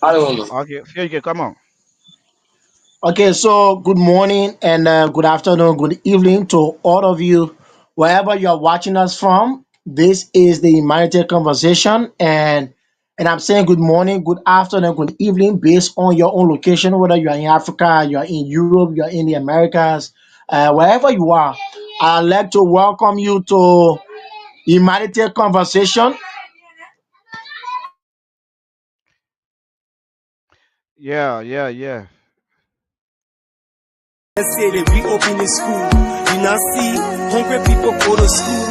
Hello. Okay, Future, come on. Okay, so good morning and good afternoon, good evening to all of you, wherever you are watching us from. This is the Humanity Conversation, and I'm saying good morning, good afternoon, good evening, based on your own location, whether you are in Africa, you are in Europe, you are in the Americas, wherever you are. I'd like to welcome you to Humanity Conversation. Yeah, yeah, yeah. Let's say they reopen the school. You now see hungry people go to school.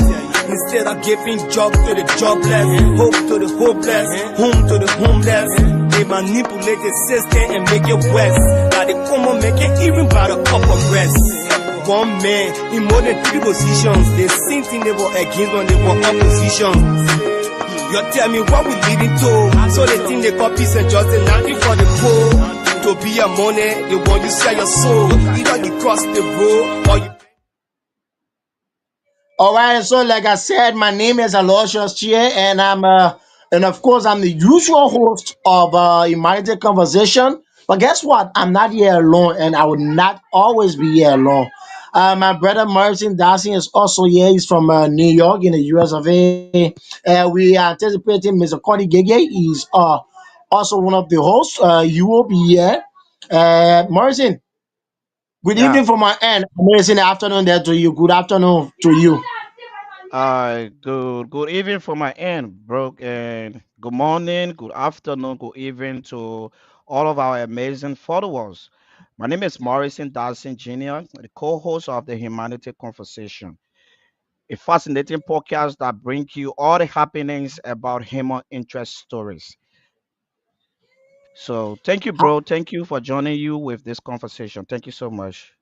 Instead of giving job to the jobless, hope to the hopeless, home to the homeless. They manipulate the system and make it worse. Now they come on make it even by the cup of rest. One man in more than 3 positions. The same thing they were against when they were opposition. You tell me what we leading to. So they think they got peace and justice, nothing for the poor. To be a money, they want you sell your soul. Either you cross the road or you. All right, so like I said, my name is Aloysius Chea, and and of course I'm the usual host of Humanity Conversation. But guess what? I'm not here alone, and I will not always be here alone. My brother Morrison Dassin is also here. He's from New York in the US of A. We are anticipating Mr. Kollie Gaygay. He's also one of the hosts. You will be here. Morrison, good Yeah. evening from my end. Amazing afternoon there to you. Good afternoon to you. Good evening from my end, bro. And good morning, good afternoon, good evening to all of our amazing followers. My name is Morrison Dassin Jr., the co-host of the Humanity Conversation, a fascinating podcast that brings you all the happenings about human interest stories. So thank you, bro. Thank you for joining you with this conversation. Thank you so much.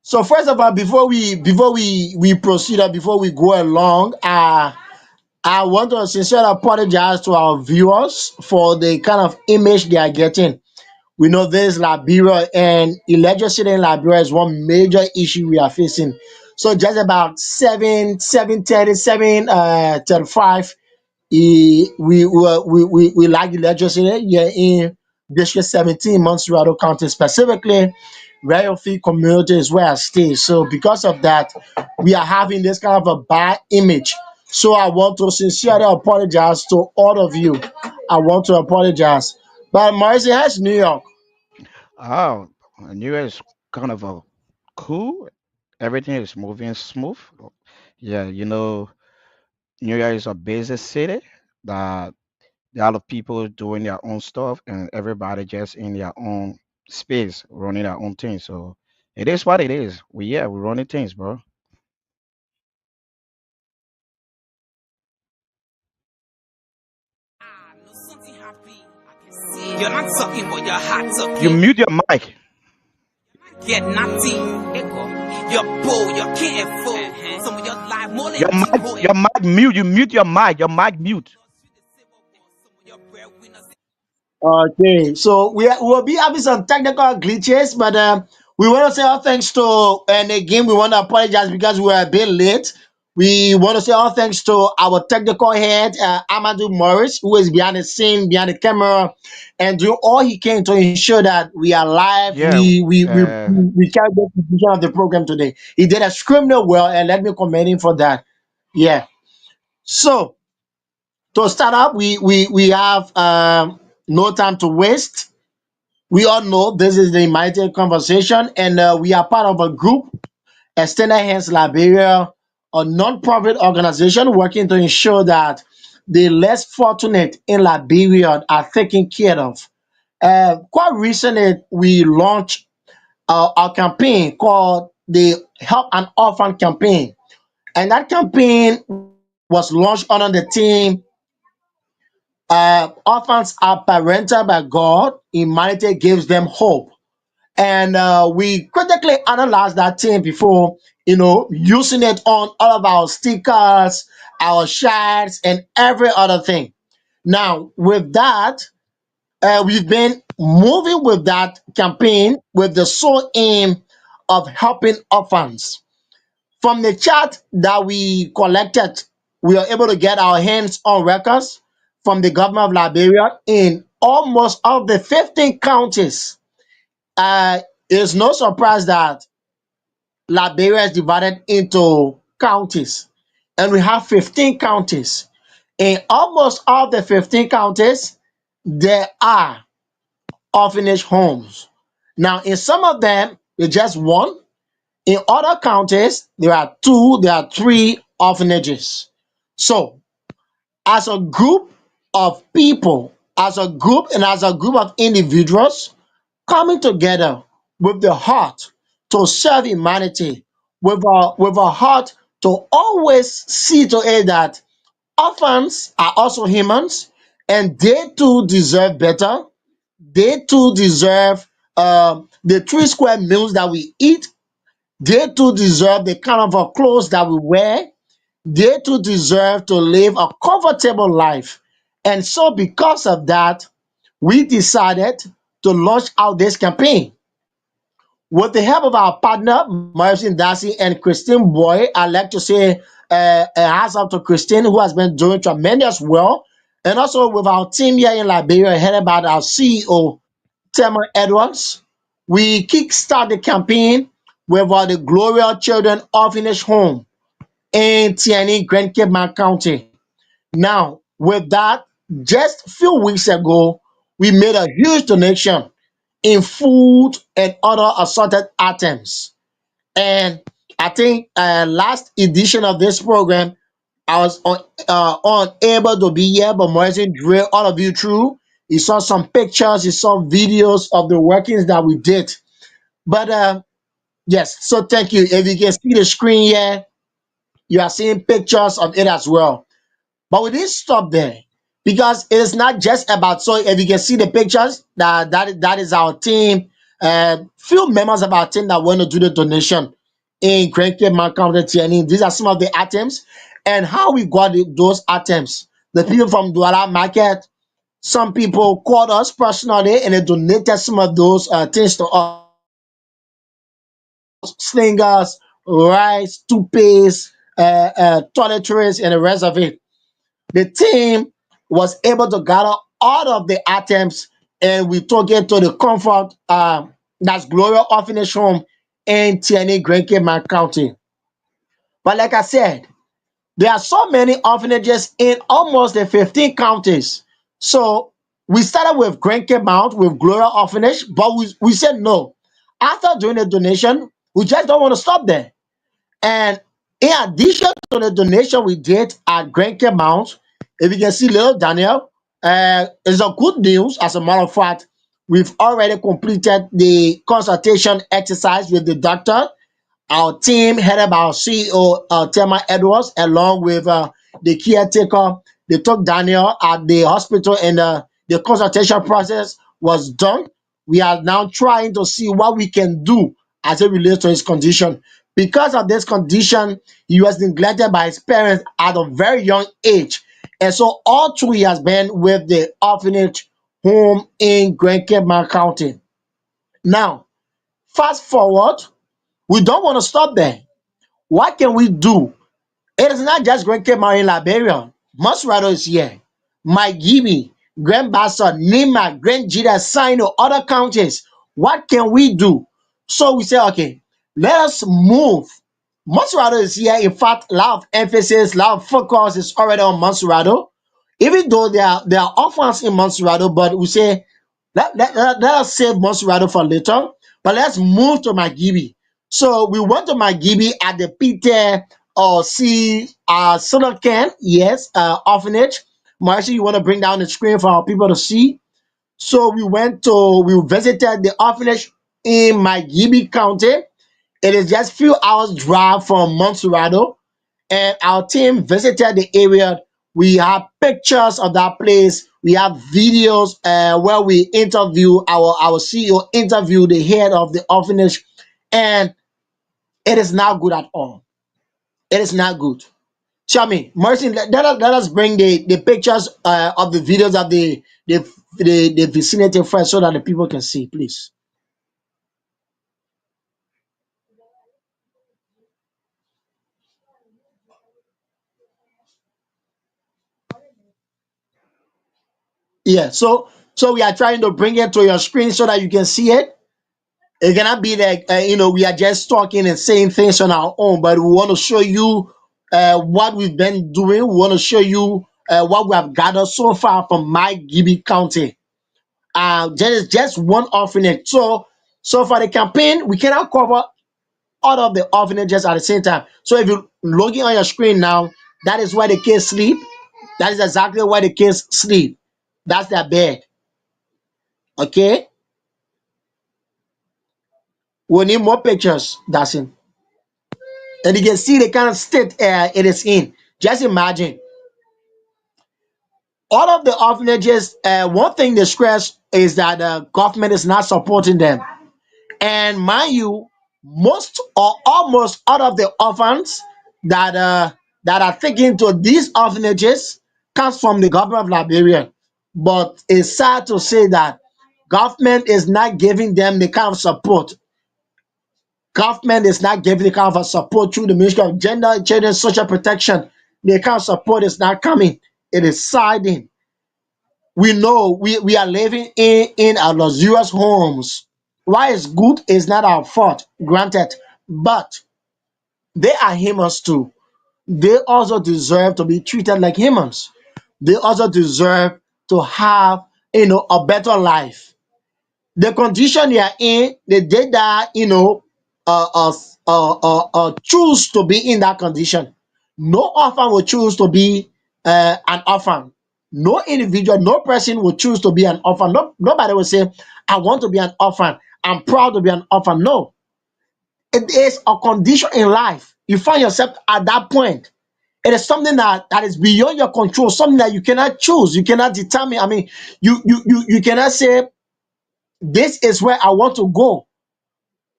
So first of all, before we proceed or before we go along, I want to sincerely apologize to our viewers for the kind of image they are getting. We know this Liberia and electricity in Liberia is one major issue we are facing. So just about 7:30, 7:35, we lack electricity here in District 17, Montserrat County, specifically Rayofi community is where I stay. So because of that, we are having this kind of a bad image. So I want to sincerely apologize to all of you. I want to apologize. But Morrison, how's New York? Oh, New Year is kind of a cool. Everything is moving smooth. Yeah, New York is a busy city that there are a lot of people doing their own stuff and everybody just in their own space running their own thing. So it is what it is. We're running things, bro. You're not sucking, but your heart You sucking. mute your mic. Get nothing. You're bull, you're can't fool. Some of your life more than Your mic mute. You mute your mic. Your mic mute. Okay, so will be having some technical glitches, but we want to say all thanks to, and again, we want to apologize because we were a bit late. We want to say all thanks to our technical head, Amadou Morris, who is behind the scene, behind the camera, and doing all he can to ensure that we are live. Yeah. We carry the vision of the program today. He did extremely well, and let me commend him for that. Yeah. So to start up, we have no time to waste. We all know this is the United Conversation, and we are part of a group, Extended Hands Liberia, a non-profit organization working to ensure that the less fortunate in Liberia are taken care of. Quite recently, we launched our campaign called the Help an Orphan campaign, and that campaign was launched under the theme "Orphans are parented by God. Humanity gives them hope." And we critically analyzed that thing before, using it on all of our stickers, our shirts, and every other thing. Now, with that, we've been moving with that campaign with the sole aim of helping orphans. From the chat that we collected, we are able to get our hands on records from the government of Liberia in almost of the 15 counties. Uh, it's no surprise that Liberia is divided into counties, and we have 15 counties. In almost all the 15 counties, there are orphanage homes. Now, in some of them, there's just one. In other counties, there are two, there are three orphanages. So, as a group of people, as a group, and as a group of individuals coming together with the heart to serve humanity, with a heart to always see to it that orphans are also humans and they too deserve better. They too deserve the 3 square meals that we eat. They too deserve the kind of clothes that we wear. They too deserve to live a comfortable life. And so, because of that, we decided to launch out this campaign. With the help of our partner, Morrison, Dassin, and Christine Boy, I'd like to say a hands up to Christine, who has been doing tremendous well. And also with our team here in Liberia, headed by our CEO, Tema Edwards, we kickstart the campaign with the Gloria Children Orphanage Home in Tiani, Grand Cape County. Now, with that, just a few weeks ago, we made a huge donation in food and other assorted items. And I think last edition of this program, I was unable to be here, but Morrison drilled all of you through. You saw some pictures, you saw videos of the workings that we did. But yes, so thank you. If you can see the screen here, you are seeing pictures of it as well. But we didn't stop there because it is not just about. So if you can see the pictures, that is our team. Few members of our team that want to do the donation in Grand Cape County TNE. These are some of the items and how we got those items. The people from Douala Market, some people called us personally and they donated some of those things to us. Slingers, rice, toothpaste, toiletries, and the rest of it. The team was able to gather all of the items and we took it to the comfort that's Gloria Orphanage Home in TNA Grand Cape County. But like I said, there are so many orphanages in almost the 15 counties. So we started with Grand Cape Mount with Gloria Orphanage, but we said no. After doing the donation, we just don't want to stop there. And in addition to the donation we did at Grand Cape Mount, if you can see little Daniel, it's a good news. As a matter of fact, we've already completed the consultation exercise with the doctor. Our team, headed by our CEO, Tema Edwards, along with the caretaker, they took Daniel at the hospital and the consultation process was done. We are now trying to see what we can do as it relates to his condition. Because of this condition, he was neglected by his parents at a very young age. And so all through he has been with the orphanage home in Grand Cape County. Now, fast forward, we don't want to stop there. What can we do? It is not just Grand Cape in Liberia. Masrado is here. Mike Gibby, Grand Bassa, Nima, Grand Jida, Sino, other counties. What can we do? So we say, okay, let us move. Masrado is here. In fact, a lot of emphasis, a lot of focus is already on Masrado. Even though there are orphans in Masrado, but we say let us save Monserrato for later, but let's move to Magibi. So we went to Magibi at the Peter or C Silicon, yes, orphanage. Marcy, you want to bring down the screen for our people to see? So we visited the orphanage in Magibi County. It is just few hours drive from Monserrato and our team visited the area. We have pictures of that place. We have videos where we interview our CEO, interview the head of the orphanage, and it is not good at all. It is not good. Shami, Mercy, let us bring the pictures of the videos of the vicinity first so that the people can see, please. Yeah, so So we are trying to bring it to your screen so that you can see it. It cannot be like we are just talking and saying things on our own, but we want to show you what we've been doing. We want to show you what we have gathered so far from my Gibby County. Just one orphanage. So for the campaign, we cannot cover all of the orphanages at the same time. So if you're looking on your screen now, that is where the kids sleep. That is exactly where the kids sleep. That's their bed. Okay. We need more pictures, Dassin. And you can see the kind of state it is in. Just imagine all of the orphanages. One thing they stress is that the government is not supporting them. And mind you, most or almost all of the orphans that that are taken to these orphanages comes from the government of Liberia. But it's sad to say that government is not giving them the kind of support. Government is not giving the kind of a support through the Ministry of Gender, Children, Social Protection. The kind of support is not coming. It is siding. We know we are living in our luxurious homes. Why it's good is not our fault, granted, but they are humans too. They also deserve to be treated like humans. They also deserve to have a better life. The condition they are in, they did that, choose to be in that condition. No orphan will choose to be an orphan. No individual, no person will choose to be an orphan. No, nobody will say, I want to be an orphan. I'm proud to be an orphan. No, it is a condition in life. You find yourself at that point. It is something that is beyond your control, something that you cannot choose, you cannot determine. I mean, you cannot say, this is where I want to go,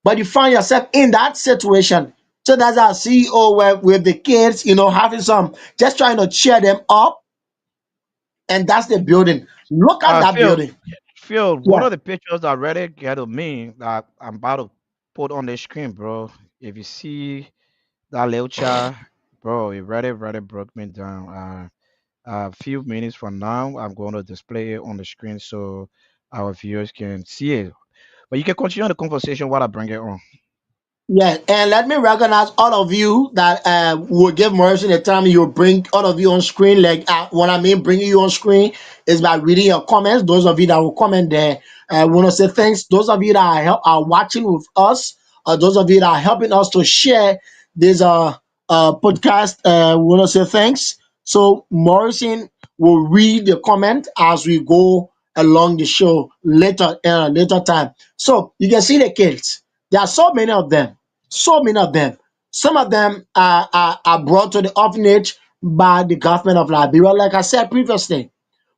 but you find yourself in that situation. So that's our CEO with the kids, having some, just trying to cheer them up, and that's the building. Look at that Phil, building. Phil, one Yeah, of the pictures that Reddit get of me that I'm about to put on the screen, bro. If you see that little child, bro, it Reddit broke me down. A few minutes from now, I'm going to display it on the screen so our viewers can see it. But you can continue the conversation while I bring it on. yeah, and let me recognize all of you that will give Morrison the time. You bring all of you on screen. Like what I mean, bringing you on screen is by reading your comments. Those of you that will comment there, I want to say thanks. Those of you that are watching with us, those of you that are helping us to share this podcast, want to say thanks. So Morrison will read the comment as we go along the show later time. So you can see the kids. There are so many of them, so many of them. Some of them are brought to the orphanage by the government of Liberia, like I said previously.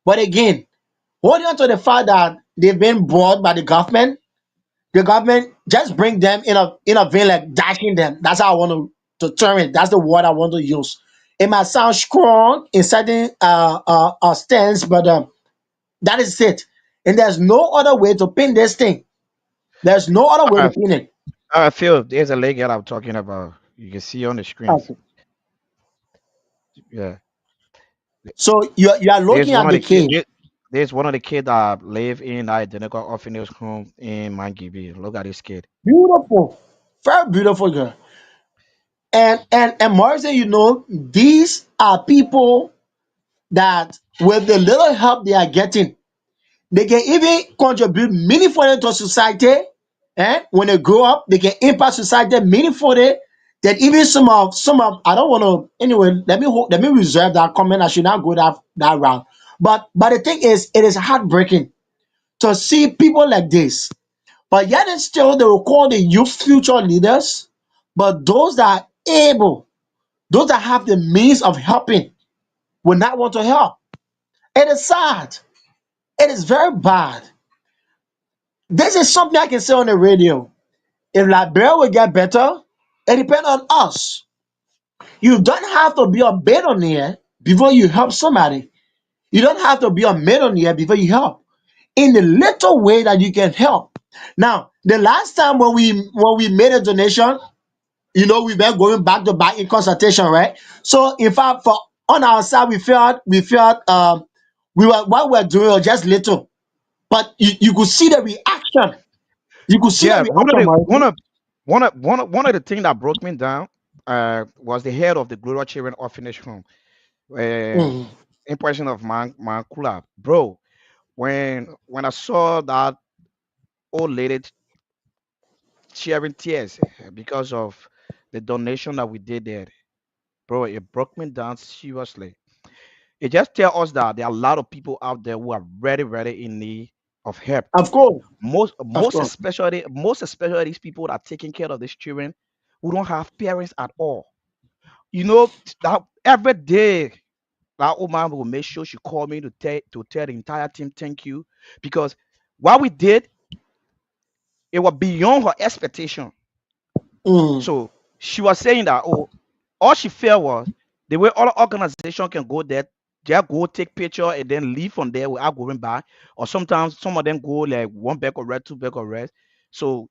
But again, holding on to the fact that they've been brought by the government just bring them in a vein like dashing them. That's how I want to term it. That's the word I want to use. It might sound strong in certain stance, but that is it. And there's no other way to pin this thing. There's no other way to I, pin it. I feel there's a lady that I'm talking about. You can see on the screen. Okay. Yeah, So you are there's looking one at of the the kid. cave. There's one of the kid that live in identical orphanage home in Mangibi. Look at this kid. Beautiful, very beautiful girl. And Morrison, these are people that with the little help they are getting, they can even contribute meaningfully to society. And when they grow up, they can impact society meaningfully. That even some of I don't want to anyway. Let me reserve that comment. I should not go that route. But the thing is, it is heartbreaking to see people like this. But yet and still, they will call the youth future leaders. But those that are able, those that have the means of helping, will not want to help. It is sad. It is very bad. This is something I can say on the radio. If Liberia will get better, it depends on us. You don't have to be a billionaire before you help somebody. You don't have to be a millionaire before you help. In the little way that you can help. Now, the last time when we made a donation, we've been going back to back in consultation, right? So in fact, on our side, we felt we were what we're doing was just little. But you could see the reaction. You could see the Yeah, reaction, Morrison. one of the things that broke me down was the head of the Gloria Children Orphanage Home. Mm, Impression of man Kula. Bro, when I saw that old lady sharing tears because of the donation that we did there, bro, it broke me down seriously. It just tells us that there are a lot of people out there who are very in need of help. of course, Most of most course. especially most especially these people that are taking care of these children who don't have parents at all. You know that every day that old man will make sure she call me to tell the entire team thank you because what we did, it was beyond her expectation. Mm, So she was saying that, oh, all she felt was the way all organization can go there, just go take picture and then leave from there without going back. Or sometimes some of them go like one bag of red, two bag of red. So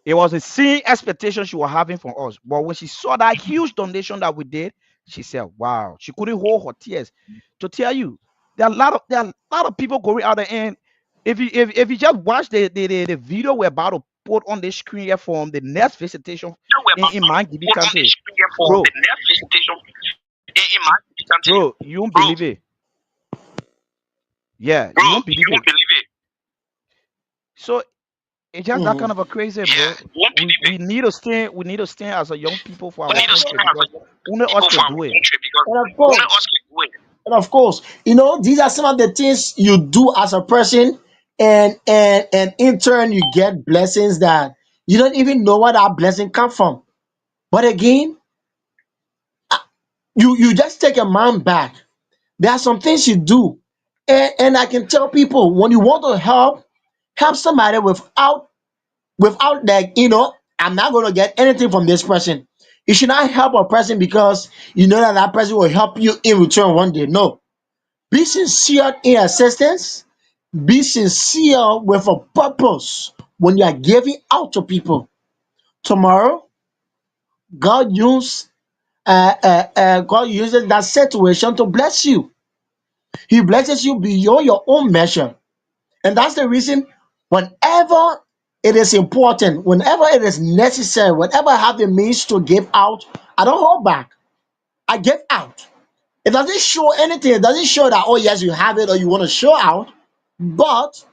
it was a same expectation she was having from us. But when she saw that huge donation that we did, she said, wow, she couldn't hold her tears. To tell you, there are a lot of people going out there, and if you just watch the video we're about to put on the screen here from the next visitation in my GB country, bro, bro, you won't believe it. Yeah, you won't believe it. So it's just that kind mm. of a crazy, bro. We need to stand as a young people for our And of country course, because only us can do it. and of course, and of course, these are some of the things you do as a person, and in turn you get blessings that you don't even know where that blessing come from. But again, you just take a man back. There are some things you do, and I can tell people when you want to help somebody without like I'm not going to get anything from this person. You should not help a person because you know that that person will help you in return one day. No, be sincere in assistance. Be sincere with a purpose when you are giving out to people. Tomorrow, God use God uses that situation to bless you. He blesses you beyond your own measure. And that's the reason whenever it is important, whenever it is necessary, whenever I have the means to give out, I don't hold back. I give out. It doesn't show anything. It doesn't show that, oh, yes, you have it or you want to show out, but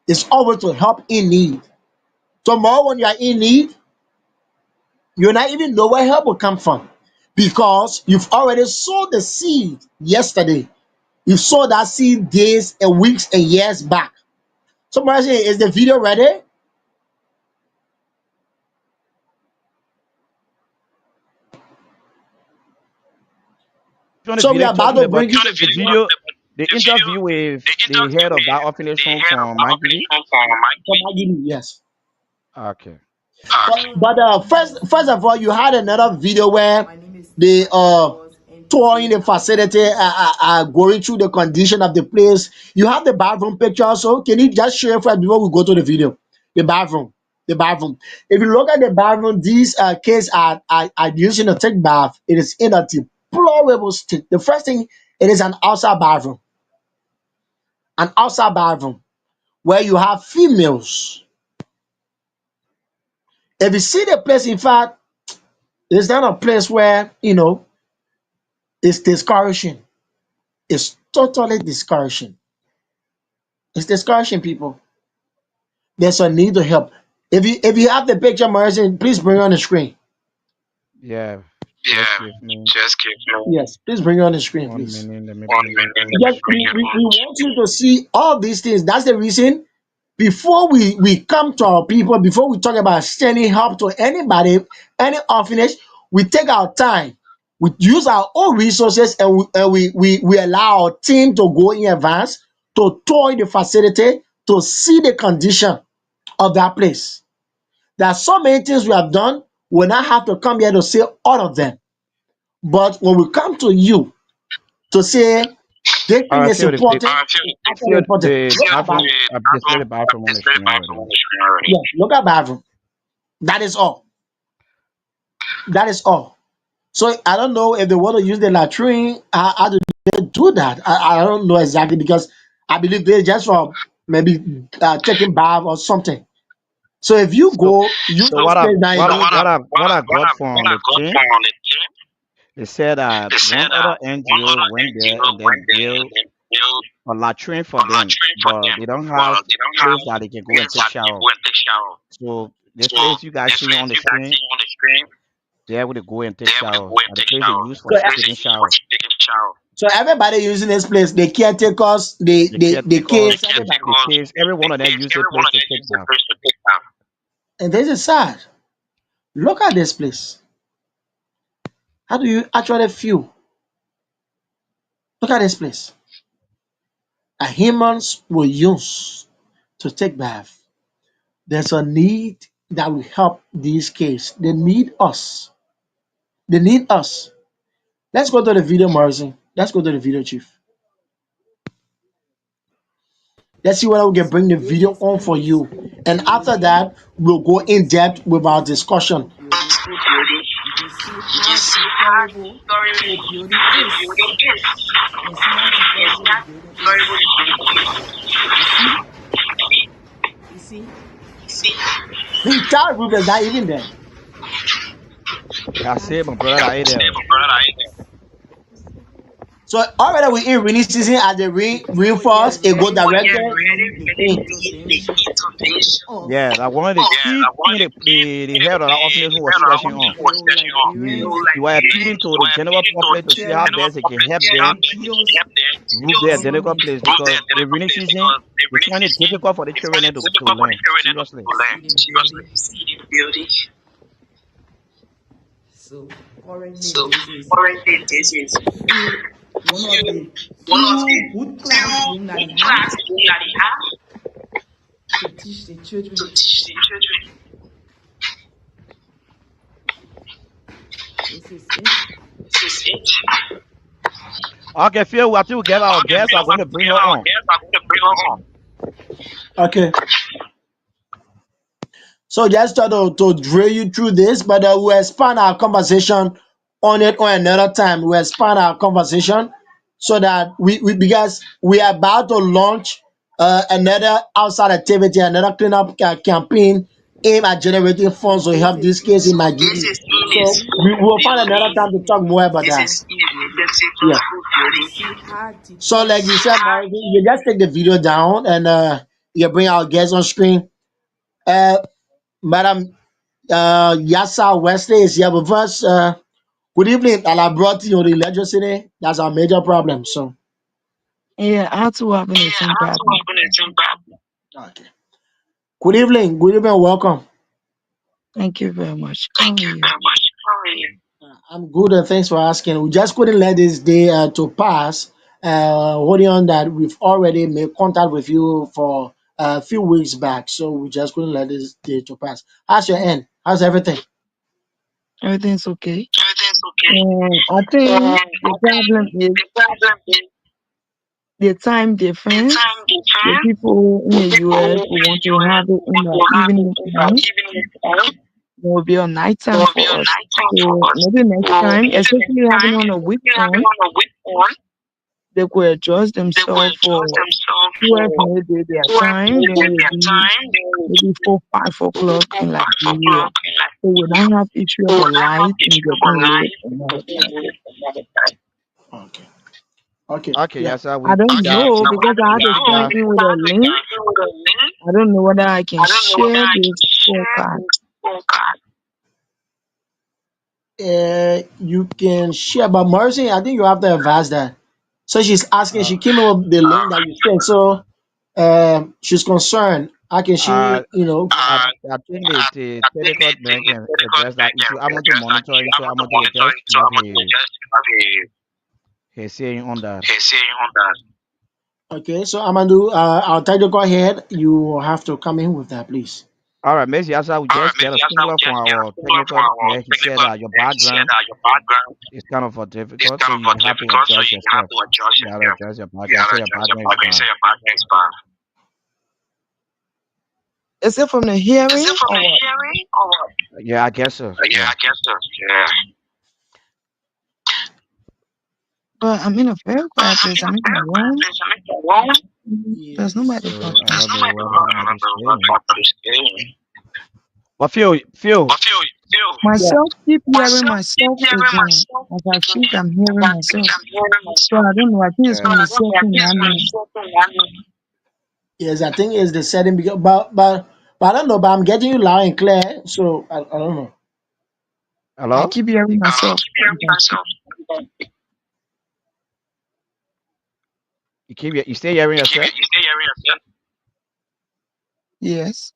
it's always to help in need. Tomorrow, when you are in need, you not even know where help will come from because you've already sowed the seed yesterday. You sowed that seed days and weeks and years back. Somebody say, is the video ready? On the So we video are about talking to about bring you the video, the interview with the head of that orphanage home from my GB. yes. Okay. But first of all, you had another video where they touring the facility, going through the condition of the place. You have the bathroom picture also. Can you just share first before we go to the video? The bathroom, the bathroom. If you look at the bathroom, these kids are using to take bath. It is in a deplorable state. The first thing, it is an outside bathroom where you have females. If you see the place, in fact, it's not a place where it's discouraging. It's totally discouraging. It's discouraging, people. There's a need to help. If you have the picture, Morrison, please bring it on the screen. Yeah. Just give me Yes, please bring it on the screen, one please. minute. Let me bring it on the Yes, we screen. want you to see all these things. That's the reason. Before we come to our people, before we talk about sending help to anybody, any orphanage, we take our time. We use our own resources, and we allow our team to go in advance to tour the facility to see the condition of that place. There are so many things we have done. We not have to come here to say all of them. But when we come to you to say this thing I is feel important, it's actually feel important. the Look at bathroom. bathroom. I've displayed the bathroom on the screen already. Yeah, look at bathroom. That is all. That is all. So I don't know if they want to use the latrine. How do they do that? I don't know exactly because I believe they just for maybe taking bath or something. So if you So, go, use so this place now, you can take. what I got from the team, they said that one other NGO went there and then built a latrine for them, but they don't have place that they can go and take shower. So this place you guys see on the screen, they're able to go and take shower. At the place they use for So, taking shower. so everybody using this place, the caretakers, The the caretakers, kids, everybody. the kids, every one of them use the place to take bath. And this is sad. Look at this place. How do you actually feel? Look at this place. Humans will use to take bath. There's a need that will help these kids. They need us. They need us. Let's go to the video, Morrison. Let's go to the video, Chief. Let's see whether we can bring the This video is on for police you. school And after building. that, we'll go in depth with our discussion. Building. You can see how deplorable the building is. You can see how deplorable the building is. You see? You see? The entire roof is not even there. I How said my brother that ate deplorable. there. So already we in rainy season as the People rainfalls, get it go ready directly when the in. intervention of Yeah, like one of the key thing the head of that organization was stressing we on. fellow Liberians, He was appealing to the general public to see how tell best they can help them Filipinos roof their identical government place because the rainy season they find it difficult for the children there to learn. Seriously. see the building. So currently this is few one of the few good classroom that they have to teach the children. This is it. Okay, Phil, I think we get our guest. I'm going to bring her on. Okay. So just try to drill you through this, but we'll expand our conversation on it on another time. We'll expand our conversation so that we because we are about to launch another outside activity, another cleanup campaign aimed at generating funds to This help is these kids in my ineffective GD. So building. we will find This another is time to talk more about ineffective that. school building. Yeah. You see how So like you deplorable. said, Marvin, you just take the video down and you bring our guests on screen. Madam Yassah Wesley is here with us. Good evening, and I brought you the electricity. That's our major problem. So, Yeah, I too having the same problem. okay. Good evening, welcome. Thank you very much. How are you? I'm good, and thanks for asking. We just couldn't let this day to pass. Holding on that we've already made contact with you for a few weeks back, so we just couldn't let this day to pass. How's your end? How's everything? Everything's okay. I think the problem is the time difference. The people in the US who want to have it in the evening time will be on night time for us. So maybe next time, especially having on a weekend, they could adjust themselves for 12 maybe their time. Then will be maybe 4, 5 o'clock in Liberia. So we don't have issue of a light and getting late and all that. Okay. Okay. Okay, Yeah. yes, sir. I We don't got know because I had to sign in with a link. I don't know whether I can share this scorecard. You can share, but Mercy, I think you have to advise that. So she's asking, uh, she came up with the link that you sent. So she's concerned. How can uh, she, I think the technical man can address that issue. I'm going to monitor it, so I'm going to address what he's saying on that. okay, so Amandu, I'll tell you go ahead. You have to come in with that, please. All right, Miss Yasa, we just get a similar from our technical man. He said that your background is kind of difficult, so you have to adjust yourself. You have to adjust your background, so your background is fine. Is it from the hearing or what? Yeah, I guess so. Yeah. But I'm in a very quiet place. I'm in my room. There's nobody Yes. So talking. another word for understanding. But Phil, Yeah. Myself keep hearing myself again. As I speak, I'm hearing myself. So I don't know. I think it's from the setting. I mean, Yes, I think it's the setting because, but I don't know. But I'm getting you loud and clear. So I don't know. I hello? keep hearing myself. As I speak. You stay hearing yourself? Yes.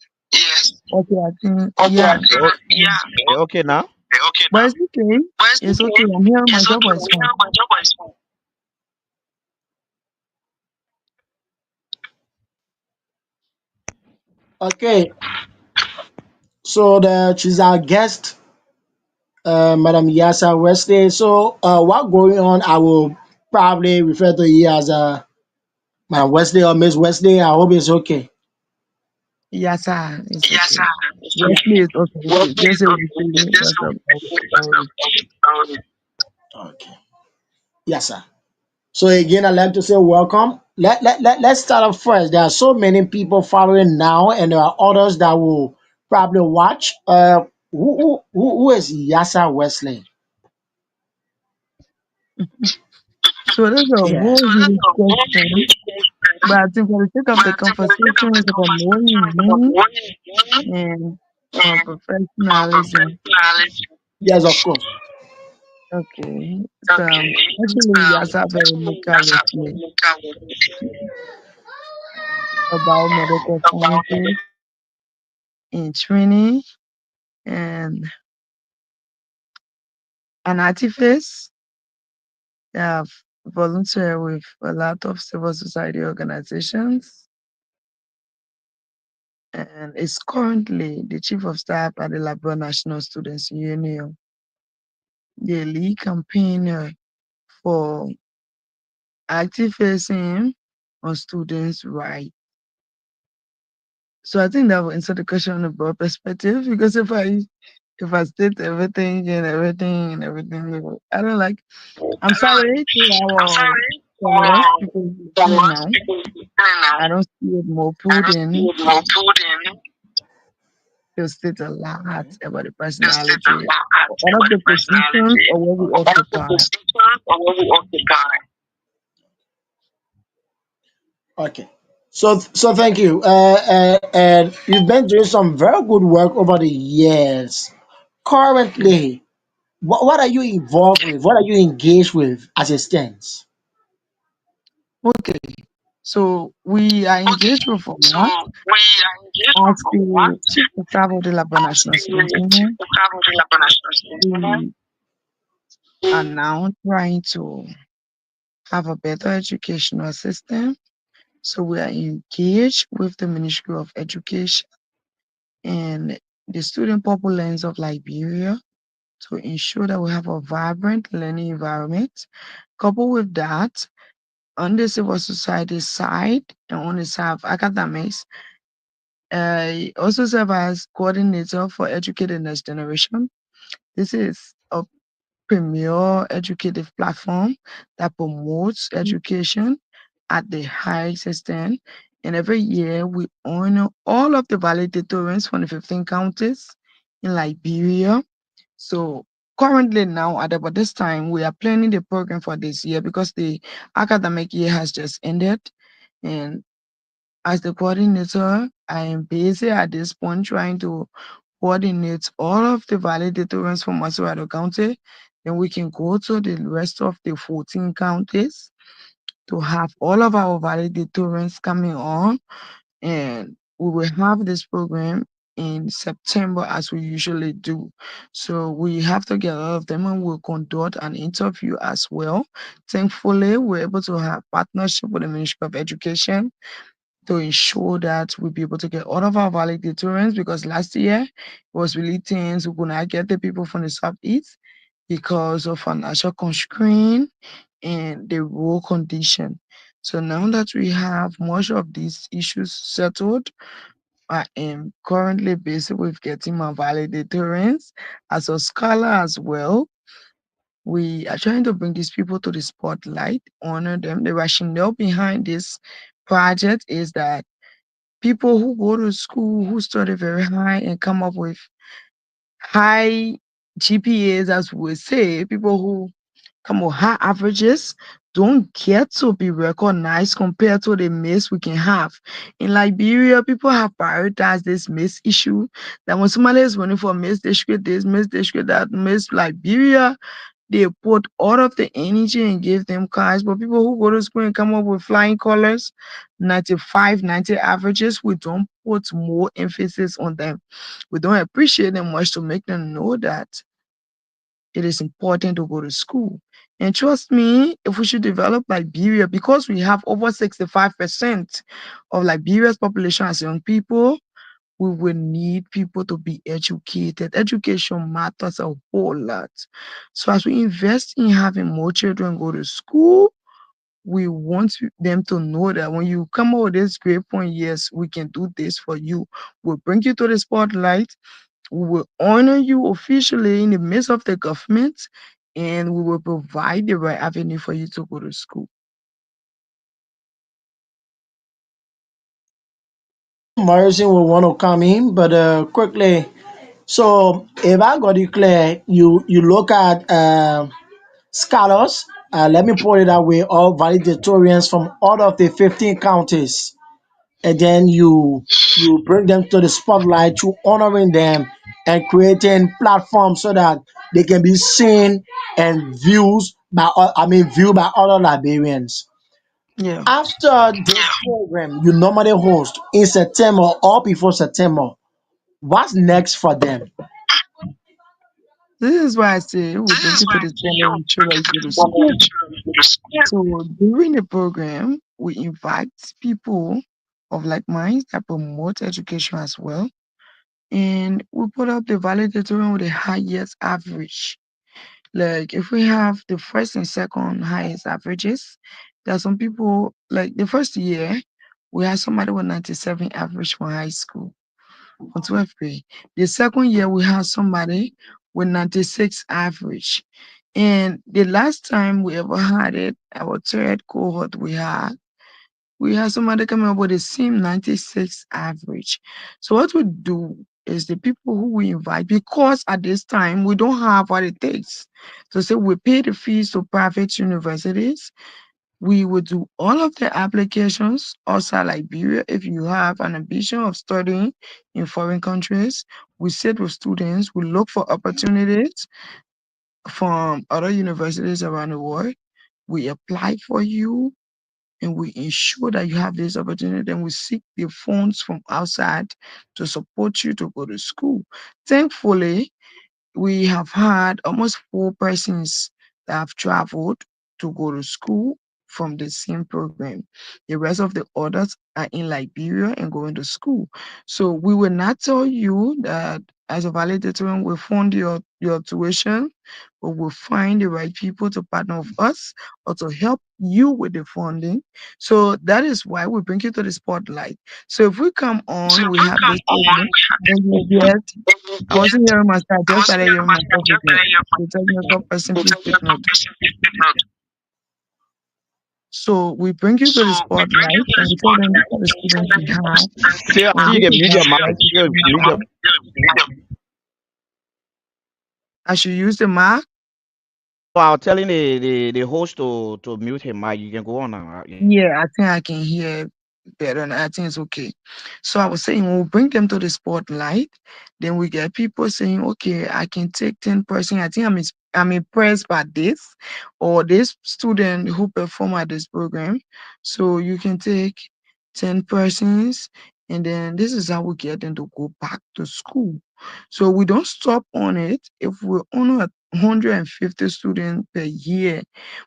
Okay, I think, yeah. You you okay now? But it's okay. It's okay. I'm hearing myself, but it's fine. Okay. So she's our guest, Madam Yassah Wesley. So what going on? I will probably refer to you as Madam Wesley or Miss Wesley. I hope it's okay. Yassah, it's okay. Wesley is also okay. Just say Wesley. That's the Okay. Yassah. So again, I'd like to say welcome. Let's start off first. There are so many people following now, and there are others that will probably watch. Who is Yassah Wesley? So that's a Yeah. whole huge question. But I think for the sake of the conversation, it's about knowing me and my professionalism. Yes, of course. Okay. So actually, Yassah Veronica Wesley, a biomedical scientist in training and an activist. I've volunteered with a lot of civil society organizations and is currently the chief of staff at the Liberal National Students Union, the lead campaigner for activism on students' rights. So I think that will answer the question on a broad perspective because if I state everything and everything and everything, I don't like. I'm sorry to our followers because we're listening now. I don't see it more prudent to state a lot about the personality, one of the positions or what we occupy. Okay. So thank you. And you've been doing some very good work over the years. Currently, what are you involved with? What are you engaged with as it stands? Okay, so we are engaged with what as the chief of staff of the Labo National Student Union. We are now trying to have a better educational system. So we are engaged with the Ministry of Education and the student populations of Liberia to ensure that we have a vibrant learning environment. Coupled with that, on the civil society side and on the side of academics, I also serve as coordinator for Educator Next Generation. This is a premier educative platform that promotes education at the highest extent. And every year we honor all of the valedictorians from the 15 counties in Liberia. So currently now at about this time, we are planning the program for this year because the academic year has just ended. And as the coordinator, I am busy at this point trying to coordinate all of the valedictorians from Masurado County. Then we can go to the rest of the 14 counties to have all of our valedictorians coming on. And we will have this program in September as we usually do. So we have to get all of them and we'll conduct an interview as well. Thankfully, we're able to have partnership with the Ministry of Education to ensure that we'll be able to get all of our valedictorians because last year it was really tense. We could not get the people from the Southeast because of financial constraint and the rural condition. So now that we have much of these issues settled, I am currently busy with getting my valedictorians as a scholar as well. We are trying to bring these people to the spotlight, honor them. The rationale behind this project is that people who go to school who study very high and come up with high GPAs, as we would say, people who come with high averages don't get to be recognized compared to the miss we can have. In Liberia, people have prioritized this miss issue. That when somebody is running for miss district, this miss district, that miss Liberia, they put all of the energy and give them cars. But people who go to school and come up with flying colors, 95, 90 averages, we don't put more emphasis on them. We don't appreciate them much to make them know that it is important to go to school. And trust me, if we should develop Liberia, because we have over 65% of Liberia's population as young people, we will need people to be educated. Education matters a whole lot. So as we invest in having more children go to school, we want them to know that when you come out with this great point, yes, we can do this for you. We'll bring you to the spotlight. We will honor you officially in the midst of the government, and we will provide the right avenue for you to go to school. Morrison will want to come in, but quickly. So if I got it clear, you look at scholars. Let me put it that way, all valedictorians from all of the 15 counties, and then you bring them to the spotlight to honoring them and creating platforms so that they can be seen and viewed by other Liberians. Yeah. After this program you normally host in September or before September, what's next for them? This is why I say we bring you to the spotlight and show that you go to school. So during the program, we invite people of like minds that promote education as well. And we put up the valedictorian with the highest average. Like if we have the first and second highest averages, there are some people like the first year we had somebody with 97 average from high school from 12th grade. The second year we had somebody with 96 average. And the last time we ever had it, our third cohort we had somebody coming up with the same 96 average. So what we do is the people who we invite, because at this time we don't have what it takes. So say we pay the fees to private universities. We will do all of the applications outside Liberia. If you have an ambition of studying in foreign countries, we sit with students, we look for opportunities from other universities around the world. We apply for you and we ensure that you have this opportunity. Then we seek the funds from outside to support you to go to school. Thankfully, we have had almost 4 persons that have traveled to go to school from the same program. The rest of the others are in Liberia and going to school. So we will not tell you that as a valedictorian we fund your tuition, but we'll find the right people to partner with us or to help you with the funding. So that is why we bring you to the spotlight. So if we come on, we have this program, and you get I wasn't hearing myself. I just started hearing myself again. The technical person, please take note. So we bring you to the spotlight and we tell them these are the students we have, See, I and think this you can is mute our your mic. price You can mute your. I should use the mark. No, I was telling the host to mute his mic. You can go on now. Yeah. Yeah, I think I can hear better and I think it's okay. So I was saying when we bring them to the spotlight, then we get people saying, okay, I can take 10%. I think I'm impressed by this or this student who perform at this program. So you can take 10 persons and then this is how we get them to go back to school. So we don't stop on it. If we only 150 students per year,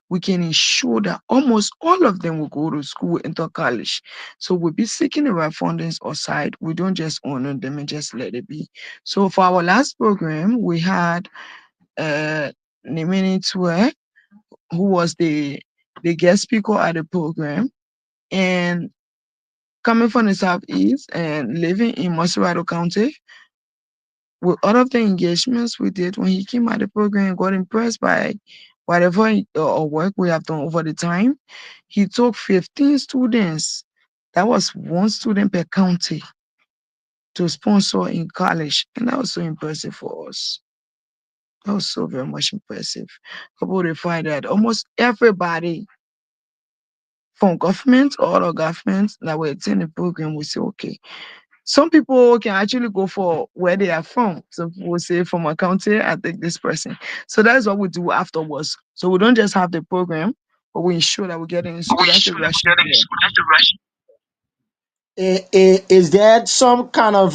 we can ensure that almost all of them will go to school into college. So we'll be seeking the right fundings outside. We don't just honor them and just let it be. So for our last program, we had Nemini Tue, who was the guest speaker at the program, and coming from the southeast and living in Maserado County, with all of the engagements we did when he came at the program and got impressed by whatever work we have done over the time, he took 15 students That was one student per county to sponsor in college. And that was so impressive for us. That was so very much impressive. Couple they find that almost everybody from government or other governments that were attending the program will say, okay, some people can actually go for where they are from. Some people will say from a county, I take this person. So that's what we do afterwards. So we don't just have the program, but we ensure that we get in school. That's the rationale. Is there some kind of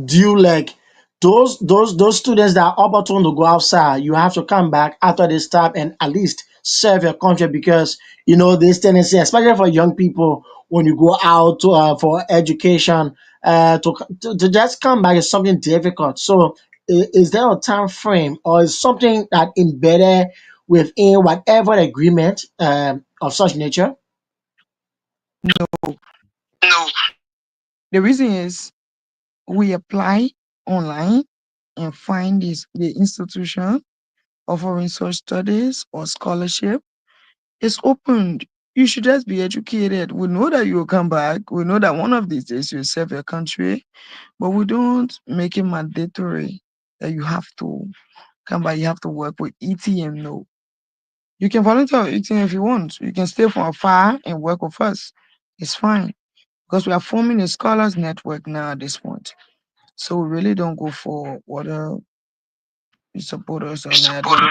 due, like those students that are opportune to go outside, you have to come back after this time and at least serve your country, because this tendency, especially for young people, when you go out for education, to just come back is something difficult. So is there a time frame, or is something that embedded within whatever agreement of such nature? No. The reason is we apply online and find the institution offering such studies or scholarship. It's opened. You should just be educated. We know that you'll come back. We know that one of these days you'll serve your country, but we don't make it mandatory that you have to come back. You have to work with ETM. No. You can volunteer with ETM if you want. You can stay from afar and work with us. It's fine because we are forming a scholars network now at this point. So we really don't go for whether you support us or not. Whether you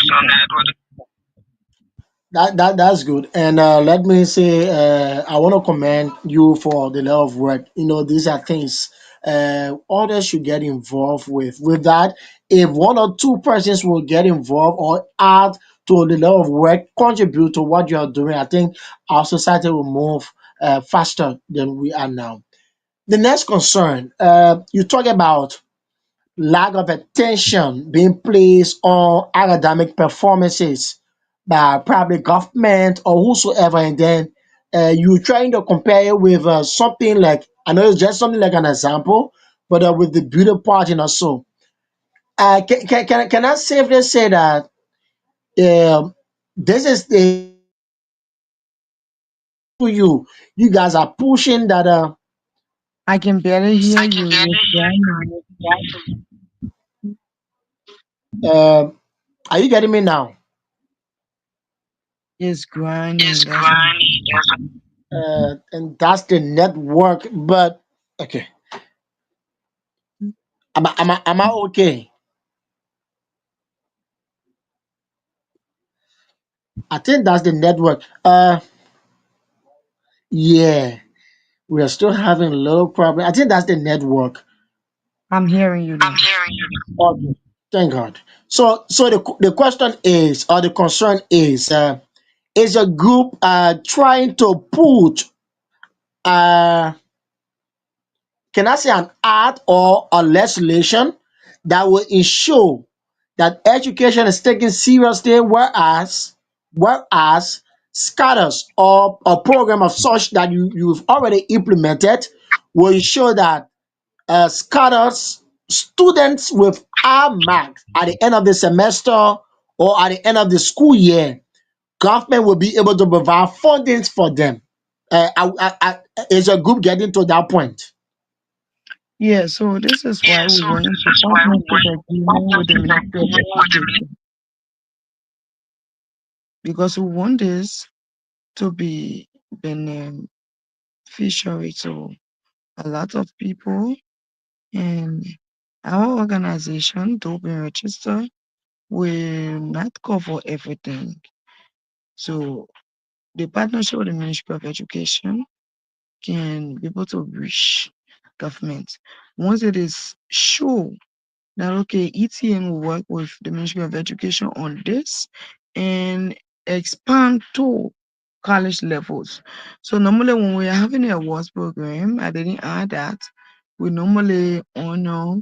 can. That's good. And let me say, I want to commend you for the level of work. These are things others should get involved with. With that, if one or two persons will get involved or add to the level of work, contribute to what you are doing, I think our society will move faster than we are now. The next concern, you talk about lack of attention being placed on academic performances by probably government or whosoever, and then you trying to compare it with something like, I know it's just something like an example, but with the beauty pageant or so. Can I safely say that this is the to you guys are pushing that I can barely hear you. You're grinding. uh, are you getting me now? It's grinding. That's what. And that's the network, but okay. Am I okay? I think that's the network. Yeah, we are still having a little problem. I think that's the network. I'm hearing you now. Okay, thank God. So the question is, or the concern is a group trying to put uh can I say an art or a legislation that will ensure that education is taken seriously, whereas scatters or a program of such that you've already implemented will ensure that scatters students with high marks at the end of the semester or at the end of the school year, government will be able to provide fundings for them. Is a group getting to that point? Yeah, so this is why we went into partnership agreement with the Ministry of Education because we want this to be beneficiary to a lot of people, and our organization, to be registered, will not cover everything. So the partnership with the Ministry of Education can be able to reach government. Once it is sure that okay, ETN will work with the Ministry of Education on this and expand to college levels. So normally when we are having an awards program, I didn't add that. We normally honor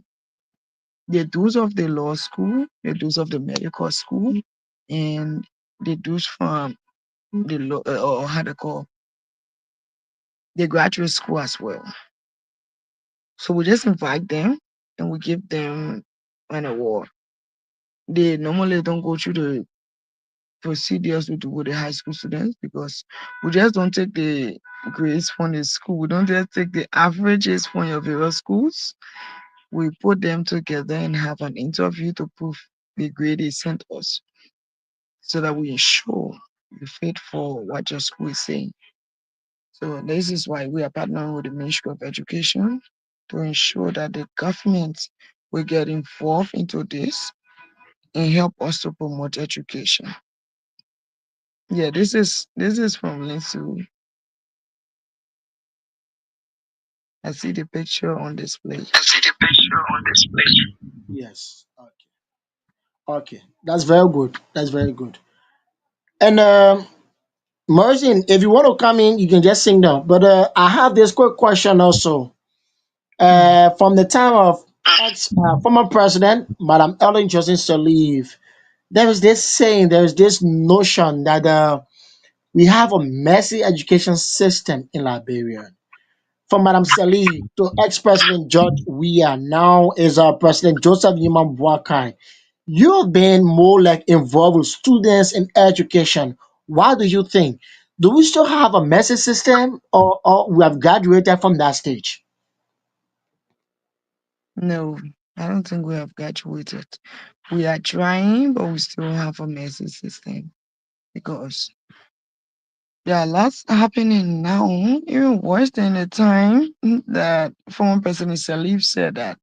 the dues of the law school, the dues of the medical school, and the dues from the law, or how they call the graduate school as well. So we just invite them and we give them an award. They normally don't go through procedures we do with the high school students because we just don't take the grades from the school. We don't just take the averages from your various schools. We put them together and have an interview to prove the grade they sent us so that we ensure we fit for what your school is saying. So this is why we are partnering with the Ministry of Education to ensure that the government will get involved into this and help us to promote education. Yeah, this is from Linsu. I see the picture on display. I see the picture on display. Yes. Okay. Okay. That's very good. That's very good. And Morrison, if you want to come in, you can just sing now. But I have this quick question also. Mm. From the time of ex former president, Madam Ellen Johnson Sirleaf, there is this saying, there is this notion that we have a messy education system in Liberia. From Madam Sirleaf to ex-president George Weah, now is President Joseph Yuma Boakai. You've been more like involved with students in education. What do you think? Do we still have a messy system, or we have graduated from that stage? No, I don't think we have graduated. We are trying, but we still have a messy system because there are lots happening now, even worse than the time that former President Salif said that.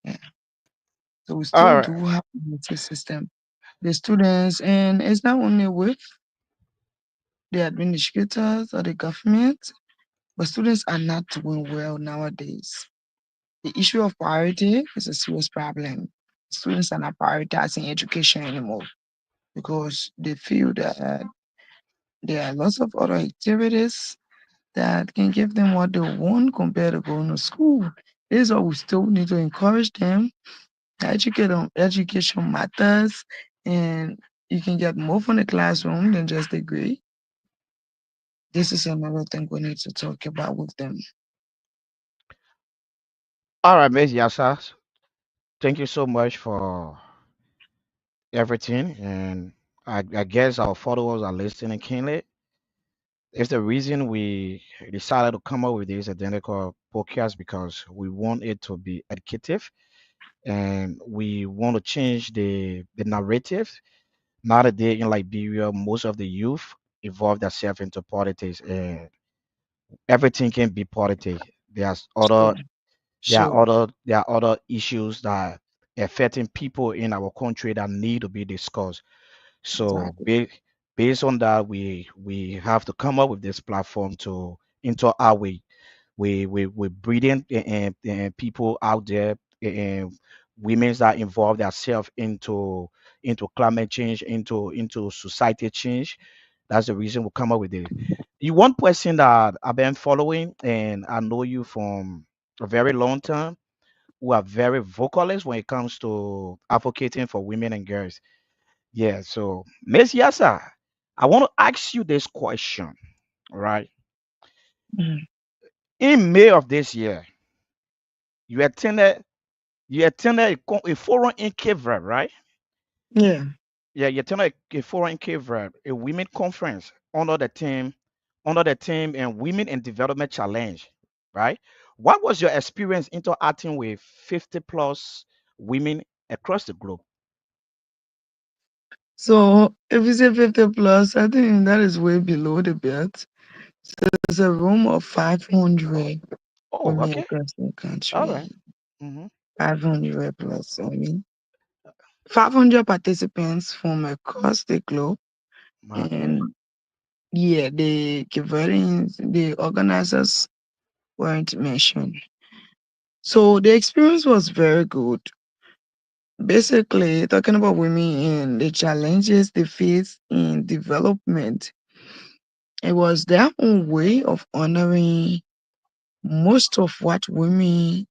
Yeah. So we All still right. do have a messy system. The students, and it's not only with the administrators or the government, but students are not doing well nowadays. The issue of priority is a serious problem. Students are not prioritizing education anymore because they feel that there are lots of other activities that can give them what they want compared to going to school. This is what we still need to encourage them. Education matters, and you can get more from the classroom than just a degree. This is another thing we need to talk about with them. All right, Miss Yassah. Thank you so much for everything. And I guess our followers are listening keenly. It's the reason we decided to come up with this identical podcast because we want it to be educative and we want to change the narrative. Nowadays in Liberia, most of the youth involve themselves into politics and everything can be politics. There's Sure, other sure, there are other issues that affecting people in our country that need to be discussed. So exactly. based on that, we have to come up with this platform to into our way. We brilliant and people out there and women that involve themselves into climate change, into society change. That's the reason we come up with it. You one person that I've been following, and I know you from a very long time, who are very vocalist when it comes to advocating for women and girls. Yeah, so Miss Yasa, I want to ask you this question, all right? Mhm. In May of this year, you attended a forum in Cape Verde, right? Yeah. Yeah, you attended a forum in Cape Verde, a women conference under the team and Women in Development Challenge, right? What was your experience interacting with 50 plus women across the globe? So if you say 50 plus, I think that is way below the belt. There's a room of 500 Oh, women okay. across the All right. country. Mm-hmm. 500 plus women. 500 participants from across the globe. Okay. And yeah, the organizers weren't mentioned. So the experience was very good. Basically, talking about women and the challenges they face in development, it was their own way of honoring most of what women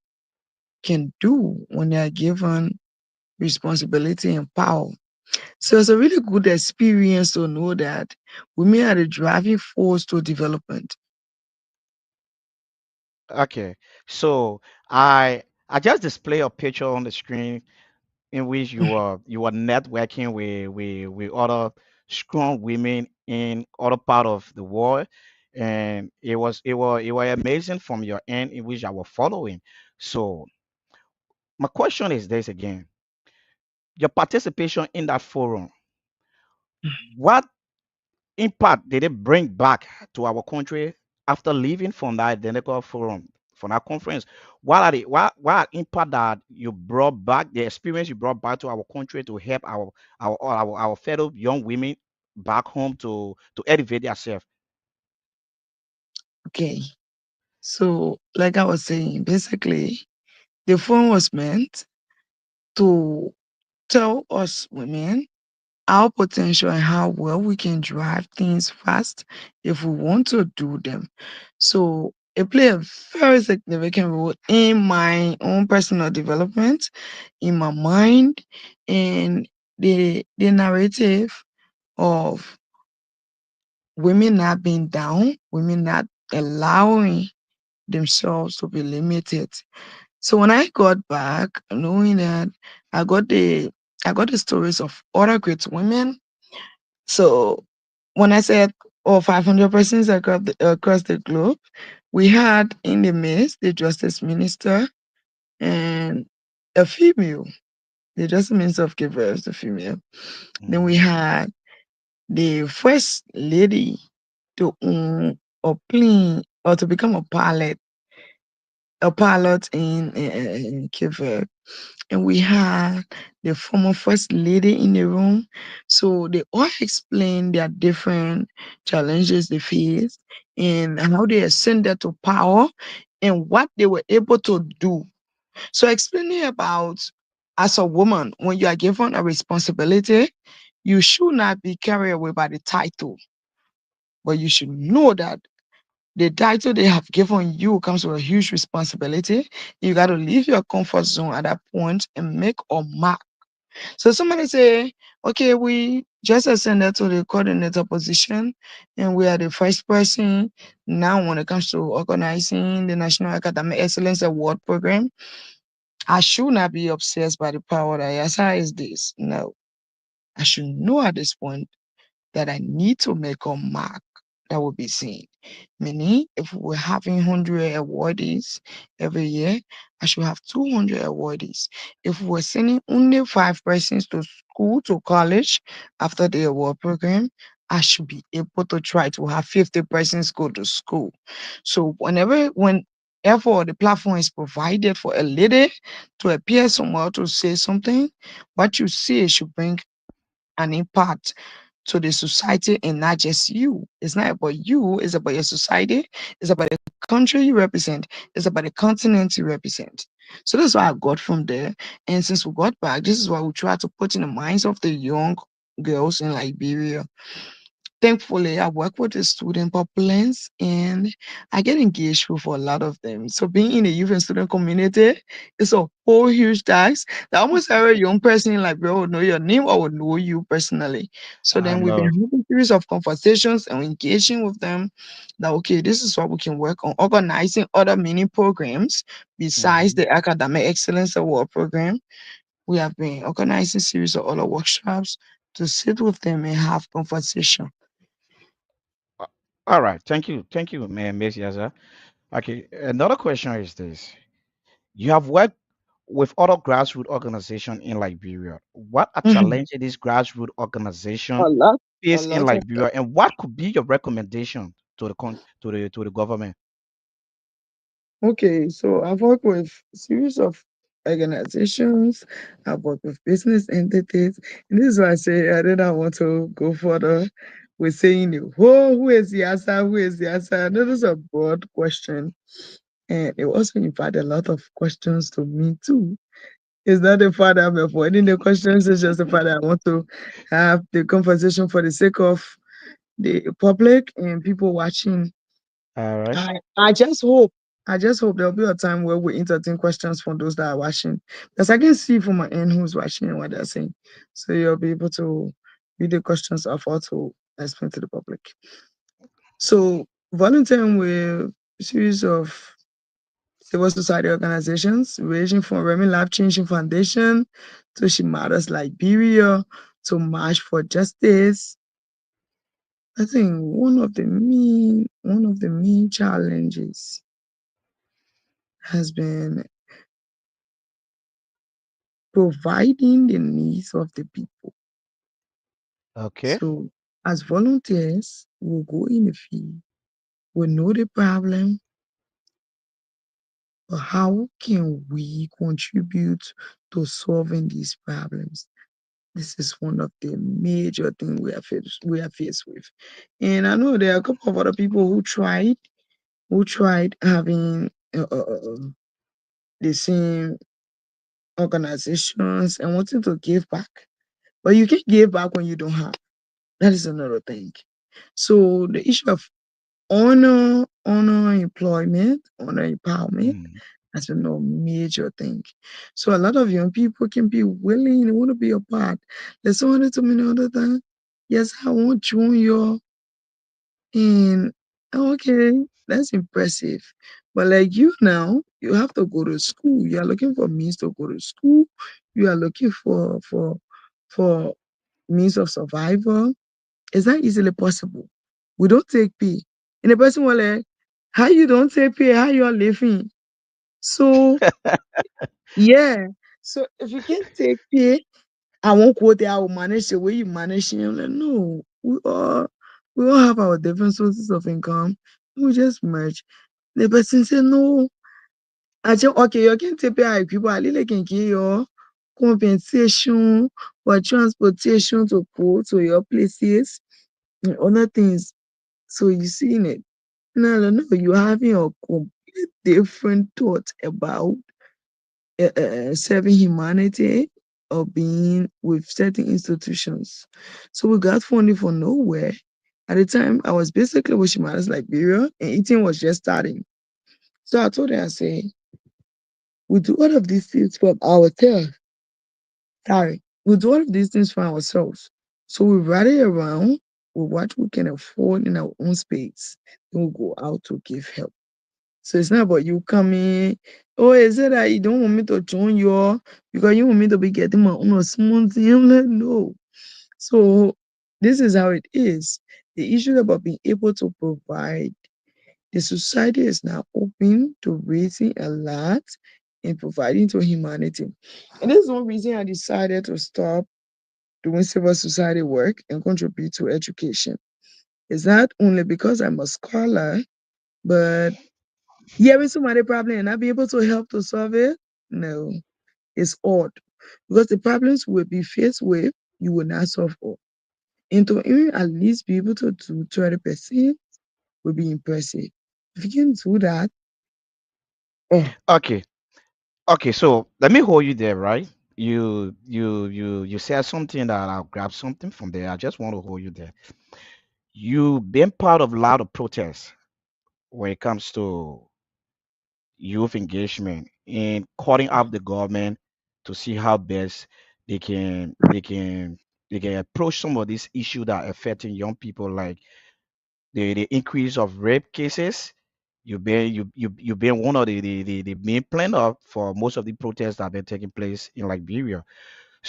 can do when they are given responsibility and power. So it's a really good experience to know that women are the driving force to development. Okay. So I just display a picture on the screen. in which you are networking with other strong women in other part of the world, and it was amazing from your end in which I was following. So my question is this again: your participation in that forum, what impact did it bring back to our country after leaving from that identical forum, from that conference? What impact that you brought back, the experience you brought back to our country to help our fellow young women back home to elevate themselves? Okay. So, like I was saying, basically, the phone was meant to tell us women our potential and how well we can drive things fast if we want to do them. So it played a very significant role in my own personal development, in my mind, and the narrative of women not being down, women not allowing themselves to be limited. So when I got back, knowing that I got the I got the stories of other great women. So when I said, oh, 500 persons across the globe, we had in the midst the justice minister and a female, the justice minister of Cape Verde is a female. Then we Mhm. had the first lady to or plane or to become a pilot in Cape Verde. And we had the former first lady in the room. So they all explained their different challenges they faced and how they ascended to power and what they were able to do. So explaining about as a woman, when you are given a responsibility, you should not be carried away by the title, but you should know that the title they have given you comes with a huge responsibility. You got to leave your comfort zone at that point and make a mark. So somebody say, okay, we just ascended to the coordinator position and we are the first person now when it comes to organizing the National Academic Excellence Award program. I should not be obsessed by the power that Yassah is this. No, I should know at this point that I need to make a mark that will be seen. Meaning, if we're having 100 awardees every year, I should have 200 awardees. If we're sending only 5 persons to school, to college after the award program, I should be able to try to have 50 persons go to school. So whenever the platform is provided for a lady to appear somewhere to say something, what you say should bring an impact to the society and not just you. It's not about you, it's about your society, it's about the country you represent, it's about the continent you represent. So that's what I got from there. And since we got back, this is what we try to put in the minds of the young girls in Liberia. Thankfully, I work with the student populace and I get engaged with a lot of them. So being in the youth and student community is a whole huge task that almost every young person in Liberia would know your name or would know you personally. So I then we've been know. having a series of conversations and engaging with them that okay, this is what we can work on, organizing other mini programs besides Mhm. the Academic Excellence Award program. We have been organizing series of other workshops to sit with them and have conversation. A- All right, thank you, man, Miss Yaza. Okay, another question is this: you have worked with other grassroots organizations in Liberia. What are Mhm. challenges this grassroots A organization lot, a face in lot of Liberia, and what could be your recommendation to the government? okay. So I've worked with series of organizations. I've worked with business entities, and this is why I say I did not want to go further with saying, "Whoa, who is Yassah? Who is Yassah?" That is a broad question, and it also invited a lot of questions to me too. It's not the fact that I'm avoiding the questions; it's just the fact that I want to have the conversation for the sake of the public and people watching. All right. I just hope, I just hope there'll be a time where we entertain questions from those that are watching. Because I can see from my end who's watching and what they're saying. So you'll be able to read the questions I've also explain to the public. So volunteering with a series of civil society organizations, ranging from Remy Life Changing Foundation So she matters Liberia to march for justice. I think one of the main challenges has been providing the needs of the people. Okay. So as volunteers, we'll go in the field, we know the problem, but how can we contribute to solving these problems? This is one of the major things we are faced with. And I know there are a couple of other people who tried having the same organizations and wanting to give back. But you can't give back when you don't have. That is another thing. So the issue of honor employment, honor empowerment Mm. has been a major thing. So a lot of young people can be willing, they want to be a part. There's someone to me the other time. Yes, I want to join your in. Okay, that's impressive. But like you now, you have to go to school. You are looking for means to go to school. You are looking for means of survival. It's not easily possible. We don't take pay. And the person will like, how you don't take pay, how you are living? So yeah. So if you can't take pay, I won't quote it, I will manage the way you manage it. I'm like, no, we all have our different sources of income. We just merge. The person said, no. I said, okay, you can take pay people, I really can get your compensation for transportation to go to your places and other things. So you seeing it. No, no, no. You're having a complete different thought about serving humanity or being with certain institutions. So we got funding for nowhere. At the time, I was basically with Humanities Liberia, and eating was just starting. So I told her, I say, we do all of these things for ourselves. Sorry, we do all of these things for ourselves. So we rally around with what we can afford in our own space. Then we go out to give help. So it's not about you coming. Oh, is it that you don't want me to join you because you want me to be getting my own small thing? I'm like, no. So this is how it is. The issue about being able to provide, the society is now open to raising a lot and providing to humanity. And this is one reason I decided to stop doing civil society work and contribute to education. It's not only because I'm a scholar, but hearing somebody problem and not be able to help to solve it, no, it's odd. Because the problems will be faced with, you will not solve all. And to even at least be able to do 20% will be impressive. If you can do that, oh, Okay. Okay. So let me hold you there, right? You said something that I'll grab something from there. I just want to hold you there. You've been part of a lot of protests when it comes to youth engagement in calling up the government to see how best they can they can they can approach some of these issues that are affecting young people, like the increase of rape cases. You've been one of the main planner for most of the protests that have been taking place in Liberia.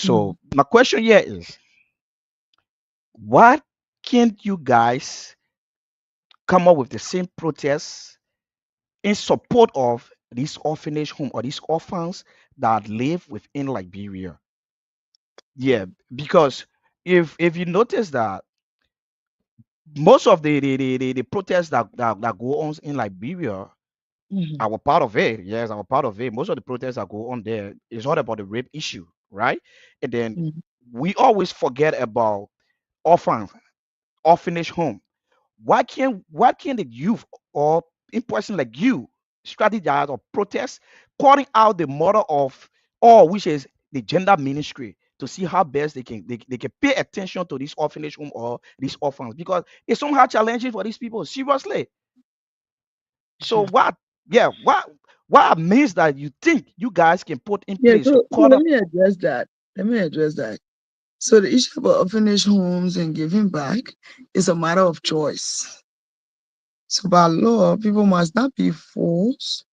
mm, So my question here is, what can't you guys come up with the same protests in support of these orphanage home or these orphans that live within Liberia? Yeah, because if you notice that most of the protests that go on in Liberia, mhm, our part of it, yes, our part of it. Most of the protests that go on there is all about the rape issue, right? And then mhm, we always forget about orphans, orphanage home. Why can't the youth or in person like you strategize or protest, calling out the mother of all, which is the gender ministry, to see how best they can pay attention to this orphanage home or these orphans, because it's somehow challenging for these people, seriously. So mhm. what, yeah, what means that you think you guys can put in Yeah, place to so call let up? me address that. Let me address that. So the issue about orphanage homes and giving back is a matter of choice. So by law, people must not be forced.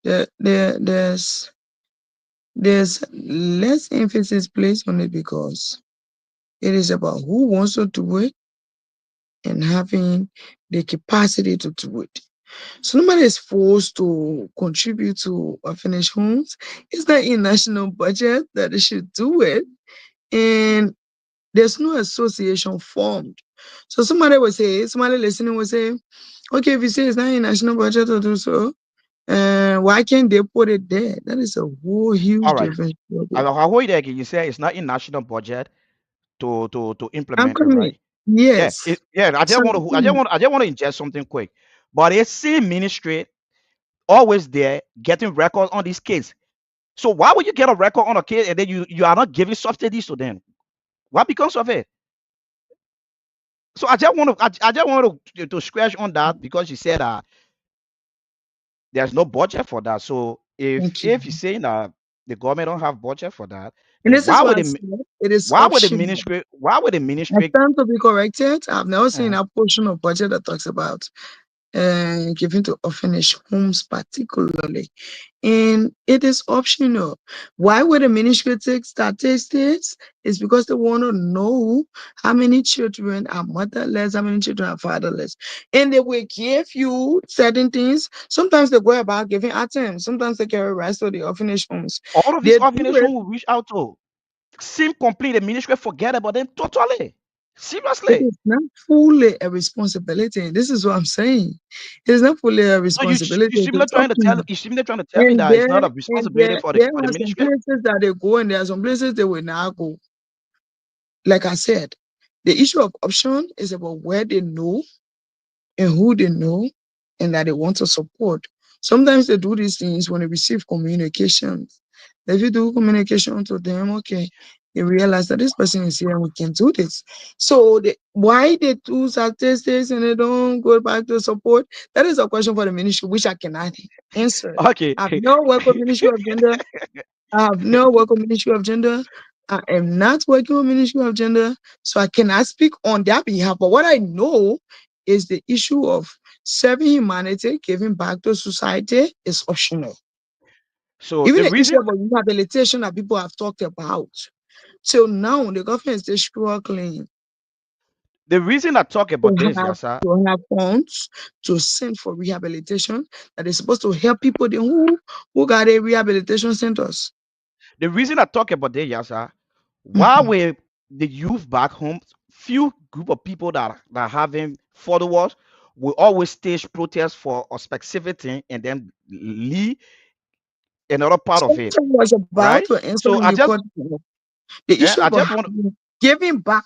There's there's less emphasis placed on it because it is about who wants to do it and having the capacity to do it. So nobody is forced to contribute to orphanage homes. It's not in national budget that they should do it. And there's no association formed. So somebody listening will say, okay, if you say it's not in national budget to do so, why can't they put it there? That is a whole huge All right. difference. I'll hold it again. You say it's not in national budget to I'm implement it, coming. right? Yeah, Yes. yeah. So I just want to ingest something quick. But it's same ministry always there getting records on this case. So why would you get a record on a case and then you are not giving subsidies to them? What becomes of it? So I just want to scratch on that because you said there's no budget for that. So thank you. if you're saying that the government don't have budget for that, And then this is what I said. It is optional. why would the I ministry stand to be corrected. I've never seen uh, a portion of budget that talks about giving to orphanage homes particularly. And it is optional. Why would the ministry take statistics? It's because they want to know how many children are motherless, how many children are fatherless. And they will give you certain things. Sometimes they go about giving items. Sometimes they carry rice to the orphanage homes. all of They these do it. organizations will reach out to seem complete. The ministry forget about them totally. It Seriously. is not fully a responsibility. This is what I'm saying. It is not fully a No, responsibility. It's optional. you seem trying to tell me And that it's not a and responsibility there for the are some ministry. places that they go and there are some places they will not go. Like I said, the issue of option is about where they know and who they know and that they want to support. Sometimes they do these things when they receive communications. If you do communication to them, okay, they realize that this person is here and we can do this. So why they do statistics and they don't go back to support, that is a question for the ministry, which I cannot answer. Okay. I've not worked with Ministry of Gender. I have no work on Ministry of Gender. I am not working on Ministry of Gender, so I cannot speak on their behalf. But what I know is the issue of serving humanity, giving back to society is optional. So Even the the issue reason of rehabilitation that people have talked about. Till now, the government is still struggling I talk to about this, have Yasa, to have funds to send for rehabilitation that is supposed to help people who got a rehabilitation centers. the reason I talk about this, Yasa, why Mhm. will the youth back home, few group of people that having followers will always stage protests for a specific thing and then leave another part So of it, I was about right? to answer So when you called the yeah, issue I about just want giving back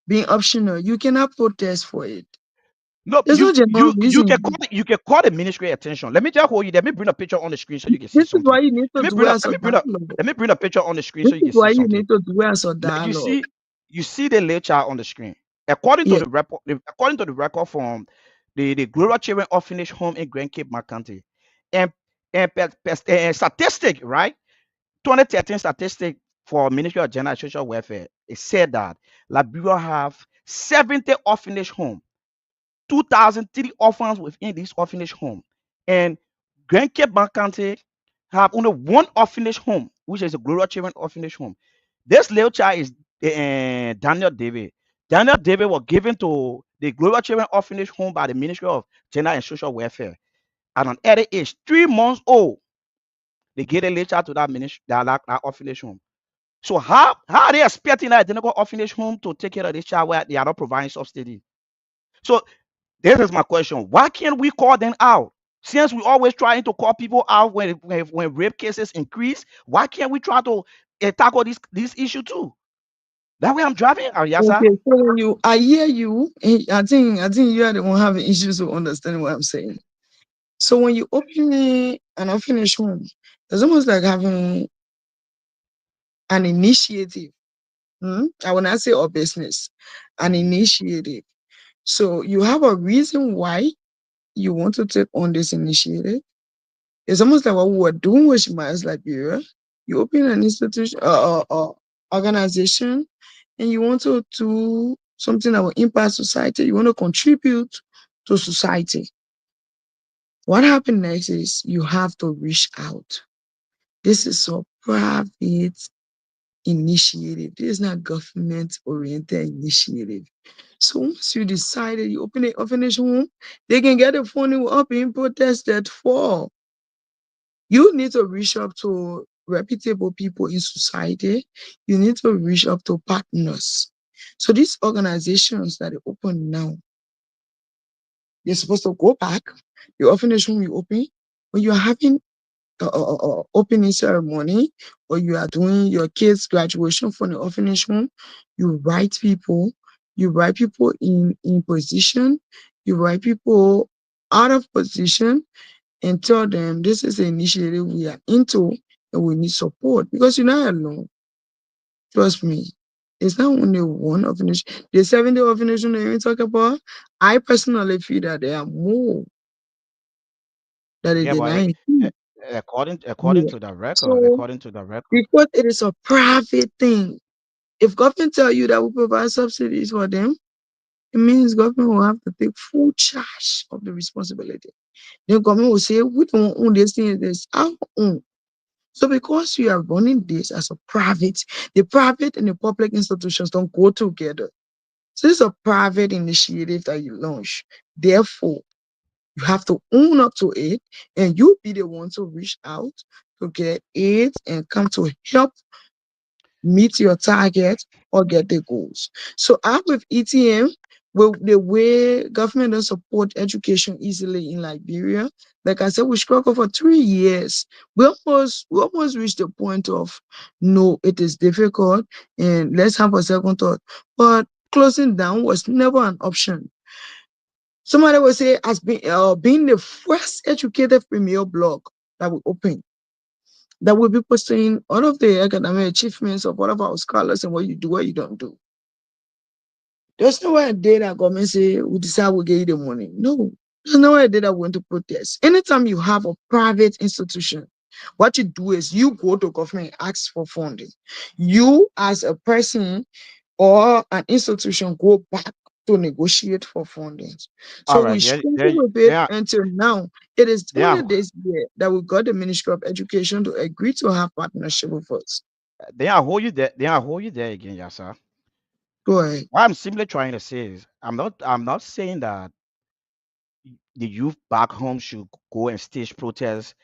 being optional. You cannot protest for it. no, There's no general reason. you can call the ministry attention. Let me just hold you. Let me bring a picture on the screen so you can see This is something. why you need to do it as a dialogue. Let me bring a picture on the screen This so you is can see why you something. need to do it as a Like dialogue. you see the little child on the screen. According to Yeah. the report, according to the record from the Global Children Orphanage Home in Grand Cape, County, and statistic, right? 2013 statistic for Ministry of Gender and Social Welfare, it said that Liberia have 70 orphanage homes, 2,003 orphans within this orphanage home, and Grand Cape County have only one orphanage home, which is a Global Children Orphanage Home. This little child is Daniel David. Daniel David was given to the Global Children Orphanage Home by the Ministry of Gender and Social Welfare at an early age, 3 months old. They gave a little child to that ministry, that orphanage home. So how are they expecting that identical orphanage home to take care of this child where they are not providing subsidy? So this is my question. Why can't we call them out? Since we always trying to call people out when rape cases increase, why can't we try to tackle this issue too? That way I'm driving, Yasa. Okay. So when I hear you. I think you are the one having issues with understanding what I'm saying. So when you open an orphanage home, it's almost like having an initiative. I will not say a business, an Mhm. initiative. So you have a reason why you want to take on this initiative. It's almost like what we were doing with Shemaiah's Liberia. You open an institution, organization, and you want to do something that will impact society. You want to contribute to society. What happens next is you have to reach out. This is a private initiative. This is not government-oriented initiative. So once you decided you open an orphanage home, they can get the funding up being protested for. You need to reach up to reputable people in society. You need to reach up to partners. So these organizations that are open now, you're supposed to go back. The orphanage home you open, when you're having opening ceremony or you are doing your kids' graduation from the orphanage home, you you write people in position, you write people out of position and tell them this is an initiative we are into and we need support because you're not alone. Trust me. It's not only one orphanage. The 70 orphanage that we talk about, I personally feel that there are more that are Yeah, but denying. a- according Yeah. to the record, So according to the record. because it is a private thing, if government tell you that we provide subsidies for them, it means government will have to take full charge of the responsibility. Then government will say, we don't own this thing, this our own. So because you are running this as a private, the private and the public institutions don't go together. So this is a private initiative that you launch. Therefore, you have to own up to it and you be the one to reach out to get it and come to help meet your target or get the goals. So I'm with ETM, well, the way government don't support education easily in Liberia. Like I said, we struggled for 3 years. We almost reached the point of no, it is difficult and let's have a second thought. But closing down was never an option. Somebody will say, as being the first educated female blog that we opened, that will be posting all of the academic achievements of all of our scholars and what you do, what you don't do. There's no way a day that government say we decide we'll get you the money. No, there's no way a day that we want to protest. Anytime you have a private institution, what you do is you go to government and ask for funding. You as a person or an institution go back to negotiate for funding. All So right, we there, struggle there, with it there, until now. It is there, only this year that we got the Ministry of Education to agree to have partnership with us. there. I hold you there. There, I hold you there again, Yasa. Go ahead. What I'm simply trying to say is, I'm not saying that the youth back home should go and stage protests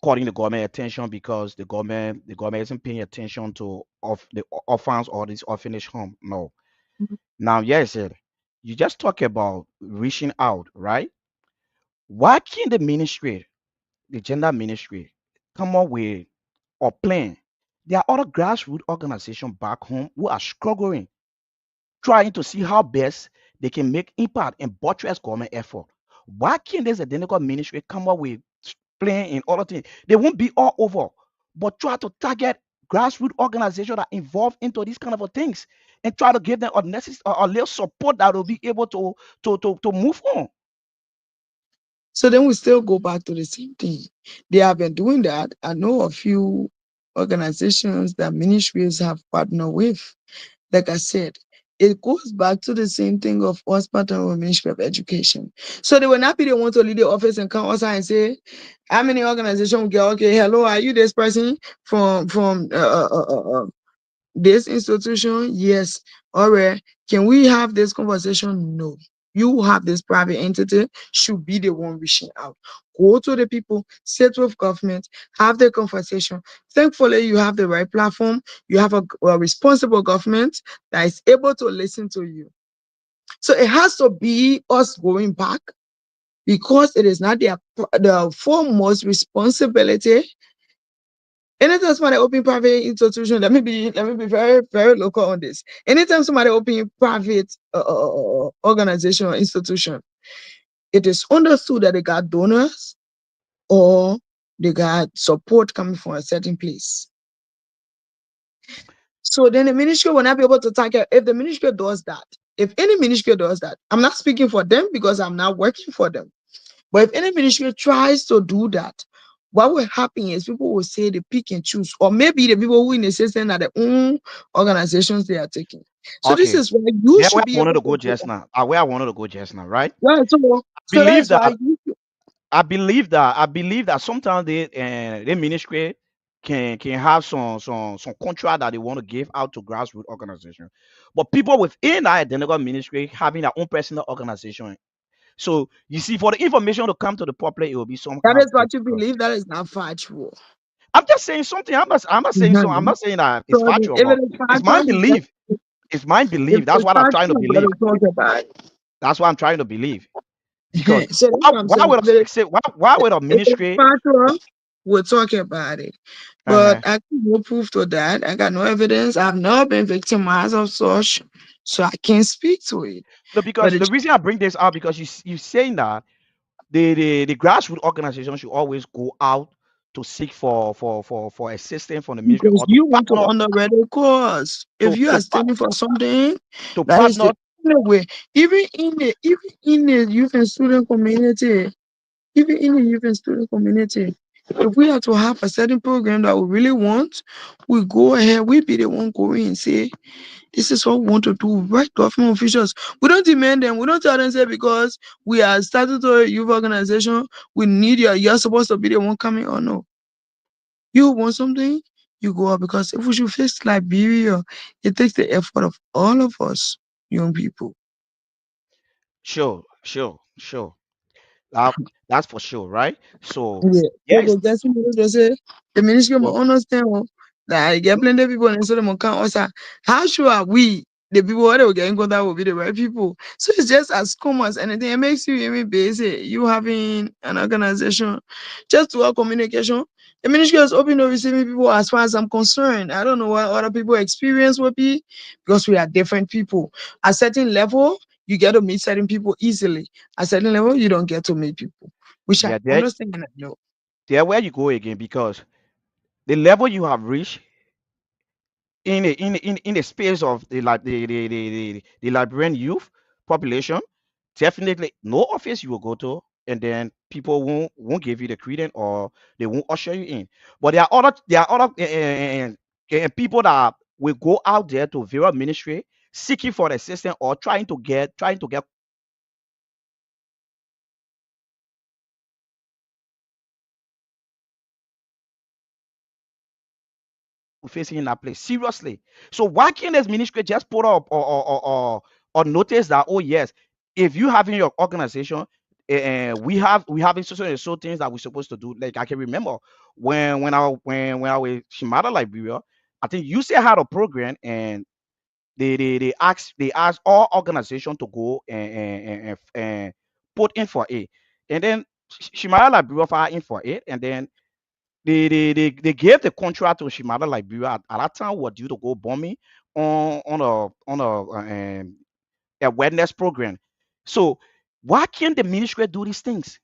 calling the government attention because the government isn't paying attention to of the orphans or this orphanage home. No. Now, yes, you just talk about reaching out, right? Why can't the ministry, the gender ministry, come up with a plan? There are other grassroots organizations back home who are struggling, trying to see how best they can make impact and buttress government effort. Why can't this identical ministry come up with plan in other things? They won't be all over, but try to target grassroots organizations that involved into these kind of things and try to give them a necessary a little support that will be able to move on. So then we still go back to the same thing. They have been doing that. I know a few organizations that ministries have partnered with. Like I said, it goes back to the same thing of us partnering with Ministry of Education. So they will not be the one to lead the office and come outside and say, how many organizations will get, okay, hello, are you this person from this institution? Yes. All right. Can we have this conversation? No. You have this private entity, should be the one reaching out. Go to the people, sit with government, have the conversation. Thankfully, you have the right platform. You have a responsible government that is able to listen to you. So it has to be us going back because it is not the foremost responsibility. Anytime somebody open private institution, let me be very very local on this. Anytime somebody open private organization or institution, it is understood that they got donors or they got support coming from a certain place. So then the ministry will not be able to target if the ministry does that. If any ministry does that, I'm not speaking for them because I'm not working for them. But if any ministry tries to do that, what will happen is people will say they pick and choose, or maybe the people who in the system are their own organizations they are taking. So this Okay, is why you there where should I be wanted able to to go go. just now. Where I wanted to go just now, right? Yeah, so Believe that's why that I believe that sometimes they ministry. can have some contract that they want to give out to grassroots organization. But people within that identical ministry having their own personal organization. So you see, for the information to come to the public, it will be some That kind of is what you difficult. believe. That is not factual. I'm just saying something. I'm not saying so. I'm Mhm. not saying that it's So factual, if but it is it's my factual, you just belief. It's my if belief. That's it's what I'm trying to factual, you believe. better talk about That's what I'm trying to believe. Because it. So that's why, what I'm why saying. would a say why would a If it's ministry? factual, we're talking about it. But Uh-huh. I got no proof to that. I got no evidence. I've never been victimized of such, so I can't speak to it. No, But because the it's reason I bring this up because you saying that the grassroots organization should always go out to seek for assistance from the ministry because or you want to underwrite a cause. If you are to standing for something, to that is the partner. only way. Even in the youth and student community, even in the youth and student community, if we have to have a certain program that we really want, we go ahead, we be the one going and say, this is what we want to do, right? Government officials. We don't demand them, we don't tell them say because we are statutory youth organization, we need you're supposed to be the one coming or no. You want something, you go out because if we should face Liberia, it takes the effort of all of us, young people. Sure. That, that's for sure, right? So Yeah. So yes, go get somebody to say the ministry well, will understand that I get plenty of people and so they can also how sure are we the people that will get in contact will be the right people. So it's just as common as anything. It makes you even basic. You having an organization just to our communication. The ministry is open to receiving people as far as I'm concerned. I don't know what other people experience will be because we are different people. At certain level, you get to meet certain people easily. At certain level, you don't get to meet people, which I yeah, understand and I know. there where you go again because the level you have reached in the space of the Liberian youth population, definitely no office you will go to, and then people won't give you the credence or they won't usher you in. But there are other people that will go out there to various ministry seeking for assistance or trying to get facing in that place seriously. So why can't this ministry just put up or notice that, oh yes, if you have in your organization, we have so things that we're supposed to do. Like I can remember when I was Shimada Liberia, I think you say had a program and they asked all organization to go and put in for it, and then Shimada Liberia file in for it, and then they gave the contract to Shimada Liberia at that time was due to go bombing on a wellness program. So why can't the ministry do these things?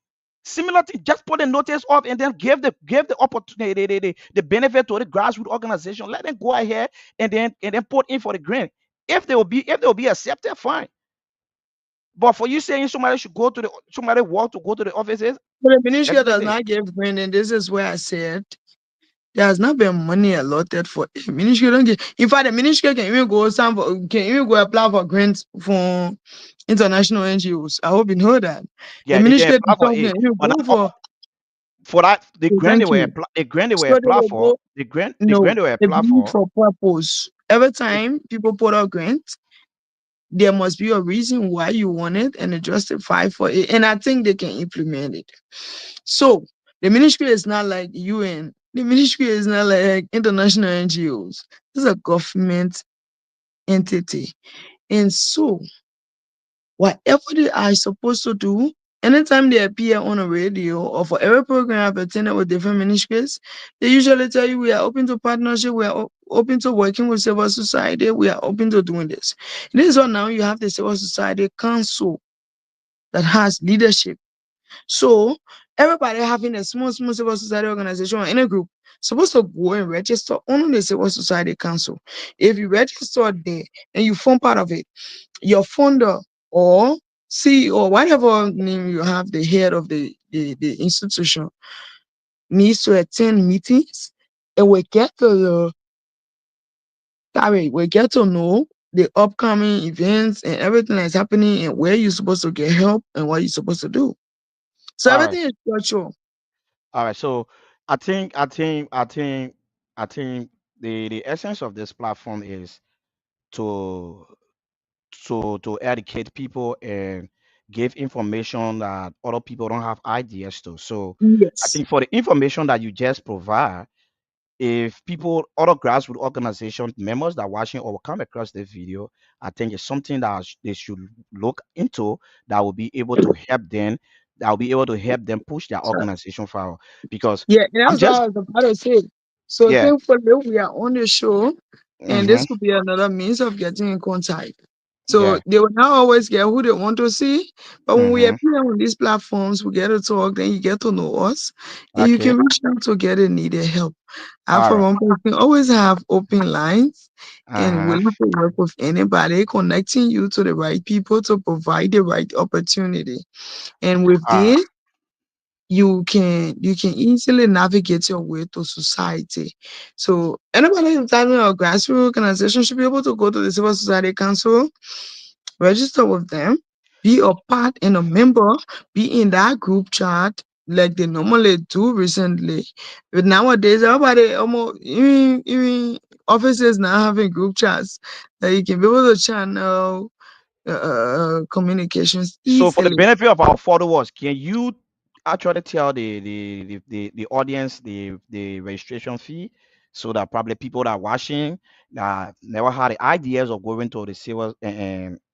Similar thing, just put a notice off and then give the opportunity, the benefit to the grassroots organization. Let them go ahead and then put in for the grant. If they will be accepted, fine. But for you saying somebody walk to go to the offices, But the ministry does definitely, not give grant, and this is where I said there has not been money allotted for it. Ministry don't get. In fact, the ministry can even go can even go apply for grants from international NGOs. I hope you know that the yeah, they can ministry apply for themselves can it. even But go for. for that the So grant they thank were you. apply, the grant they were So they apply will for go. the No, grant they were they apply be for for purpose. Every the, time people put out grants, there must be a reason why you want it and a justify for it. And I think they can implement it. So the ministry is not like UN. The ministry is not like international NGOs. This is a government entity. And so whatever they are supposed to do, anytime they appear on a radio or for every program I've attended with different ministries, they usually tell you we are open to partnership, we are open to working with civil society, we are open to doing this. This is what now you have the civil society council that has leadership. So everybody having a small civil society organization or any group supposed to go and register on the civil society council. If you register there and you form part of it, your founder or CEO, whatever name you have, the head of the institution needs to attend meetings and we get to know the upcoming events and everything that's happening and where you're supposed to get help and what you're supposed to do. So all right everything is virtual. all right. So I think I think the essence of this platform is to to educate people and give information that other people don't have ideas to. So I Yes. think for the information that you just provide, if people, other grassroots organization members that are watching or will come across the video, I think it's something that they should look into that will be able to help them, that will be able to help them push their organization forward. Because Yeah, and I'm that's what just, I was about to say. So yeah, thankfully we are on the show, and mm-hmm, this could be another means of getting in contact. So yeah, they will not always get who they want to see, but when we mm-hmm, appear on these platforms, we get to talk, then you get to know us, and you okay, can reach out to get a needed help. I, all for right, one person, always have open lines and uh-huh, willing to work with anybody, connecting you to the right people to provide the right opportunity. And with all right. this, you can easily navigate your way to society. So anybody who's having a grassroots organization should be able to go to the Civil Society Council, register with them, be a part and a member, be in that group chat like they normally do recently. But nowadays, everybody almost even offices now having group chats that you can be able to channel communications So for the easily. benefit of our followers, can you actually tell the audience the registration fee so that probably people that are watching that never had the ideas of going to the civil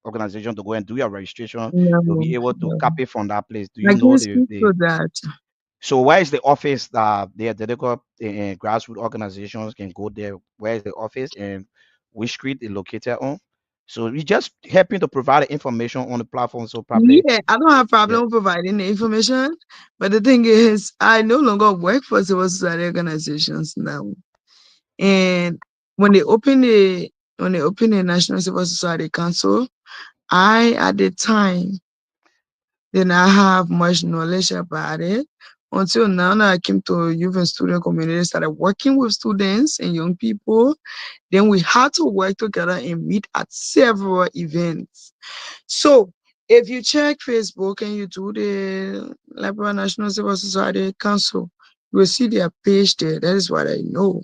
organization to go and do your registration, No, they'll be able to no. copy from that place. Do I you know can speak to that. so where is the office that the dedicated grassroots organizations can go there? Where is the office and which street is located on? So we just helping to provide the information on the platform. So probably, Yeah, I don't have yeah. problem providing the information, but the thing is, I no longer work for civil society organizations now. And when they open the National Civil Society Council, I at the time did not have much knowledge about it until now. That I came to youth and student community, started working with students and young people. Then we had to work together and meet at several events. So if you check Facebook and you do the Liberal National Civil Society Council, you will see their page there. That is what I know.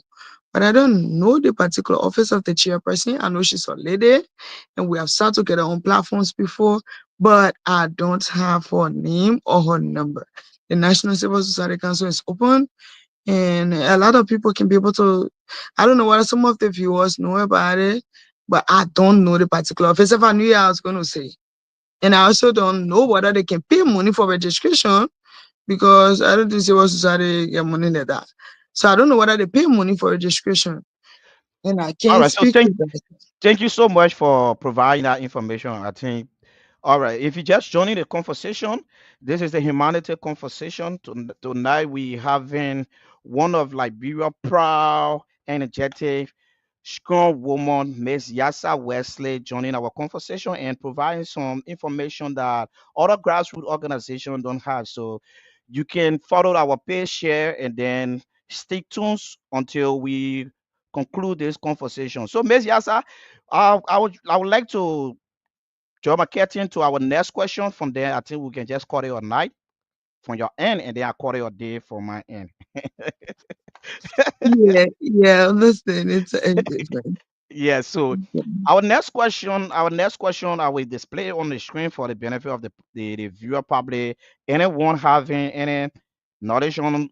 But I don't know the particular office of the chairperson. I know she's a lady and we have sat together on platforms before, but I don't have her name or her number. The National Civil Society Council is open and a lot of people can be able to. I don't know whether some of the viewers know about it, but I don't know the particular office. If I knew it, I was going to say. And I also don't know whether they can pay money for registration because I don't think civil society get money like that. So I don't know whether they pay money for registration. And I All can't right. So speak to that. thank you so much for providing that information. I think, all right, if you just joining the conversation, this is the humanity conversation. Tonight we having one of Liberia proud, energetic, strong woman, Miss Yassah Wesley, joining our conversation and providing some information that other grassroots organizations don't have. So you can follow our page, share, and then stay tuned until we conclude this conversation. So, Miss Yassah, I would like to draw my curtain to our next question. From there, I think we can just call it a night from your end, and then I call it a day from my end. Yeah, yeah, listen, it's different. Yeah, so our next question, I will display on the screen for the benefit of the viewer public. Anyone having any knowledge on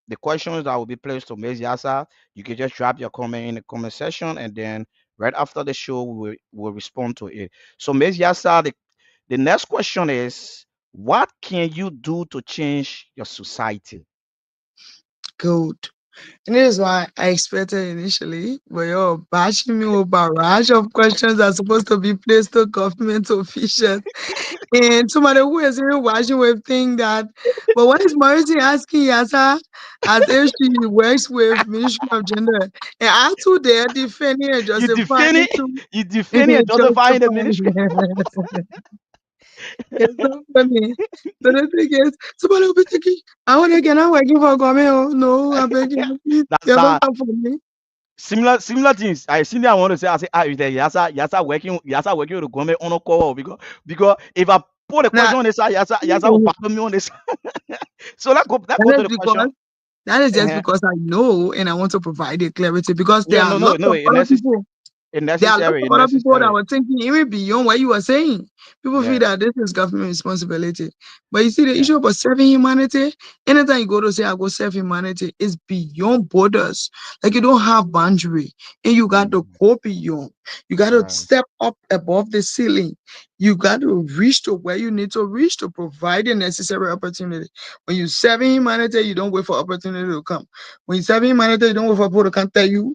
the questions that will be placed to Ms. Yassah, you can just drop your comment in the comment section, and then right after the show, we will respond to it. So, Ms. Yassah, the next question is, what can you do to change your society? Good. And this is why I expected initially, but you're bashing me with barrage of questions that are supposed to be placed to government officials. And somebody who is even watching will think that, but what is Morrison asking Yassah as if she works with Ministry of Gender? And I too there defending and You justifying defending, to you defending and justifying the ministry. justifying. It's so funny. So the thing is, somebody will be thinking, I want to get out working for government. Oh, no, I beg you, please, That's you don't that. come for me. Similar things. I seen that I want to say. I say, if the Yassah working with the government on a call because if I put a Now, question on this side, Yassah will and battle me on this. So let's go to that's the because question. That is just Uh-huh. because I know and I want to provide a clarity because there Yeah, are no, no, lots no. of other people. There are lots Necessary, of other people that necessary. were thinking even beyond what you were saying. People feel Yeah, that this is government responsibility. But you see, the yeah. issue about serving humanity, anytime you go to say, I go serve humanity, is beyond borders. Like you don't have boundary. And you got to Mm, go beyond. You got to right. step up above the ceiling. You got to reach to where you need to reach to provide the necessary opportunity. When you serving humanity, you don't wait for opportunity to come. When you serving humanity, you don't wait for people to come tell you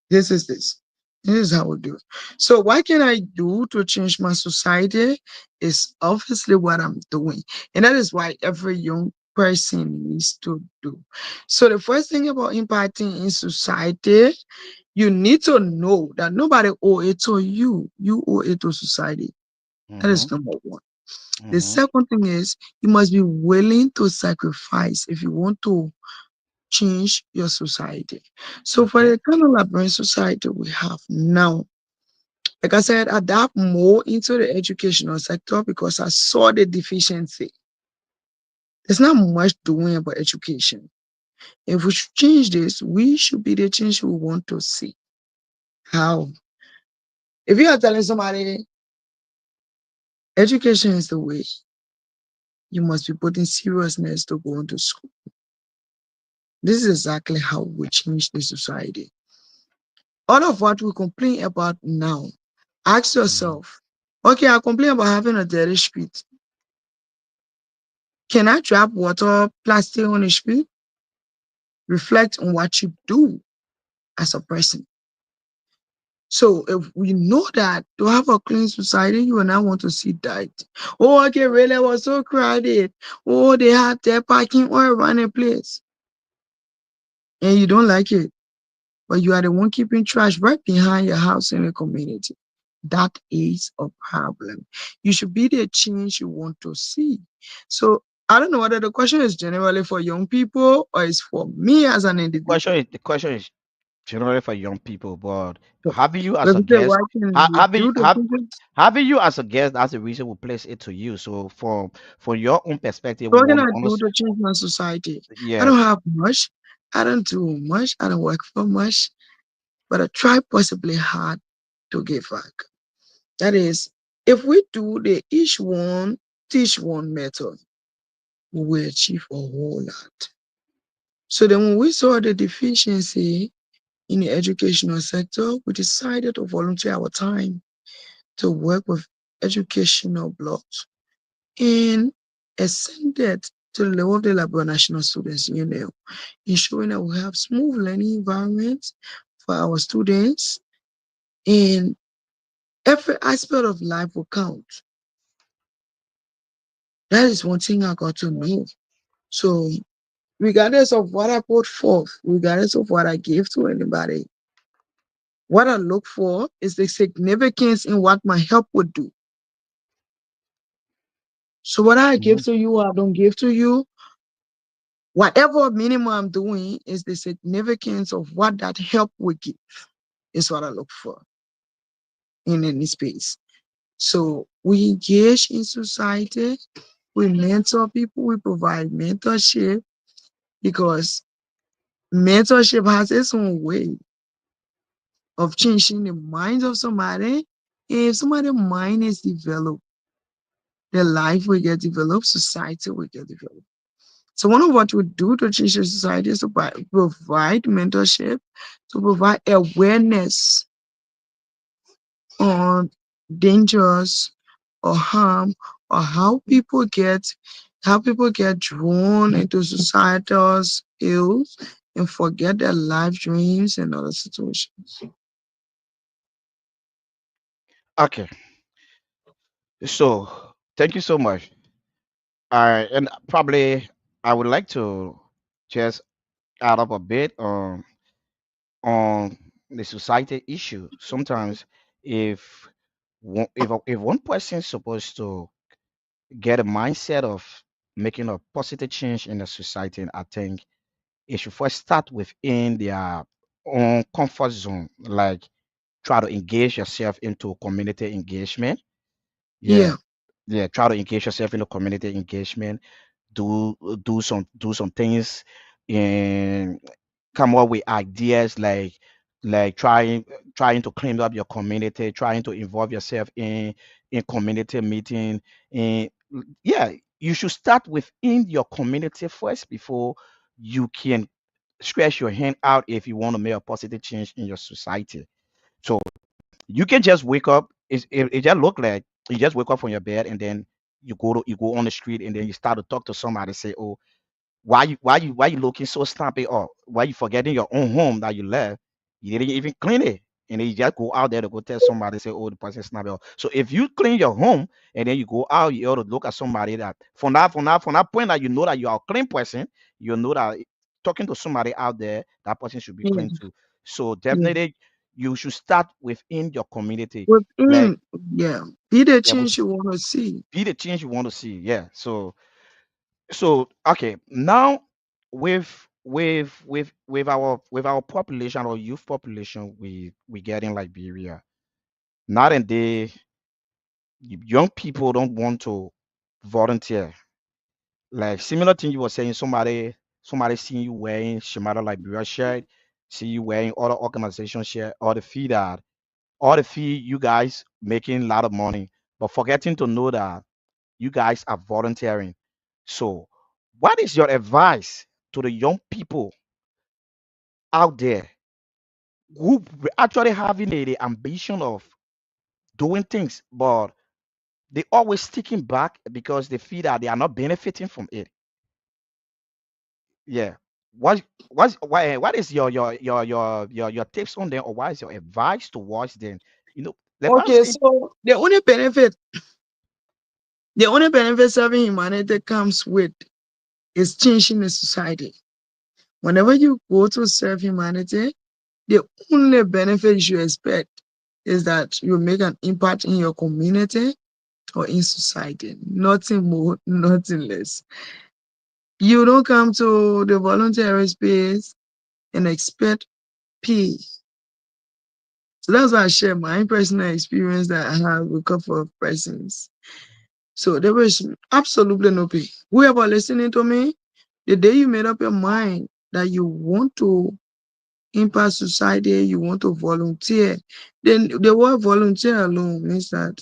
this is this. This is how we do it. So what can I do to change my society is obviously what I'm doing. And that is why every young person needs to do. So the first thing about impacting in society, you need to know that nobody owe it to you. You owe it to society. That Mm-hmm, is number one. The mm-hmm. second thing is you must be willing to sacrifice if you want to change your society. So for Okay. the kind of labyrinth society we have now, like I said, adapt more into the educational sector because I saw the deficiency. There's not much doing about education. If we should change this, we should be the change we want to see. How? If you are telling somebody education is the way, you must be putting seriousness to go into school. This is exactly how we change the society. All of what we complain about now, ask Mm-hmm. yourself, okay, I complain about having a dirty street. Can I drop water, plastic on the street? Reflect on what you do as a person. So if we know that to have a clean society, you and I want to see that. Oh, okay, really it was so crowded. Oh, they had their parking all around the place. And you don't like it. But you are the one keeping trash right behind your house in the community. That is a problem. You should be the change you want to see. So I don't know whether the question is generally for young people or it's for me as an individual. The question is generally for young people, but So having you as if a you say, guest, why can we do the things? having you as a guest, that's the reason we place it to you. So from your own perspective, we What can want I to do understand. to change my society? I don't Yes. have much. I don't do much. I don't work for much. But I try possibly hard to give back. That is, if we do the each one, teach one method, we will achieve a whole lot. So then when we saw the deficiency in the educational sector, we decided to volunteer our time to work with educational blocks and ascended to the level of the Liberal National Students Union, ensuring that we have smooth learning environments for our students and every aspect of life will count. That is one thing I got to know. So regardless of what I put forth, regardless of what I give to anybody, what I look for is the significance in what my help would do. So what I Mm-hmm. give to you, I don't give to you. Whatever minimum I'm doing is the significance of what that help would give is what I look for in any space. So we engage in society, we mentor people, we provide mentorship because mentorship has its own way of changing the minds of somebody. If somebody's mind is developed, their life will get developed, society will get developed. So one of what we do to change the society is to provide mentorship, to provide awareness on dangers or harm or how people get drawn into societal's ills and forget their life dreams and other situations. Okay. So thank you so much. And probably I would like to just add up a bit on the society issue. Sometimes if if one person is supposed to get a mindset of making a positive change in the society, I think it should first start within their own comfort zone, like try to engage yourself into community engagement. Yeah, Yeah. yeah, try to engage yourself into community engagement. Do some things, and come up with ideas like trying to clean up your community, trying to involve yourself in community meeting. And yeah, you should start within your community first before you can stretch your hand out if you want to make a positive change in your society. So you can just wake up. It just look like you just wake up from your bed and then you go on the street and then you start to talk to somebody. Say, oh, why you looking so snappy, or why you forgetting your own home that you left? You didn't even clean it. And then you just go out there to go tell somebody, say, oh, the person snappy off. So if you clean your home and then you go out, you ought to look at somebody that from that point that you know that you are a clean person, you know that talking to somebody out there, that person should be Yeah, clean too. So yeah. definitely you should start within your community. Like, Within, yeah, be the yeah, change you want to see. be the change you want to see. Yeah. So okay, now with our population or youth population we get in Liberia. Nowadays, young people don't want to volunteer. Like similar thing you were saying, somebody seeing you wearing Shimada Liberia shirt, see you wearing other organization shirt, or the fee you guys making a lot of money, but forgetting to know that you guys are volunteering. So, what is your advice to the young people out there who actually having the ambition of doing things, but they always sticking back because they feel that they are not benefiting from it? Yeah. What is your tips on them, or what is your advice towards them? You know, the Okay, person. so the only benefit serving humanity comes with is changing the society. Whenever you go to serve humanity, the only benefit you expect is that you make an impact in your community or in society. Nothing more, nothing less. You don't come to the voluntary space and expect pay. So that's why I share my personal experience that I have with a couple of persons. So there was absolutely no pay. Whoever listening to me, the day you made up your mind that you want to impact society, you want to volunteer, then the word volunteer alone means that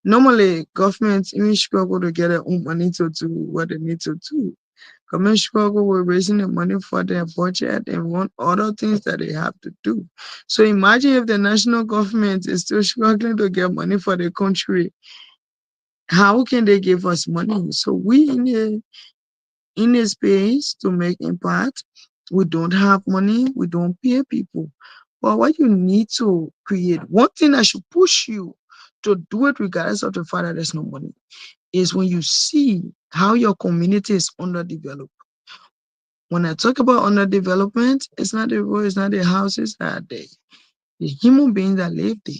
normally governments even struggle to get their own money to do what they need to do. Government struggle with raising the money for their budget and want other things that they have to do. So imagine if the national government is still struggling to get money for the country, how can they give us money? So we in a space to make impact, we don't have money, we don't pay people. But what you need to create, one thing that should push you to do it regardless of the fact that there's no money, is when you see how your community is underdeveloped. When I talk about underdevelopment, it's not the roads, it's not the houses that are there. The human beings that live there.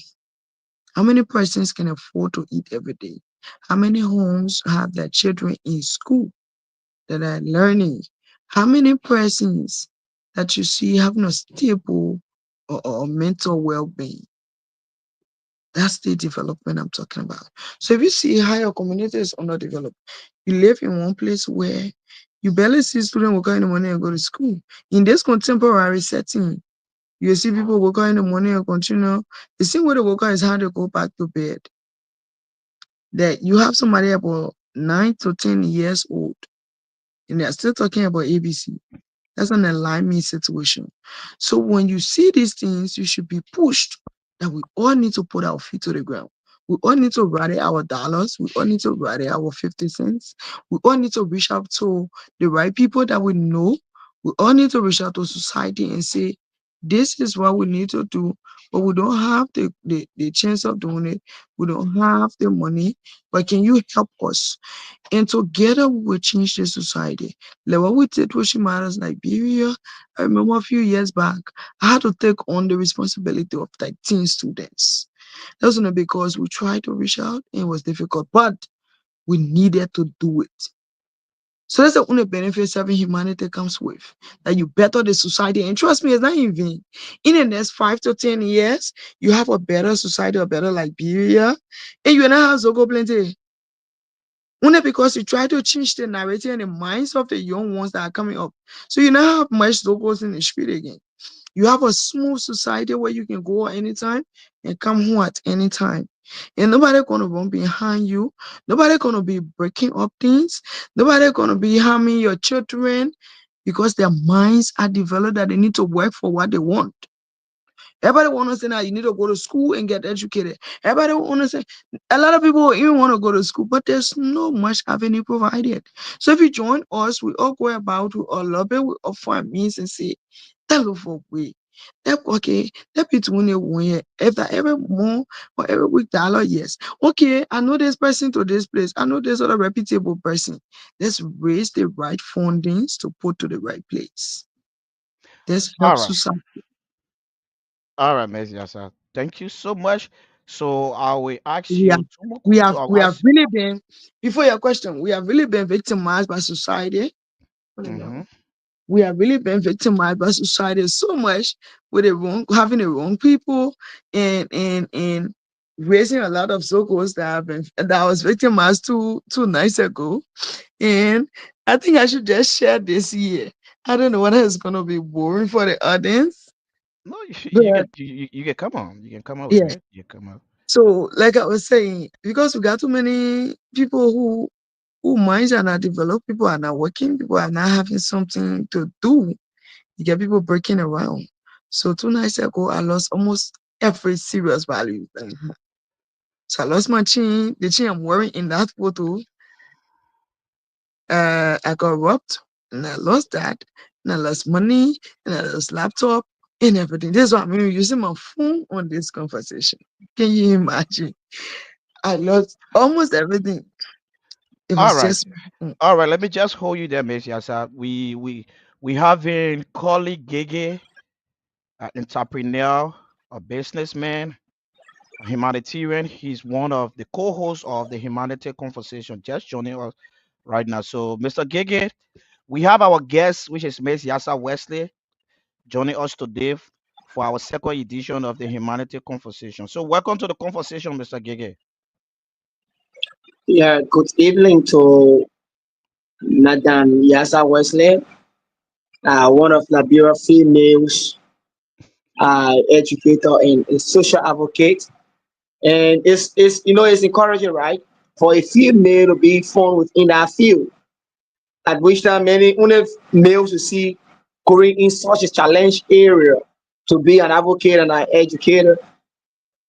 How many persons can afford to eat every day? How many homes have their children in school that are learning? How many persons that you see having a stable or mental well-being? That's the development I'm talking about. So if you see how your community is underdeveloped, you live in one place where you barely see students wake up in the morning and go to school. In this contemporary setting, you see people wake up in the morning and continue. The same way they wake up is how they go back to bed. That you have somebody about 9 to 10 years old, and they're still talking about ABC. That's an alignment situation. So when you see these things, you should be pushed that we all need to put our feet to the ground. We all need to rally our dollars. We all need to rally our 50 cents. We all need to reach out to the right people that we know. We all need to reach out to society and say, this is what we need to do, but we don't have the chance of doing it. We don't have the money, but can you help us? And together we will change the society. Like what we did with Shimada's Liberia, I remember a few years back, I had to take on the responsibility of like teen students. That's only because we tried to reach out and it was difficult, but we needed to do it. So that's the only benefit serving humanity comes with. That you better the society. And trust me, it's not in vain. In the next 5 to 10 years, you have a better society, a better Liberia, and you and I have Zogo plenty. Only because you try to change the narrative and the minds of the young ones that are coming up. So you now have much locals in the street again. You have a smooth society where you can go anytime and come home at any time. And nobody gonna run behind you. Nobody gonna be breaking up things. Nobody gonna be harming your children because their minds are developed that they need to work for what they want. Everybody want to say now you need to go to school and get educated. Everybody want to say a lot of people even want to go to school, but there's no much avenue provided. So if you join us, we all go about, we all love it, we all find means and say, tell us for we. That okay, that between a 1 year. If that every month or every week dollar, yes. Okay, I know this person to this place. I know this other reputable person. Let's raise the right fundings to put to the right place. This All helps right. society. All right, Miss Yassah. Thank you so much. So I will ask we have you two more. we have So I'll we have ask. really been before your question, we have really been victimized by society. Mm-hmm. We have really been victimized by society so much with the wrong having the wrong people and raising a lot of so-called that was victimized two nights ago. And I think I should just share this year. I don't know whether it's gonna be boring for the audience, No, you but can you can come on. You can come up with yeah. it. You can come up. So like I was saying, because we got too many people who minds are not developed, people are not working, people are not having something to do. You get people breaking around. So 2 nights ago, I lost almost every serious value that I had. So I lost my chain, the chain I'm wearing in that photo. I got robbed, and I lost that, and I lost money, and I lost laptop and everything. This is why I'm even using my phone on this conversation. Can you imagine? I lost almost everything. It All was right. just mm, All right. Let me just hold you there, Miss Yassah. We having Kollie Gaygay, an entrepreneur, a businessman, a humanitarian. He's one of the co-hosts of the Humanity Conversation. Just joining us right now. So, Mr. Gaygay, we have our guest, which is Miss Yassah Wesley, joining us today for our second edition of the Humanity Conversation. So, welcome to the conversation, Mr. Gaygay. Yeah, good evening to Madam Yassah Wesley, one of Liberia females educator and a social advocate. And it's it's encouraging, right, for a female to be found within that field. At which time many only males you see going in such a challenge area to be an advocate and an educator.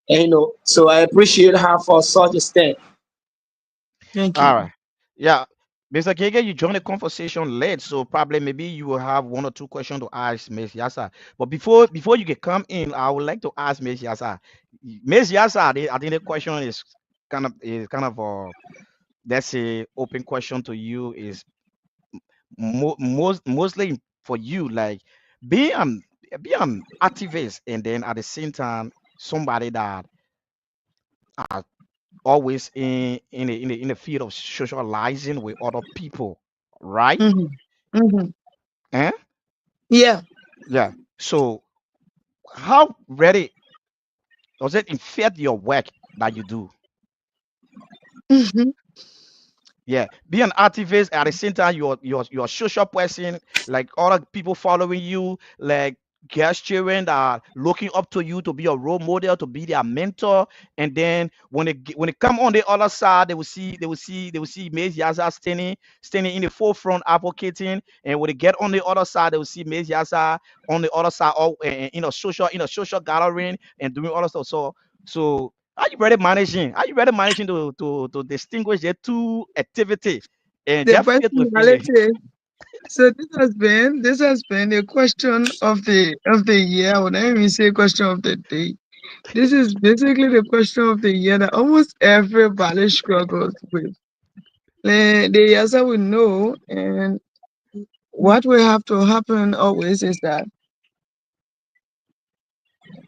And so I appreciate her for such a stand. thank All you. right. Yeah. Mr. Gege, you joined the conversation late, so probably maybe you will have one or two questions to ask Miss Yassa. But before you can come in, I would like to ask Miss Yassa. Miss Yassa, I think the question is kind of let's say open question to you is mostly for you, like being an being an activist and then at the same time somebody that are always in the field of socializing with other people, right? Hmm. Hmm. Eh? Yeah. Yeah. So how ready does it affect your work that you do? Hmm. Yeah, be an activist at the same time you're a social person, like other people following you, like guest children that are looking up to you to be a role model, to be their mentor. And then when they come on the other side, they will see Maze Yaza standing in the forefront advocating. And when they get on the other side, they will see Maze Yaza on the other side, or in a social gathering and doing other stuff. So are you ready managing to distinguish the two activity and The that fit within the personality. So this has been a question of the year. I would not even say question of the day. This is basically the question of the year that almost everybody struggles with. The answer we know, and what will have to happen always is that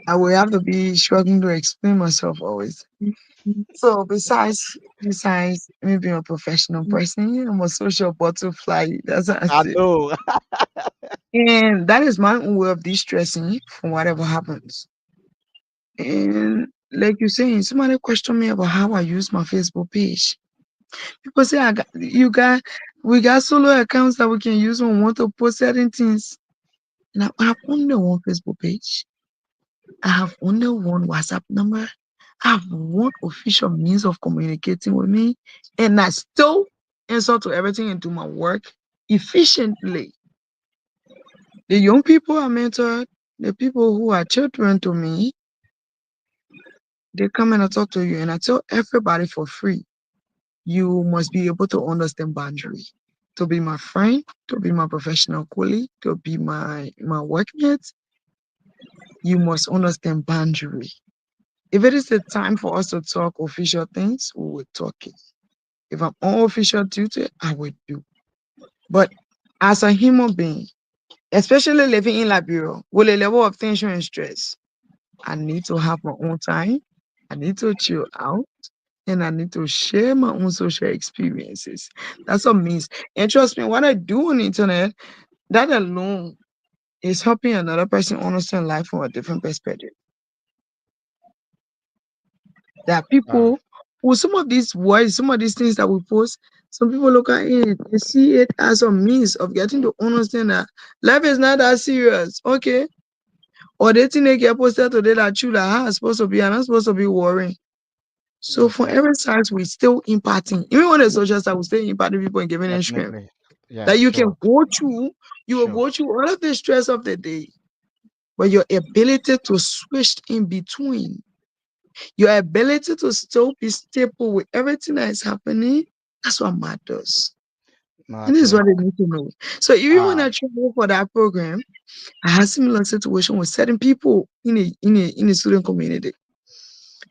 I will have to be struggling to explain myself always. So besides me being a professional person, yeah, I'm a social butterfly. That's what I I say. know. And that is my own way of de-stressing from whatever happens. And like you saying, somebody questioned me about how I use my Facebook page. People say, we got solo accounts that we can use when we want to post certain things. And I have only one Facebook page. I have only one WhatsApp number. I have one official means of communicating with me. And I still answer to everything and do my work efficiently. The young people I mentored, the people who are children to me, they come and I talk to you and I tell everybody for free, you must be able to understand boundary. To be my friend, to be my professional colleague, to be my workmate, you must understand boundary. If it is the time for us to talk official things, we will talk it. If I'm on official duty, I will do. But as a human being, especially living in Liberia, with a level of tension and stress, I need to have my own time. I need to chill out. And I need to share my own social experiences. That's what means. And trust me, what I do on the internet, that alone is helping another person understand life from a different perspective. There are Uh, people who some of these words, some of these things that we post, some people look at it and see it as a means of getting to understand that life is not that serious. Okay. Or they think they get posted today that you like how I'm supposed to be, I'm not supposed to be worrying. So for okay, every side, we're still impacting. Even on the social side, we're still impacting people and giving them strength. definitely. Yeah, That you can sure, go through, you will sure. go through all of the stress of the day, but your ability to switch in between, your ability to still be stable with everything that is happening, that's what matters. And this is Okay. what they need to know. So even when Uh, I travel for that program, I had similar situation with certain people in a student community.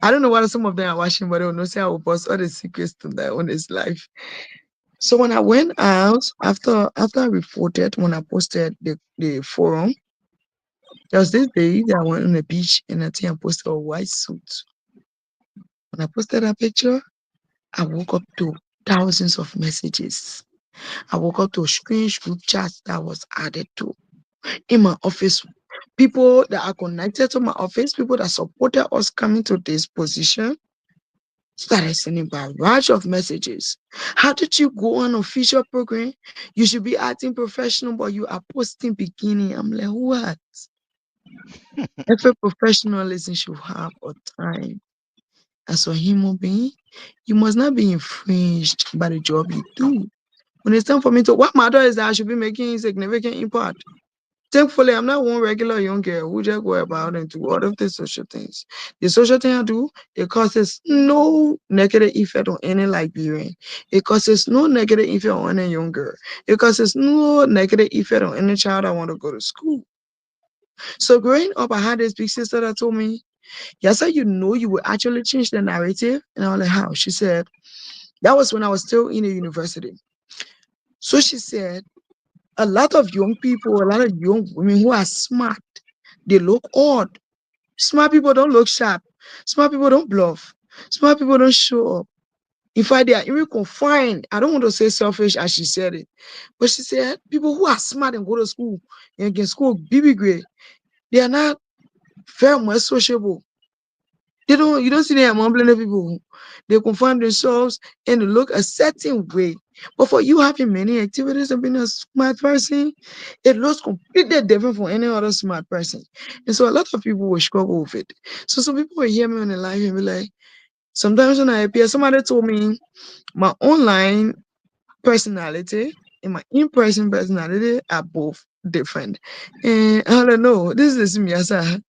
I don't know whether some of them are watching, but they will not say I will post all the secrets to their own life. So when I went out after I reported, when I posted the forum, there was this day that I went on the beach and I think I posted a white suit. When I posted that picture, I woke up to thousands of messages. I woke up to a strange group chat that was added to in my office. People that are connected to my office, people that supported us coming to this position, started sending barrage of messages. How did you go on official program? You should be acting professional, but you are posting bikini. I'm like, what? Every professionalism should have a time. As a human being, you must not be infringed by the job you do. When it's time for me to, what matter is that I should be making significant impact. Thankfully, I'm not one regular young girl who just go about and do all of the social things. The social thing I do, it causes no negative effect on any Liberian. It causes no negative effect on any young girl. It causes no negative effect on any child that want to go to school. So growing up, I had this big sister that told me, Yassah, you know you will actually change the narrative. And I was like, how? She said, that was when I was still in the university. So she said, a lot of young people, a lot of young women who are smart, they look odd. Smart people don't look sharp. Smart people don't bluff. Smart people don't show up. In fact, they are even confined. I don't want to say selfish as she said it, but she said people who are smart and go to school and get school BB grade, they are not very much sociable. You don't see them mumbling at people. They confine themselves and look a certain way. But for you having many activities and being a smart person, it looks completely different from any other smart person. And so a lot of people will struggle with it. So some people will hear me on the live and be like, sometimes when I appear, somebody told me my online personality and my in-person personality are both different. And I don't know, this is Yassah.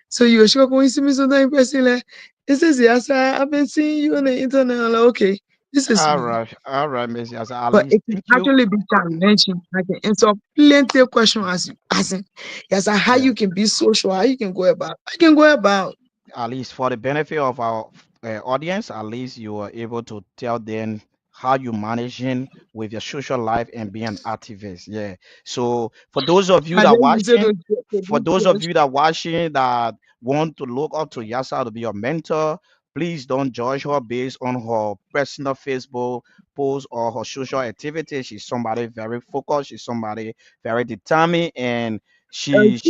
So you're sure going to see me sometimes person like, this is Yassah. I've been seeing you on the internet. I'm like, okay, this is me. all right, Miss Yassah. At But least it can thank you. actually be challenging. I can answer plenty of questions as you asking. Yes, how Yeah. you can be social, how you can go about. I can go about. At least for the benefit of our audience, at least you are able to tell them how you managing with your social life and being an activist. Yeah. So for those of you And that then you say watching, those for those of you that watching that want to look up to Yassah to be your mentor, please don't judge her based on her personal Facebook post or her social activities. She's somebody very focused. She's somebody very determined, and she's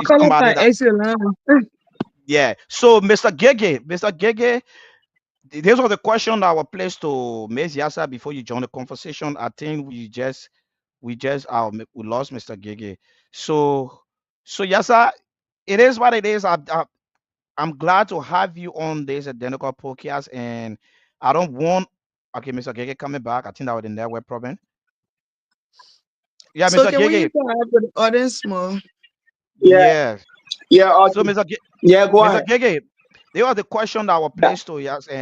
call it somebody by that excellence. yeah. So Mr. Gaygay, These were the question that were placed to Ms. Yassah before you joined the conversation. I think we lost Mr. Gaygay. So Yassah, it is what it is. I'm glad to have you on this identical podcast, and I don't want okay, Mr. Gaygay coming back. I think that was the network problem. Yeah, So Mr. can we Gaygay. interact with the audience more? Yeah, Yeah. yeah, So okay. Yeah, go Mr. ahead. Gege, there was the question that was Yeah. placed to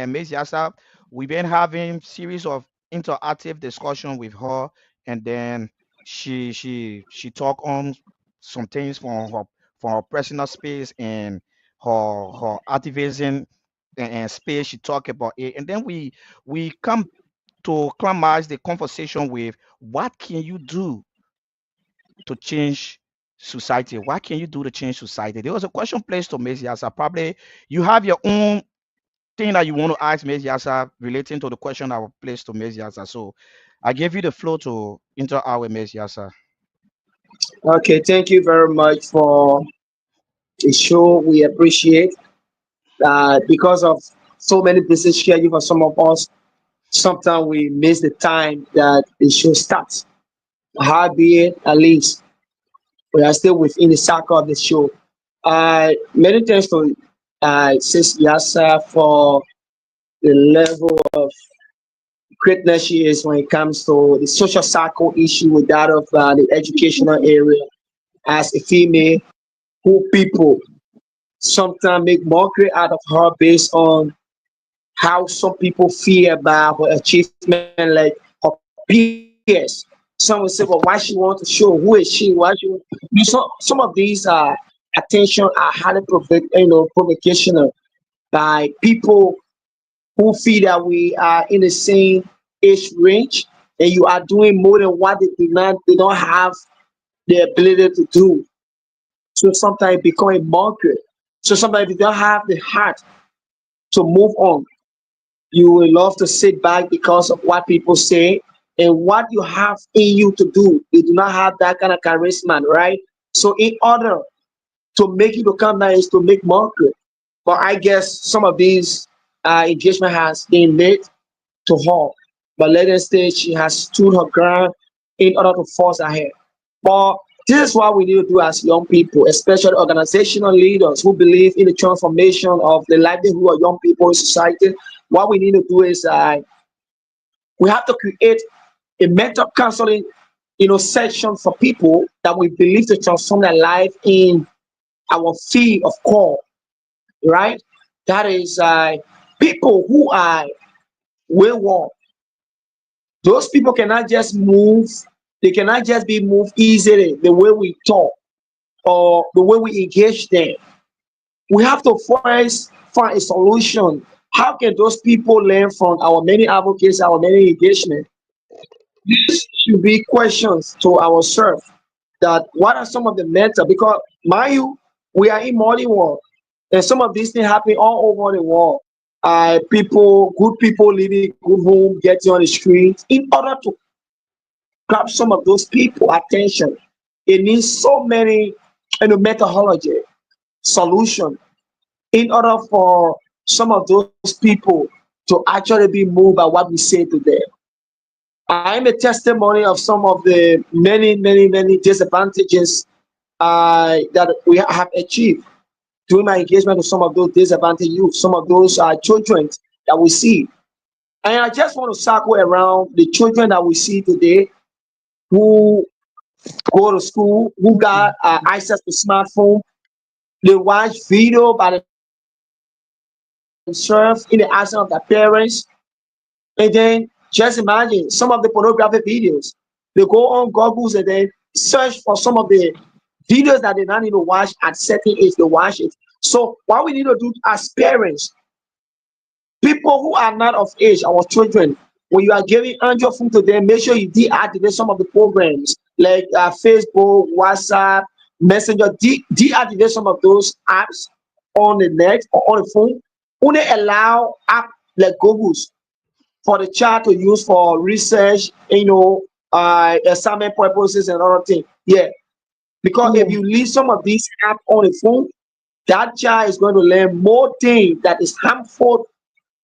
Ms. Yassah. We've been having series of interactive discussion with her, and then she talk on some things from her personal space and her activism and space. She talk about it, and then we come to climax the conversation with what can you do to change society? What can you do to change society? There was a question placed to Ms. Yassah. Probably you have your own thing that you want to ask Ms. Yassah relating to the question that was placed to Ms. Yassah. So I give you the floor to interact with Ms. Yassah. Okay, thank you very much for the show. We appreciate because of so many busy schedule for some of us. Sometimes we miss the time that the show starts. Howbeit, at least we are still within the circle of the show. Many thanks to Sis Yasa for the level of greatness she is when it comes to the social circle issue with that of the educational area. As a female, who people sometimes make mockery out of her based on how some people feel about her achievement, like her peers. Some will say, "Well, why she want to show? Who is she? Why she?" Some of these attention are highly provocational by people who feel that we are in the same age range, and you are doing more than what they don't have the ability to do. So sometimes it become a mockery. So sometimes if you don't have the heart to move on, you will love to sit back because of what people say and what you have in you to do. You do not have that kind of charisma, right? So in order to make you to come down is to make mockery. But I guess some of these engagement has been made to her. But let us say she has stood her ground in order to force ahead. But this is what we need to do as young people, especially organizational leaders who believe in the transformation of the livelihood of young people in society. What we need to do is we have to create a mental counseling, section for people that we believe to transform their life in our field of core, right? That is people who are wayward. Those people cannot just move. They cannot just be moved easily the way we talk or the way we engage them. We have to first find a solution. How can those people learn from our many advocates, our many engagement? These should be questions to ourselves that what are some of the mental, because mind you, we are in modern world and some of these things happen all over the world. Good people living good home, getting on the street. In order to grab some of those people attention, it needs so many methodology solution in order for some of those people to actually be moved by what we say to them. I am a testimony of some of the many disadvantages that we have achieved through my engagement with some of those disadvantaged youth, some of those children that we see. And I just want to circle around the children that we see today who go to school, who got access to smartphone. They watch video by themselves in the absence of their parents. And then just imagine some of the pornographic videos. They go on Googles and then search for some of the videos that they not need to watch at certain age. They watch it. So what we need to do as parents, people who are not of age, our children, when you are giving Android phone to them, make sure you deactivate some of the programs like Facebook, WhatsApp, Messenger. Deactivate some of those apps on the net or on the phone. Only allow app like Google's for the child to use for research, assignment purposes and other things. Yeah, because if Yeah. you leave some of these apps on the phone, that child is going to learn more things that is harmful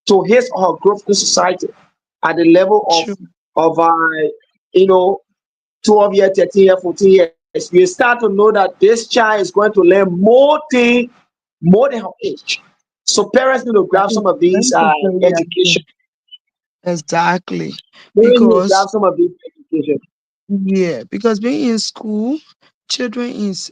to his or her growth in society at the level True. of you know 12 years, 13 years, 14 years, you start to know that this child is going to learn more than her age. So parents need to grab That some is of these very sincerely education. asking. Exactly. Parents need to Because grab some of these education. yeah, because being in school, children is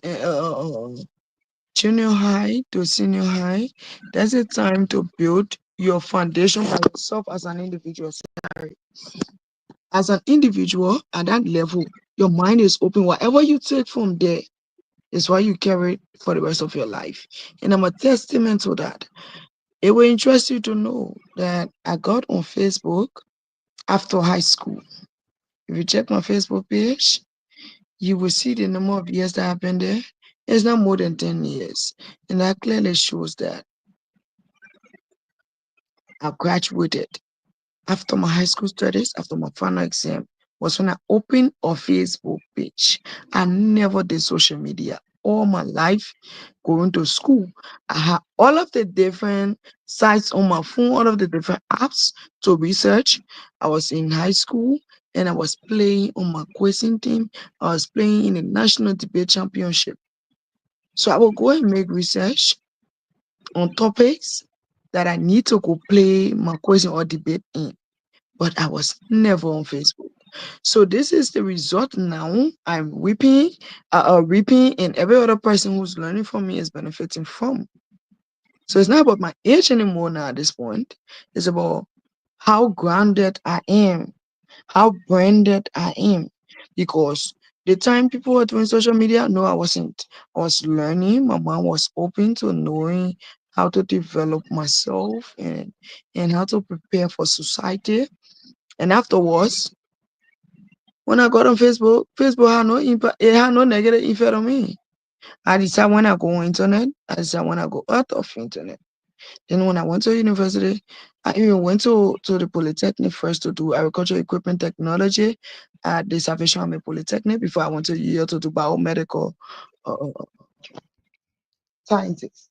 junior high to senior high. That's a time to build your foundation by yourself as an individual. As an individual at that level, your mind is open. Whatever you take from there is what you carry for the rest of your life. And I'm a testament to that. It will interest you to know that I got on Facebook after high school. If you check my Facebook page, you will see the number of years that I've been there. It's not more than 10 years. And that clearly shows that I graduated after my high school studies, after my final exam, was when I opened a Facebook page. I never did social media all my life going to school. I had all of the different sites on my phone, all of the different apps to research. I was in high school and I was playing on my quizzing team. I was playing in the national debate championship. So I will go and make research on topics that I need to go play my quizzing or debate in, but I was never on Facebook. So this is the result now. I'm reaping, and every other person who's learning from me is benefiting from. So it's not about my age anymore now at this point. It's about how grounded I am, how branded I am. Because the time people were doing social media, no, I wasn't. I was learning. My mind was open to knowing how to develop myself and how to prepare for society. And afterwards, when I got on Facebook, Facebook had no impact, it had no negative effect on me. I decided when I go on internet, I decided when I go out of internet. Then when I went to university, I even went to the Polytechnic first to do agricultural equipment technology at the Salvation Army Polytechnic before I went to Yale to do biomedical uh, sciences.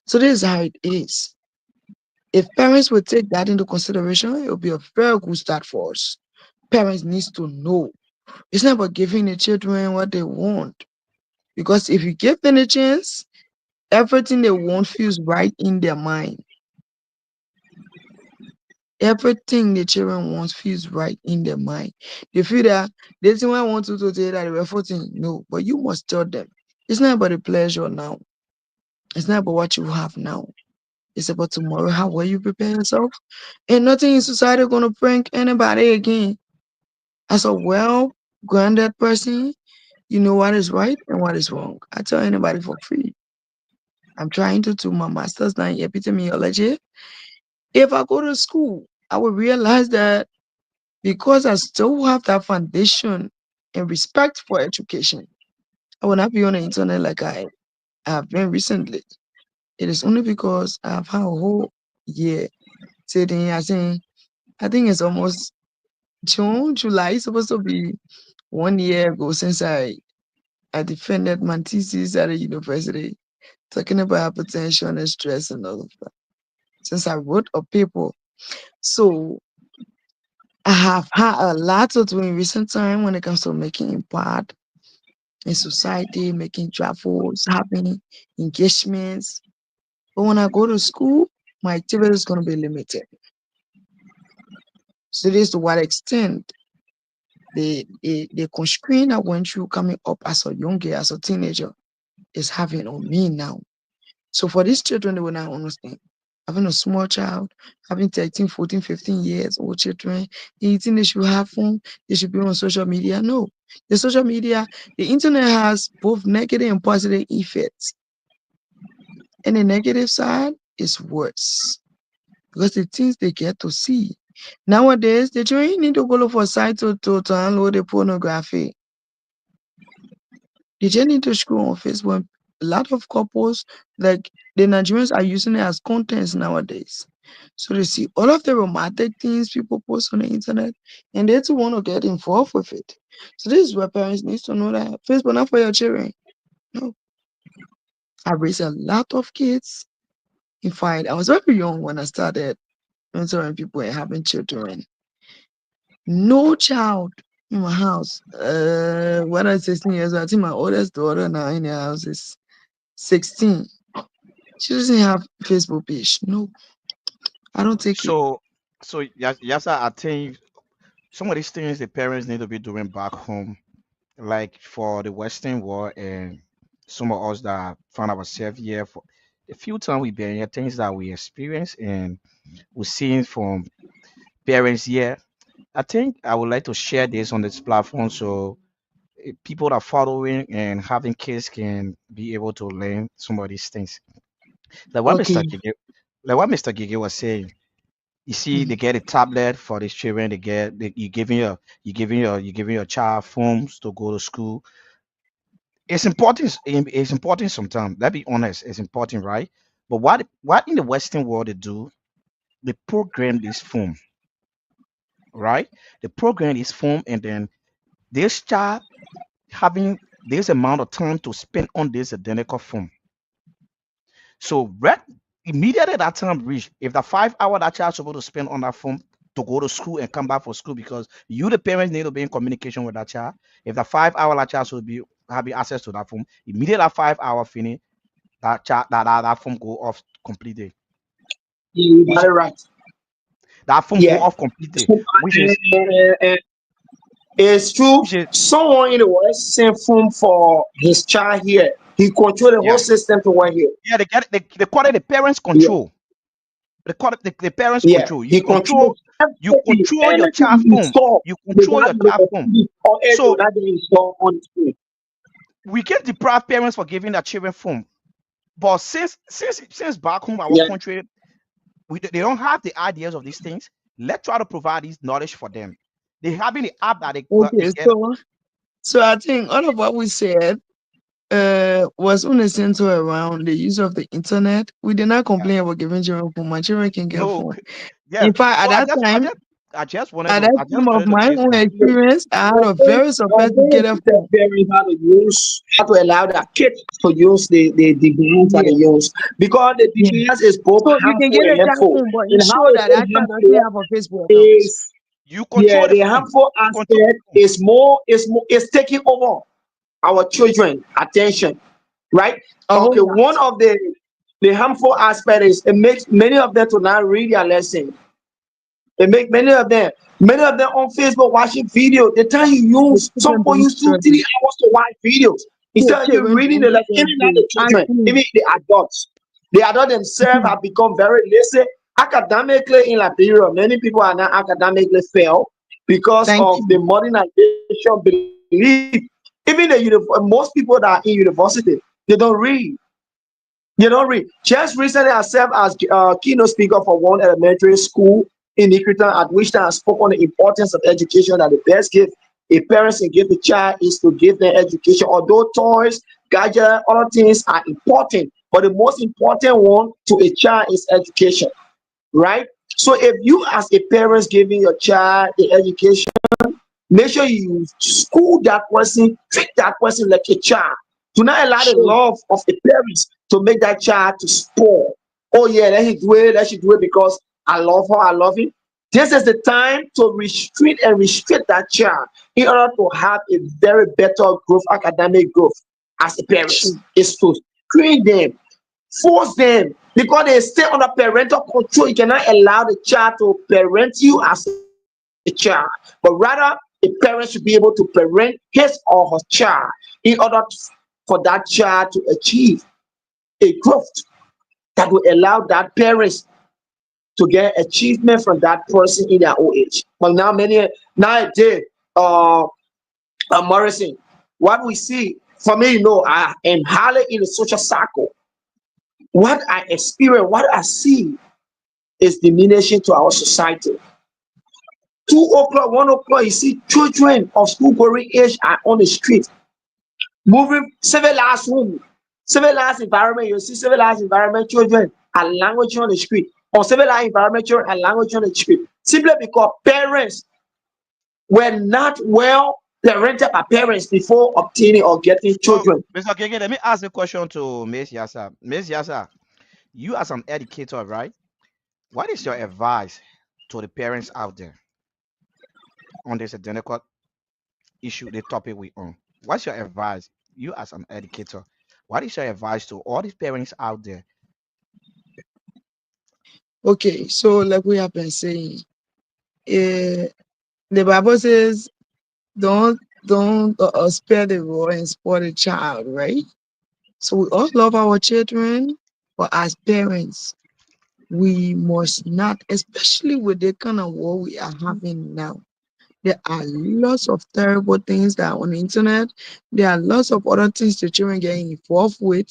So this is how it is. If parents would take that into consideration, it would be a very good start for us. Parents needs to know. It's not about giving the children what they want. Because if you give them a chance, everything they want feels right in their mind. Everything the children want feels right in their mind. They feel that they think I want to say that they were 14. No, but you must tell them. It's not about the pleasure now. It's not about what you have now. It's about tomorrow, how well you prepare yourself. And nothing in society gonna prank anybody again. As a well grounded person, you know what is right and what is wrong. I tell anybody for free. I'm trying to do my master's now in epidemiology. If I go to school, I will realize that because I still have that foundation and respect for education, I will not be on the internet like I have been recently. It is only because I've had a whole year sitting. I think it's almost June, July. It's supposed to be 1 year ago since I defended my thesis at a university, talking about hypertension and stress and all of that. Since I wrote a paper. So I have had a lot to do in recent time when it comes to making impact in society, making travels, having engagements. But when I go to school, my activity is going to be limited. So this to what extent the constraint I went through coming up as a young girl, as a teenager, is having on me now. So for these children, they will not understand. Having a small child, having 13, 14, 15 years old children, you think they should have fun, they should be on social media. No. The social media, the internet has both negative and positive effects. And the negative side is worse because the things they get to see. Nowadays, the children need to go look for sites to download the pornography. They just need to scroll on Facebook. A lot of couples, like the Nigerians, are using it as contents nowadays. So they see all of the romantic things people post on the internet, and they too want to get involved with it. So this is where parents need to know that Facebook not for your children. No, I raised a lot of kids. In fact, I was very young when I started. And so when people are having children, no child in my house. When I 16 years old, I think my oldest daughter now in the house is 16. She doesn't have Facebook page. No, I don't take it. So, yes, I think some of these things the parents need to be doing back home, like for the Western world and some of us that found ourselves here for the few time we've been here, things that we experience and we're seeing from parents here. I think I would like to share this on this platform so people that are following and having kids can be able to learn some of these things. Like what Mr. Okay. Gigi, like what Mr. Gigi was saying. You see, Mm. they get a tablet for these children. You giving your child phones to go to school. It's important. It's important sometimes. Let's be honest. It's important, right? But what in the Western world they do? They program this phone, right? They program this phone, and then this child having this amount of time to spend on this identical phone. So right immediately that time reach, if the 5 hour that child's supposed to spend on that phone to go to school and come back for school because you the parents need to be in communication with that child. If the 5 hour that child should be having access to that phone, immediately that 5 hour finish, that child that phone go off completely. You got Which it right. that phone go Yeah. off completely, So, which is it's true. which is Someone in the West sent phone for his child here. He control the whole yeah. system to work here. Yeah, they call it the parents Yeah. control. They call it the parents Yeah. control. He controls You everything. control your Anything child you phone. install, You they control got your child the phone. or it will So not be installed on the screen. we can deprive parents for giving their children phone. But since back home our Yeah. country, they don't have the ideas of these things. Let's try to provide this knowledge for them. They having the app that they Okay, get. so I think all of what we said was centered around the use of the internet. We did not Yeah. complain about giving children phone. My children can get No, phone. yeah. In fact, So I just wanted at to that time of my say own something. experience, I had a very sophisticated Teach the phone. parents how to use, how to allow their kids to use the device that Yeah, they use. Because the yeah. device is both So you can harmful get and a child helpful. phone, but And how ensure it's that so that child doesn't harmful have a Facebook account. is, You control yeah, the the phone. harmful You control the aspect phone. is more is taking over our children attention, right? A whole Okay, lot. one of the harmful aspect is it makes many of them to not read their lesson. They make many of them on Facebook watching video. The time you The use, some children people don't use two, study. 3 hours to watch videos The instead of you children reading don't the lesson. Even not study. the children, Actually, even the adults. The adults themselves have become very lazy. Academically in Liberia, many people are not academically fail because thank of the you. modernization belief. Even most people that are in university, they don't read. You don't read. Just recently, I served as keynote speaker for one elementary school in Nicritan, at which time I spoke on the importance of education. That the best gift a parent can give a child is to give them education. Although toys, gadgets, other things are important, but the most important one to a child is education, right? So if you as a parent giving your child the education, make sure you school that person, treat that person like a child. Do not allow the Sure. love of the parents to make that child to spoil. Oh yeah, let him do it because I love her, I love him. This is the time to restrict that child in order to have a very better growth, academic growth as a parent. Sure. Is to screen them, force them because they stay under parental control. You cannot allow the child to parent you as a child, but rather a parent should be able to parent his or her child in order for that child to achieve a growth that will allow that parents to get achievement from that person in their old age. But now nowadays, Morrison, what we see for me, I am highly in the social circle. What I experience, what I see is diminishing to our society. 2 o'clock, 1 o'clock, you see children of school going age are on the street, moving civilized home, civilized environment. You see civilized environment, children are languaging on the street. Uncivilized environment, children are languaging on the street. Simply because parents were not well parented by parents before obtaining or getting So, children. Mr. Gege, let me ask a question to Miss Yassah. Miss Yassah, you as an educator, right? What is your advice to the parents out there on this identical issue, the topic we on? What's your advice? You as an educator, what is your advice to all these parents out there? Okay, so like we have been saying, uh, the Bible says, don't spare the rod and spoil the child, right? So we all love our children, but as parents, we must not, especially with the kind of war we are having now. There are lots of terrible things that are on the internet. There are lots of other things the children get involved with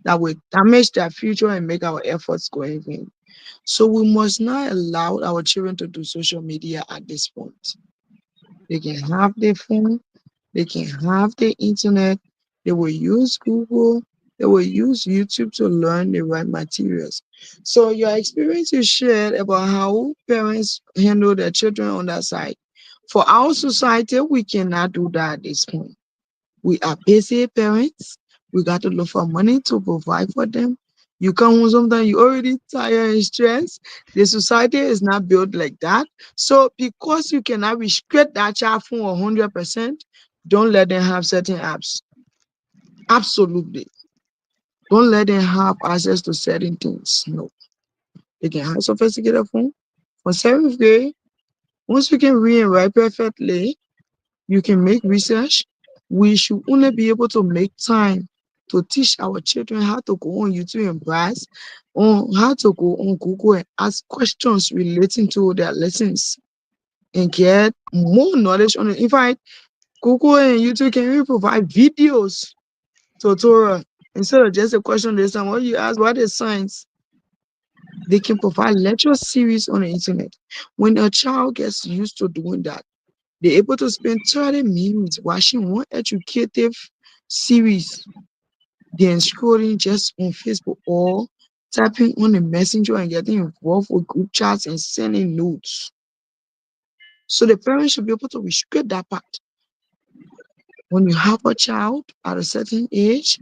that will damage their future and make our efforts go in vain. So we must not allow our children to do social media at this point. They can have their phone, they can have the internet, they will use Google, they will use YouTube to learn the right materials. So your experience you shared about how parents handle their children on that side. For our society, we cannot do that at this point. We are busy parents. We got to look for money to provide for them. You come home sometimes you already tired and stressed. The society is not built like that. So because you cannot restrict that child from 100%, don't let them have certain apps. Absolutely. Don't let them have access to certain things. No. They can have sophisticated phone. For seventh grade, once you can read and write perfectly, you can make research. We should only be able to make time to teach our children how to go on YouTube and browse, on how to go on Google and ask questions relating to their lessons and get more knowledge on it. In fact, Google and YouTube can even provide videos tutorial instead of just a question this time. What you ask, what is science? They can provide lecture series on the internet. When a child gets used to doing that, they're able to spend 30 minutes watching one educative series, then scrolling just on Facebook or typing on the messenger and getting involved with group chats and sending notes. So the parents should be able to restrict that part. When you have a child at a certain age,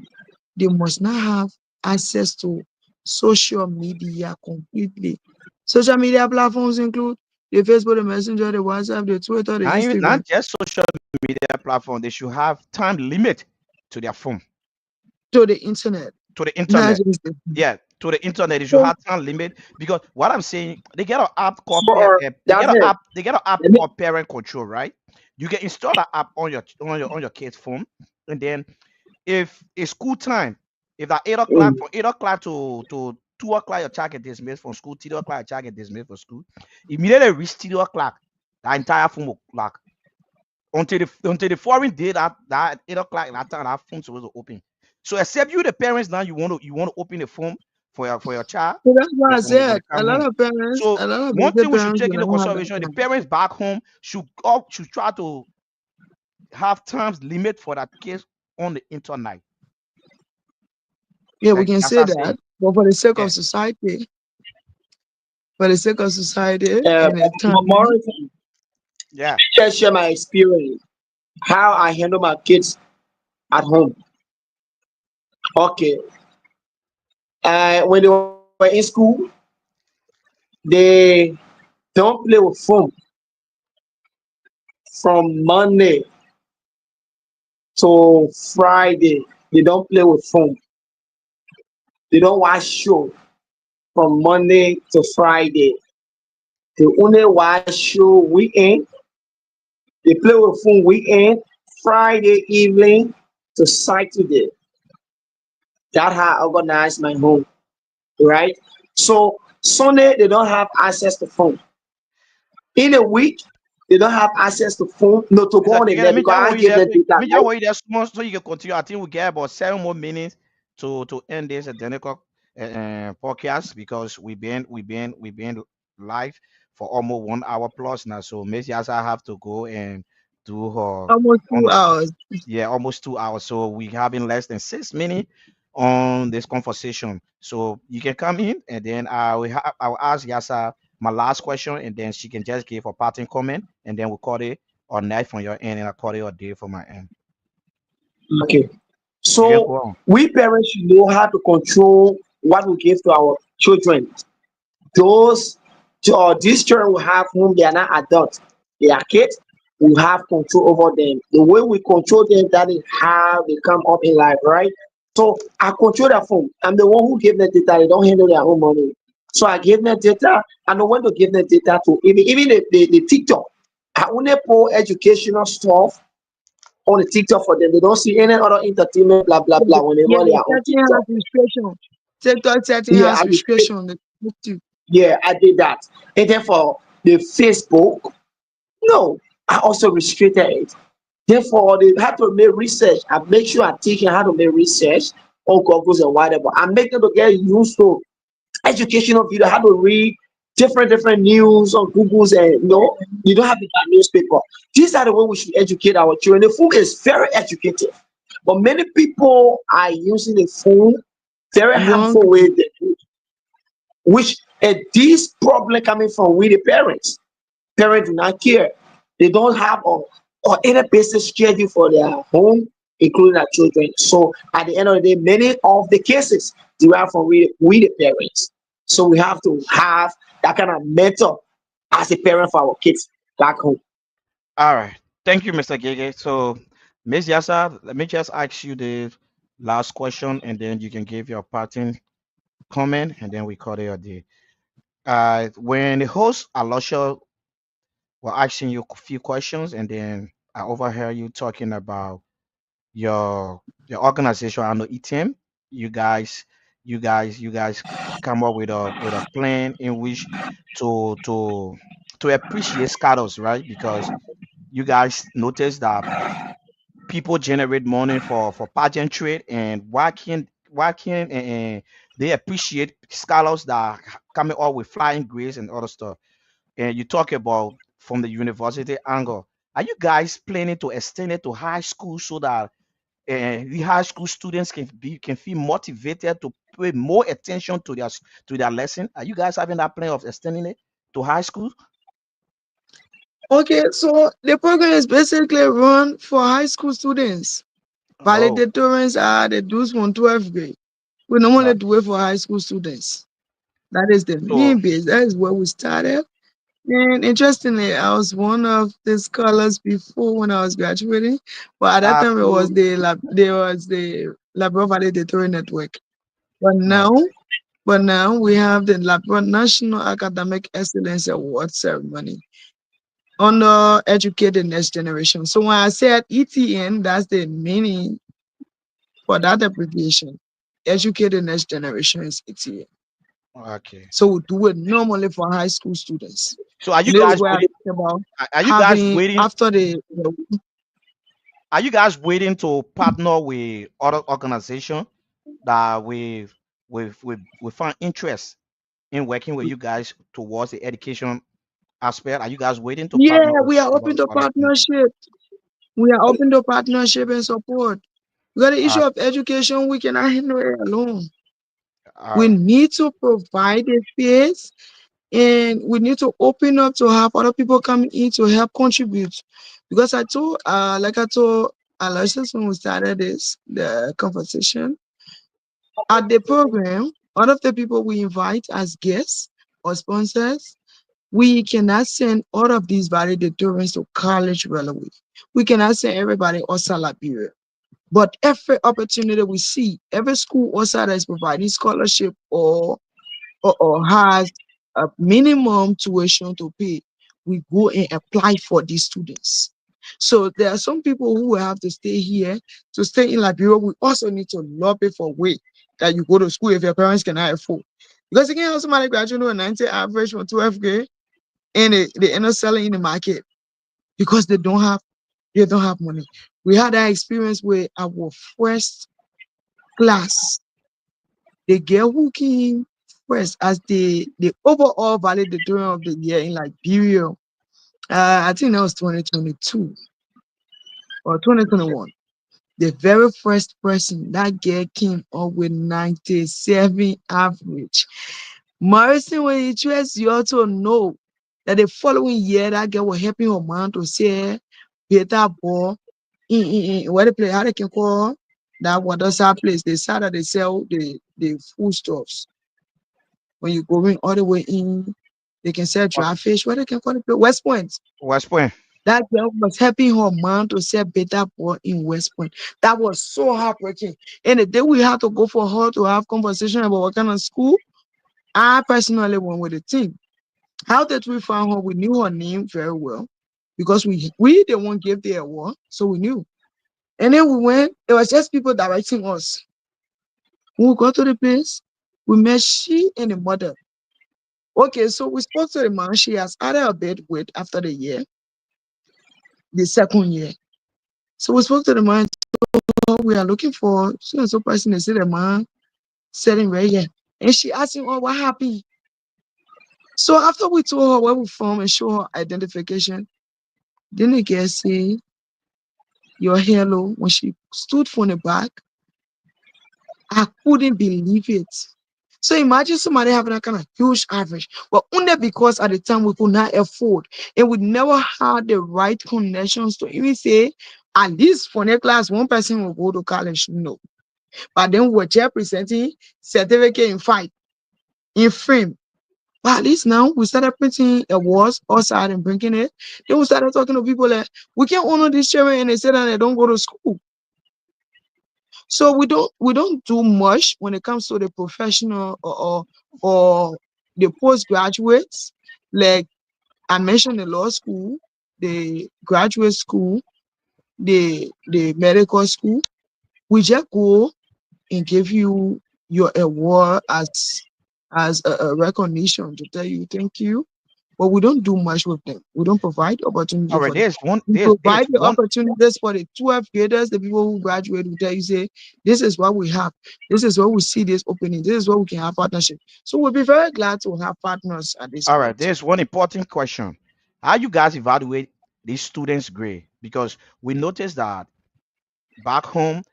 they must not have access to social media completely. Social media platforms include the Facebook, the Messenger, the WhatsApp, the Twitter, the Instagram. Not just social media platform, they should have time limit to their phone, To the internet, to the not internet. just the Yeah, to the internet, they should So, have time limit because what I'm saying, they get an app called they get that's an it. app, they get an app Let me, called Parent Control, right? You can install that app on your kid's phone, and then if it's school time, if at 8 o'clock, mm, from 8 o'clock to 2 o'clock, your child get dismissed from school, 3 o'clock, your child get dismissed from school. Immediately reach 3 o'clock, the entire phone will lock until the following day that 8 o'clock that time that phone supposed to open. So except you the parents now you want to open the phone for your child So that's why I when said they come home. a So lot of one busy thing we should parents take do into not have that consideration, the time. parents back home should try to have times limit for that kids on the internet. Yeah, we Like can say Yasa that, say, but yeah, for the sake of society and the time, Morrison, yeah. just share my experience, how I handle my kids at home. Okay. When they were in school, they don't play with phone from Monday to Friday. They don't play with phone. They don't watch show from Monday to Friday. They only watch show weekend. They play with phone weekend, Friday evening to Saturday. That's how I organize my home, right? So Sunday they don't have access to phone. In a week, they don't have access to phone, no to go Mr. on the Keke, net because I give them let data, me just right? hold you there small so you can continue. I think we get about 7 more minutes to end this identical podcast because we've been live for almost 1 hour plus now. So Miss Yasa have to go and do her almost on 2 hours. yeah, almost 2 hours. So we having less than 6 minutes on this conversation. So you can come in and then I will ask Yasa my last question and then she can just give a parting comment and then we'll call it or night from your end and I call it a day from my end. Okay. You can So go on. we parents should know how to control what we give to our children. Those These children will have whom they are not adults, they are kids. We have control over them. The way we control them, that is how they come up in life, right? So I control their phone. I'm the one who gave them data. They don't handle their own money. So I give them data. I know when to give them data to even the TikTok. I only put educational stuff on the TikTok for them. They don't see any other entertainment, blah blah blah. Yeah, Whenever they are on setting has TikTok, restriction. TikTok setting yeah, has restriction. The YouTube. yeah, I did that. And then for the Facebook, no, I also restricted it. Therefore, they have to make research. I make sure I teach them how to make research on Googles and whatever. I make them to get used to educational video, how to read different news on Google's, and you don't have to buy newspaper. These are the way we should educate our children. The phone is very educative, but many people are using the phone very harmful Wrong. way, which this problem coming from we the parents. Parents do not care. They don't have or any basic schedule for their home, including their children. So at the end of the day, many of the cases derive from we the parents. So we have to have that kind of mentor as a parent for our kids back home. All right. Thank you, Mr. Gaygay. So, Miss Yassah, let me just ask you the last question, and then you can give your parting comment, and then we call it a day. When the host Aloysius were asking you a few questions, and then I overheard you talking about your organization. I know ETM. You guys, you guys come up with a plan in which to to to appreciate scholars, right? Because you guys notice that people generate money for pageant trade, and why can't they appreciate scholars that are coming up with flying grades and other stuff? And you talk about from the university angle. Are you guys planning to extend it to high school so that the high school students can feel motivated to pay more attention to their lesson? Are you guys having that plan of extending it to high school? Okay, so the program is basically run for high school students. Oh, Valedictorians are the those from 12th grade. We normally uh, do it for high school students. That is the so main base. That is where we started. And interestingly, I was one of the scholars before when I was graduating, but at that time it was absolutely. the Labrador Valedictorian Network. But now, Okay. but now we have the Labrador National Academic Excellence Award ceremony on the educated next generation. So when I said ETN, that's the meaning for that abbreviation. Educated next generation is ETN. Okay. So we do it normally for high school students. So are you And this is guys where I waiting? talk about Are you guys having waiting? after the Are you guys waiting to partner with other organization that we find interest in working with you guys towards the education aspect? Are you guys waiting to yeah, partner with we are open to other organizations? partnership. We are open to partnership and support. Because the issue Uh, of education, we cannot handle it alone. We uh, need to provide a space and we need to open up to have other people come in to help contribute. Because I told Aloysius when we started the conversation, at the program, all of the people we invite as guests or sponsors, we cannot send all of these valedictorians to college right away. We cannot send everybody outside Liberia. But every opportunity we see, every school outside that is providing scholarship or has a minimum tuition to pay, we go and apply for these students. So there are some people who will have to stay here. To stay in Liberia, we also need to lobby for way that you go to school if your parents cannot afford. Because you can't have somebody graduate with a 90 average from 12th grade and they end up selling in the market because they don't have money. We had that experience where our first class, the girl who came first as the overall valedictorian of the year in Liberia, I think that was 2022 or 2021. The very first person that girl came up with 97 average. Morrison, when he chose, you also know that the following year that girl was helping her mom to say better ball in where they play how they can call that water side place. They said that they sell the foodstuffs when you going all the way in. They can sell What dry fish, where they can call it West Point. West Point? That girl was helping her mom to sell better boy in West Point. That was so heartbreaking. And the day we had to go for her to have conversation about what kind of school, I personally went with the team. How did we find her? We knew her name very well because we the one gave the award, so we knew. And then we went. It was just people directing us. When we got to the place, we met she and the mother. Okay, so we spoke to the man. She has added a bed weight after the year, the second year. So we spoke to the man. Oh, we are looking for so and so person. They said the man selling right here. And she asked him, oh, what happened? So after we told her where we from and show her identification, then the girl say, your hello. When she stood from the back, I couldn't believe it. So imagine somebody having a kind of huge average, but only because at the time we could not afford and we never had the right connections to even say, at least for their class, one person will go to college. No. But then we're just presenting certificate in fight, in frame. But at least now we started printing awards outside and bringing it. Then we started talking to people like, we can honor these children and they said that they don't go to school. So we don't do much when it comes to the professional or the postgraduates. Like I mentioned, the law school, the graduate school, the medical school. We just go and give you your award as a recognition to tell you thank you. But we don't do much with them. We don't provide All opportunity right, for them. there's one. We There's provide the one. opportunities for the 12th graders, the people who graduate, who tell you, say, this is what we have. This is where we see this opening. This is where we can have partnership. So we'll be very glad to have partners at this All right, point. there's one important question. How you guys evaluate these students' grade? Because we noticed that back home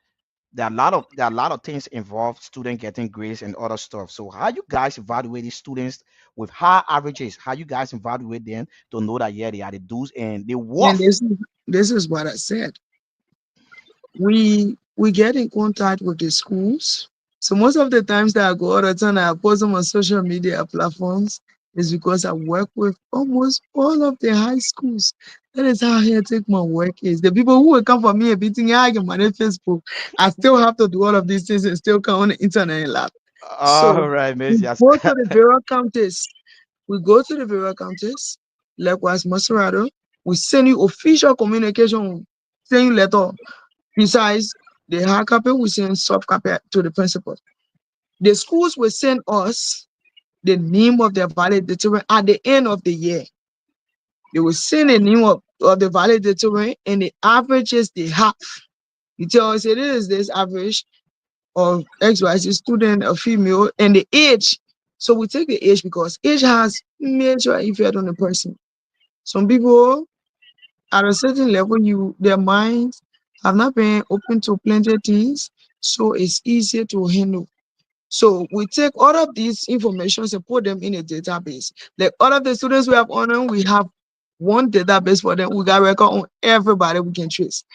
there are a lot of things involved student getting grades and other stuff. So how you guys evaluate these students with high averages? How you guys evaluate them to know that yeah they are the dudes and they And worth? this is what I said. We get in contact with the schools. So most of the times that I go out of town, I post them on social media platforms is because I work with almost all of the high schools. That is how hectic my work is. The people who will come for me a beating I can manage Facebook. I still have to do all of these things and still come on the internet and lab. So All right, we Miss Yassah. go to the various counties. We go to the various counties. Likewise, Maserado. We send you official communication, send you letter. Besides the hard copy, we send soft copy to the principal. The schools will send us the name of their valedictorian at the end of the year. They will send the name of the valedictorian and the averages they have. You tell us it is this average of XYZ student, a female, and the age. So we take the age because age has major effect on the person. Some people at a certain level, their minds have not been open to plenty of things, so it's easier to handle. So we take all of these informations and put them in a database. Like all of the students we have on them, we have one database for them. We got record on everybody we can trace.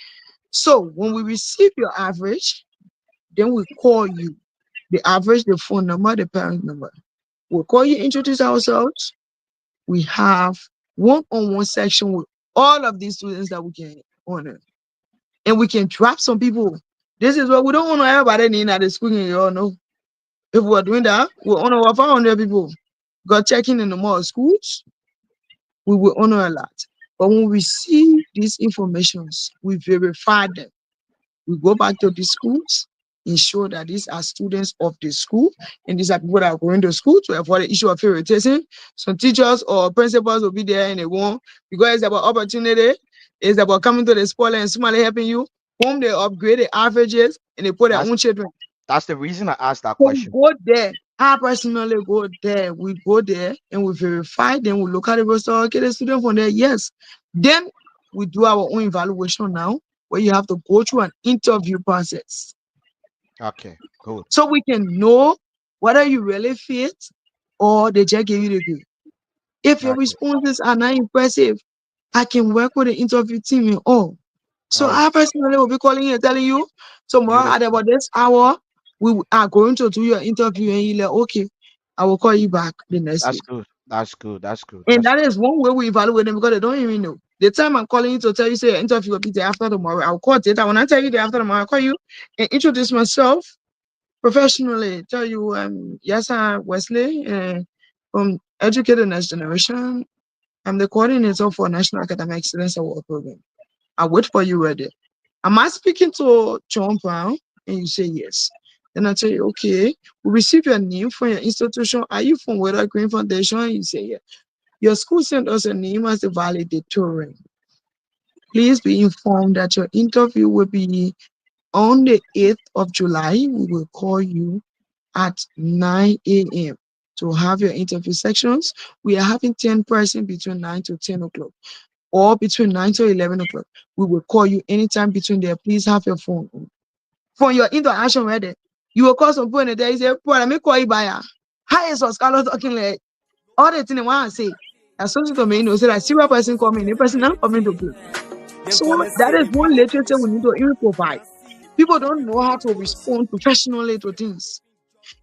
So when we receive your average, then we call you. The average, the phone number, the parent number. We'll call you, introduce ourselves. We have one-on-one section with all of these students that we can honor. And we can drop some people. This is what we don't honor everybody in at the school, you all know. If we're doing that, we'll honor over 500 people. Got checking in the more schools, we will honor a lot. But when we see these informations, we verify them. We go back to the schools, ensure that these are students of the school, and these are people that are going to school to avoid the issue of favoritism. Some teachers or principals will be there and they won't, because it's about opportunity, it's about coming to the school and somebody helping you. Whom they upgrade the averages and they put their That's own children. that's the reason I asked that So we question. go there. I personally go there. We go there and we verify. Then we look at the roster. Okay, the student from there, yes. Then we do our own evaluation now, where you have to go through an interview process, Okay, good. so we can know whether you really fit or they just give you the grade. If your Okay, responses are not impressive, I can work with the interview team and all. So all right, I personally will be calling you and telling you tomorrow at beautiful. about this hour, are going to do your interview and you're like, okay, I will call you back the next That's week. good. That's good. That's good. And That's that good. is one way we evaluate them because they don't even know. The time I'm calling you to tell you, say, your interview will be day after tomorrow, I'll call it. When I tell you day after tomorrow, I'll call you and introduce myself professionally. Tell you, Yassah Wesley, from Educator Next Generation. I'm the coordinator for National Academic Excellence Award Program. I'll wait for you ready. Am I speaking to John Brown? And you say yes. Then I tell you, okay, we receive your name from your institution. Are you from Weather Green Foundation? You say yes. Your school sent us a name as the valedictorian. Please be informed that your interview will be on the 8th of July. We will call you at 9 a.m. to have your interview sections. We are having 10 person between 9 to 10 o'clock or between 9 to 11 o'clock. We will call you anytime between there. Please have your phone on. For your interaction ready, you will call some point and there. You say, "Boy, let me call you by Hi, is Oscar talking like all the thing I want to say." Associate to me, you know, say that serial person coming, the person not coming to play. So that is one literature we need to even provide. People don't know how to respond professionally to things.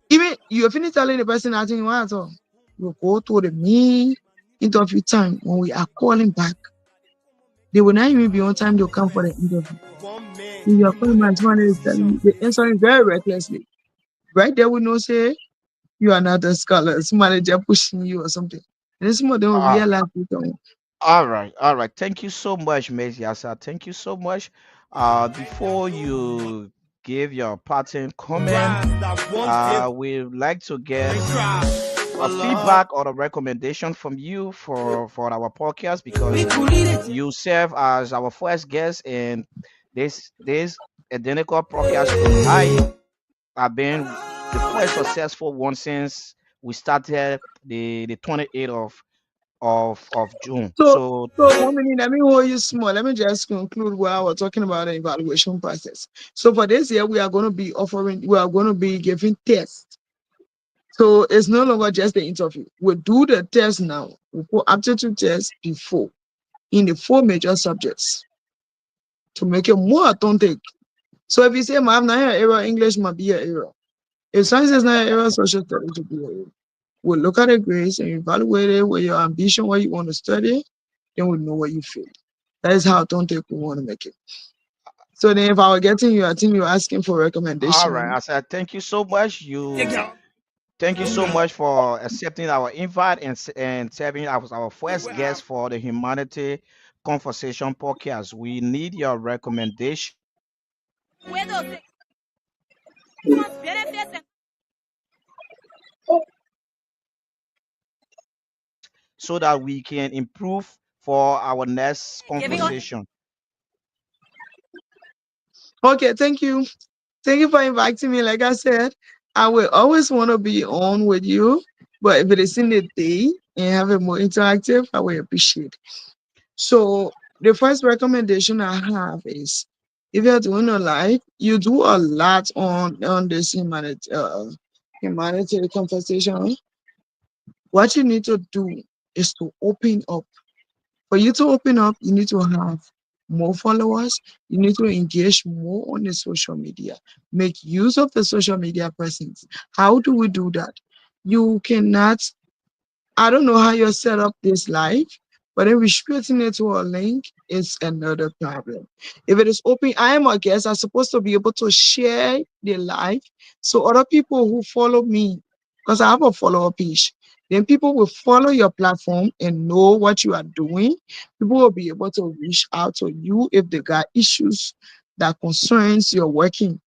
Even you finish telling the person I think what at all, you go to the main interview time when we are calling back. They will not even be on time to come for the interview. If you are calling my someone is telling you, the answering very recklessly. Right there we know say you are not a scholar. Somebody just pushing you or something. And then some of them will Uh, realize it. all right. All right. Thank you so much, Miss Yassah. Thank you so much. Before you give your parting comment, we'd like to get a feedback or a recommendation from you for our podcast because you serve as our first guest in this identical podcast tonight. Have been the first successful one since we started the 28th of June. So, So so 1 minute, let me hold you small. Let me just conclude what I was talking about the evaluation process. So for this year, we are going to be giving tests. So it's no longer just the interview. We'll do the test now. We'll put aptitude tests before in the four major subjects to make it more authentic. So if you say, "Ma'am, now your error, English might be your error. If science is not your error, social studies will be your error." We'll look at the grades and evaluate it with your ambition, what you want to study, then we'll know what you feel. That is how authentic we want to make it. So then if I were getting you, I think you're asking for all right, recommendation. I said thank you so much. Thank you so much for accepting our invite and serving as our first guest for the Humanity Conversation podcast. We need your recommendation so that we can improve for our next conversation. Okay, thank you. Thank you for inviting me. Like I said, I will always want to be on with you, but if it is in the day and have it more interactive, I will appreciate. So the first recommendation I have is if you're doing a live, you do a lot on this humanity conversation. What you need to do is to open up. For you to open up, you need to have more followers. You need to engage more on the social media. Make use of the social media presence. How do we do that? You cannot I don't know how you set up this live, but if restricting it to a link is another problem. If it is open, I am a guest. I'm supposed to be able to share the live so other people who follow me, because I have a follower page, then people will follow your platform and know what you are doing. People will be able to reach out to you if they got issues that concerns your working.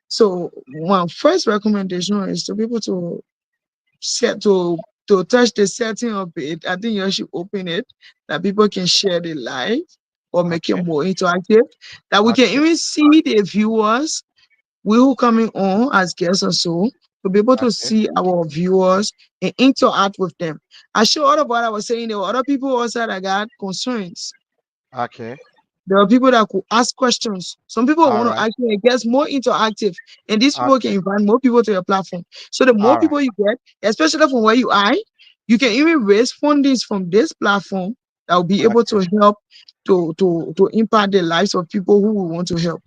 So my first recommendation is to people to set to touch the setting of it. I think you should open it that people can share the live or make it Okay. more interactive. That we can Okay. even see the viewers, we who coming on as guests or so, to be able to Okay. see our viewers and interact with them. I sure all of what I was saying, there were other people also that got concerns. Okay. There are people that could ask questions. Some people All want to right. actually get more interactive, and these people can Okay. invite more people to your platform. So the more All right. people you get, especially from where you are, you can even raise fundings from this platform that will be able to Okay. help to impact the lives of people who we want to help.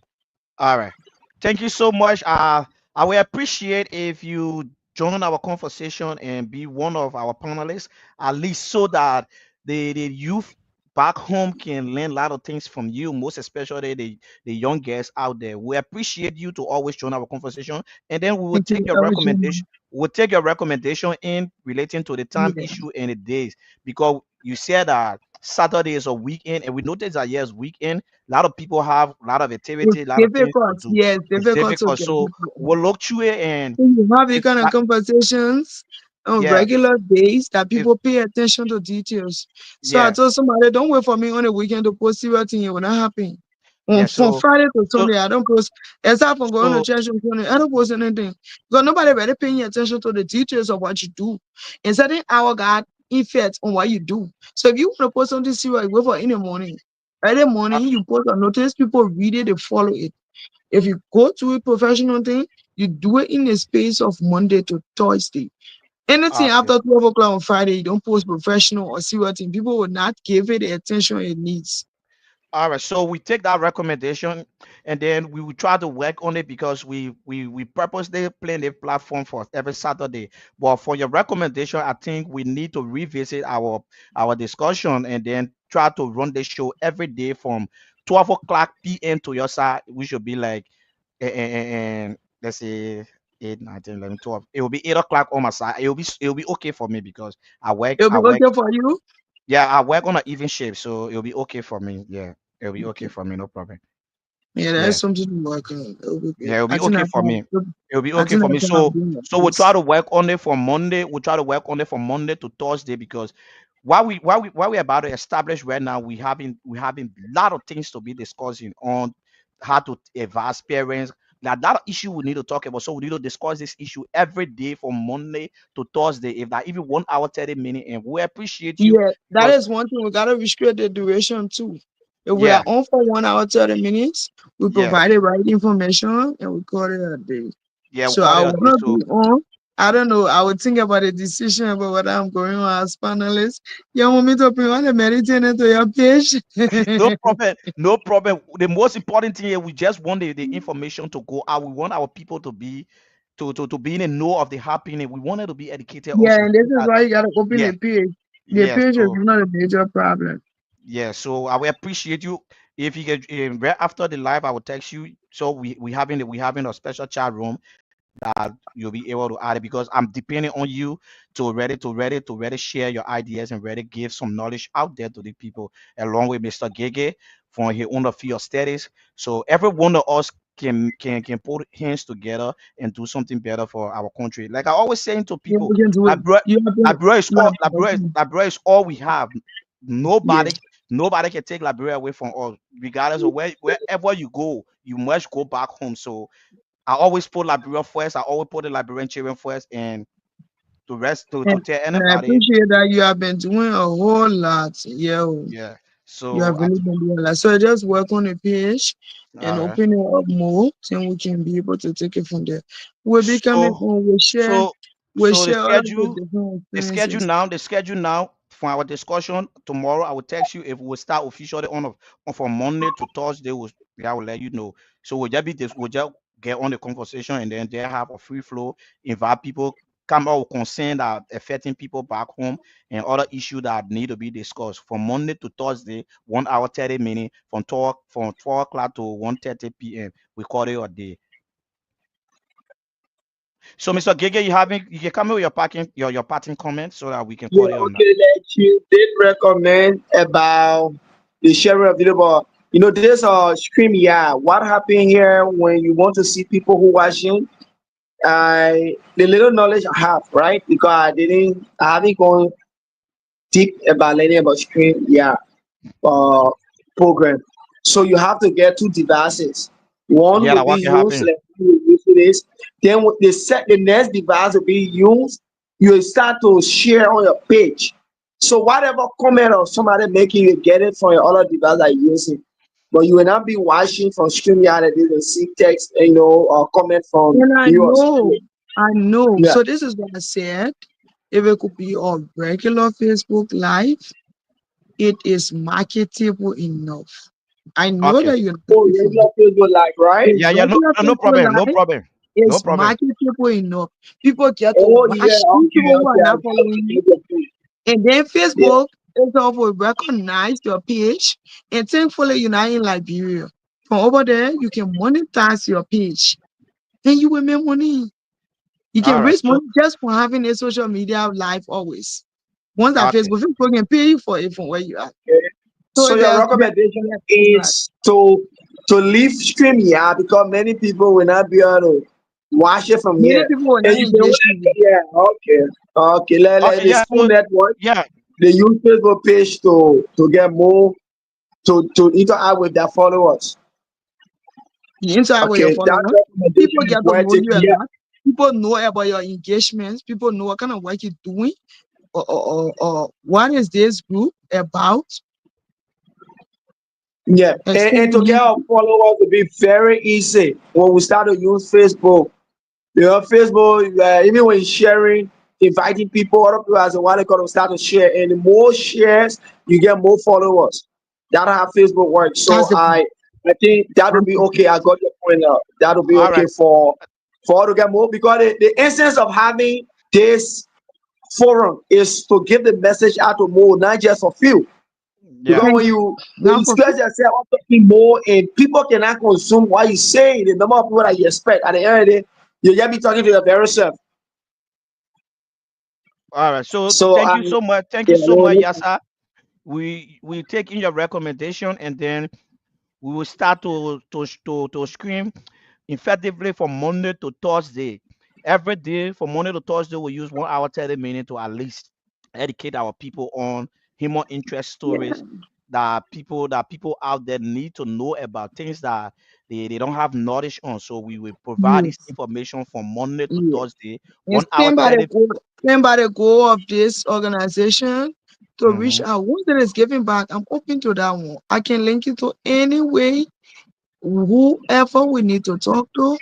All right. Thank you so much. I will appreciate if you join our conversation and be one of our panelists, at least so that the youth back home can learn a lot of things from you, most especially the young guests out there. We appreciate you to always join our conversation, and then we will Thank take you, your Elgin. recommendation. We'll take your recommendation in relating to the time Yeah. issue and the days, because you said that Saturday is a weekend, and we noticed that yes, weekend, a lot of people have a lot of It's activity, a lot of things to difficult. do. Yes, It's difficult to difficult, get so people. we'll look through it, and You have these if kind of that, conversations on yeah, regular days that if people pay attention to details. So I yeah, told somebody, don't wait for me on the weekend to post serious thing. It will not happen. yeah, From Friday to so Sunday, I don't post, aside from going to so church on Sunday, I don't post anything. Because nobody really paying attention to the details of what you do. And certain hour got effect on what you do. So if you want to post something serious, you wait for in the morning. Early uh, morning, you post a notice, people read it, they follow it. If you go to a professional thing, you do it in the space of Monday to Thursday. Anything okay. after 12 o'clock on Friday, you don't post professional or serious thing. People will not give it the attention it needs. All right, so we take that recommendation, and then we will try to work on it, because we purposely plan a platform for every Saturday. But for your recommendation, I think we need to revisit our discussion, and then try to run the show every day from 12 o'clock p.m. to your side. We should be like, and let's say 8, 9, 10, 11, 12. It will be 8 o'clock on my side. It will be okay for me, because I work It'll I be work okay for you. yeah, I work on an even shift, so it'll be okay for me. Yeah, it'll be okay Okay. for me, no problem. Yeah, Yeah, that's something to work on. It'll be good. yeah, it'll be okay for me. It'll be I okay think for I me. can have So, been like so we'll try this. to work on it from Monday. We'll try to work on it from Monday to Thursday, because while we about to establish right now, we having a lot of things to be discussing on how to advise parents. Now, that issue we need to talk about. So we need to discuss this issue every day from Monday to Thursday. If that even 1 hour 30 minutes, and we appreciate you Yeah, that because is one thing. We gotta restrict the duration too. If we are yeah, on for 1 hour 30 minutes, we yeah, provide the right information and we call it a day. yeah, we So call I it a day. wanna So be on. I don't know. I would think about a decision about whether I'm going on as panelist. You want me to be on the meditate into your page? no problem, no problem. The most important thing here, we just want the information to go out. We want our people to be to be in the know of the happening. We want it to be educated Yeah, also. and this So is that, why you gotta open yeah, the page. The yeah. page is So not a major problem. yeah, so I will appreciate you if you get right after the live. I will text you. So we having a special chat room that you'll be able to add it, because I'm depending on you to ready share your ideas and ready give some knowledge out there to the people, along with Mr. Gaygay from his own field studies. So every one of us can put hands together and do something better for our country. Like I always saying to Yeah, people, we can do it. Liberia, You have to, Liberia is you all have Liberia is, to, Liberia is all we have. yeah. Nobody can take Liberia away from us, regardless of wherever you go. You must go back home. So I always put Liberia first. I always put the Liberian children first, and to rest to tell And I anybody, appreciate that you have been doing a whole lot. Yeah, yeah. you So have really been doing a lot. So just work on the page and all right. open it up more, then we can be able to take it from there. We'll be coming So on, so we'll so the share all of the schedule different the schedule experiences. now the schedule now for our discussion tomorrow. I will text you if we start officially on from Monday to Thursday. I will let you know. So we'll just get on the conversation, and then they have a free flow. Invite people, come out with concern that affecting people back home, and other issues that need to be discussed from Monday to Thursday. 1 hour 30 minutes from 12 o'clock to 1:30 p.m. We call it a day. So, Mr. Gege, you can come in with your parting comment so that we can Yeah, call it or not. okay, like you did recommend about the sharing of video, but this stream, yeah. What happened here when you want to see people who watching? The little knowledge I have, right? Because I haven't gone deep about learning about stream, yeah, uh, program. So you have to get two devices. One Yeah, will that be what can used, happen. like you use this. Then when the next device will be used. You will start to share on your page. So whatever comment or somebody making, you get it from your other device that you're using. But you will not be watching from StreamYard and then see text, or comment from And yours. I know. Yeah. So this is what I said. If it could be on regular Facebook Live, it is marketable enough. I know Okay. that you're not Oh, for regular Facebook like, right? the Yeah, yeah, no, regular no Facebook problem, no Live. problem. No It's problem. marketable enough. People get to Oh yeah, watch you, okay, people who are okay. not following I you. get your point. And then Yeah, Facebook itself will recognize your page. And thankfully, you're not in Liberia. From over there, you can monetize your page and you will make money. You can All right. raise So, money just for having a social media live always. Once that okay. Facebook can pay you for it from where you are. okay. So So your recommendation yes, it's not. is to leave stream, yeah, because many people will not be able to watch it from Many here. people will And not you say, engage with well, you. yeah, okay, okay. Okay. The Yeah. school So, network, yeah. they use Facebook page to get more to interact with their followers. You interact with your Okay, that followers. recommendation People is get to worth know you taking. a Yeah, lot. People know about your engagements. People know what kind of work you're doing or what is this group about. yeah, and to get Especially, our followers to be very easy when we start to use Facebook. You know, Facebook, even when you're sharing, inviting people, other people as a while going to start to share. And the more shares, you get more followers. That's how Facebook works. that's So the I think that will that's be the okay. I got your point now. That will be All okay right. for all to get more because the essence of having this forum is to give the message out to more, not just a few. Yeah. Because thank when now you for stress yourself on talking more and people cannot consume what you say, the number of people that you expect at the end of the day, you just be talking to your very self. All right. So, So thank I you so much. Thank you yeah, so much, Yasa. We take in your recommendation, and then we will start to screen effectively from Monday to Thursday. Every day from Monday to Thursday, we use 1 hour 30 minutes to at least educate our people on human interest yeah, stories that people out there need to know about things that they don't have knowledge on. So we will provide this yes, information from Monday to yeah. Thursday, And 1 hour 30. stand by the goal of this organization to reach Mm-hmm. out. Once that is giving back, I'm open to that one. I can link it to any way whoever we need to talk to.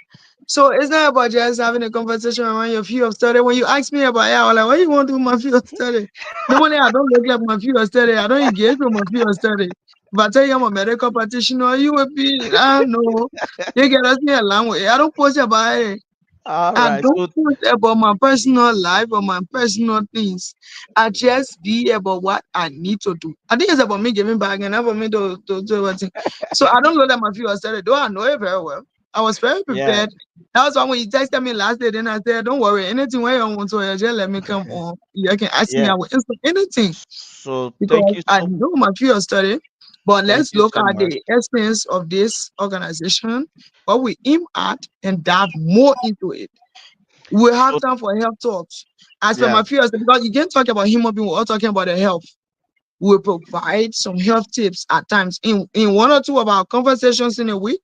So it's not about just having a conversation around your field of study. When you ask me about, yeah, I was like, what you want to do with my field of study? Normally, I don't look like my field of study. I don't engage with my field of study. If I tell you I'm a medical practitioner, you will be, I know. You get us me a language. I don't post about it. All I right. don't So post about my personal life or my personal things. I just be about what I need to do. I think it's about me giving back and not about me to do everything. So I don't know that my viewer started, though I know it very well. I was very yeah. prepared. That was why when you texted me last day, then I said, don't worry, anything where you want to just let me come on. You can ask me, Yeah. I will answer anything So because I know my viewer study. But thank let's you look so at much. the essence of this organization, what we aim at, and dive more into it. We have So time for health talks. As per yeah. my fears, because you can't talk about human being, we're all talking about the health. We provide some health tips at times. In one or two of our conversations in a week,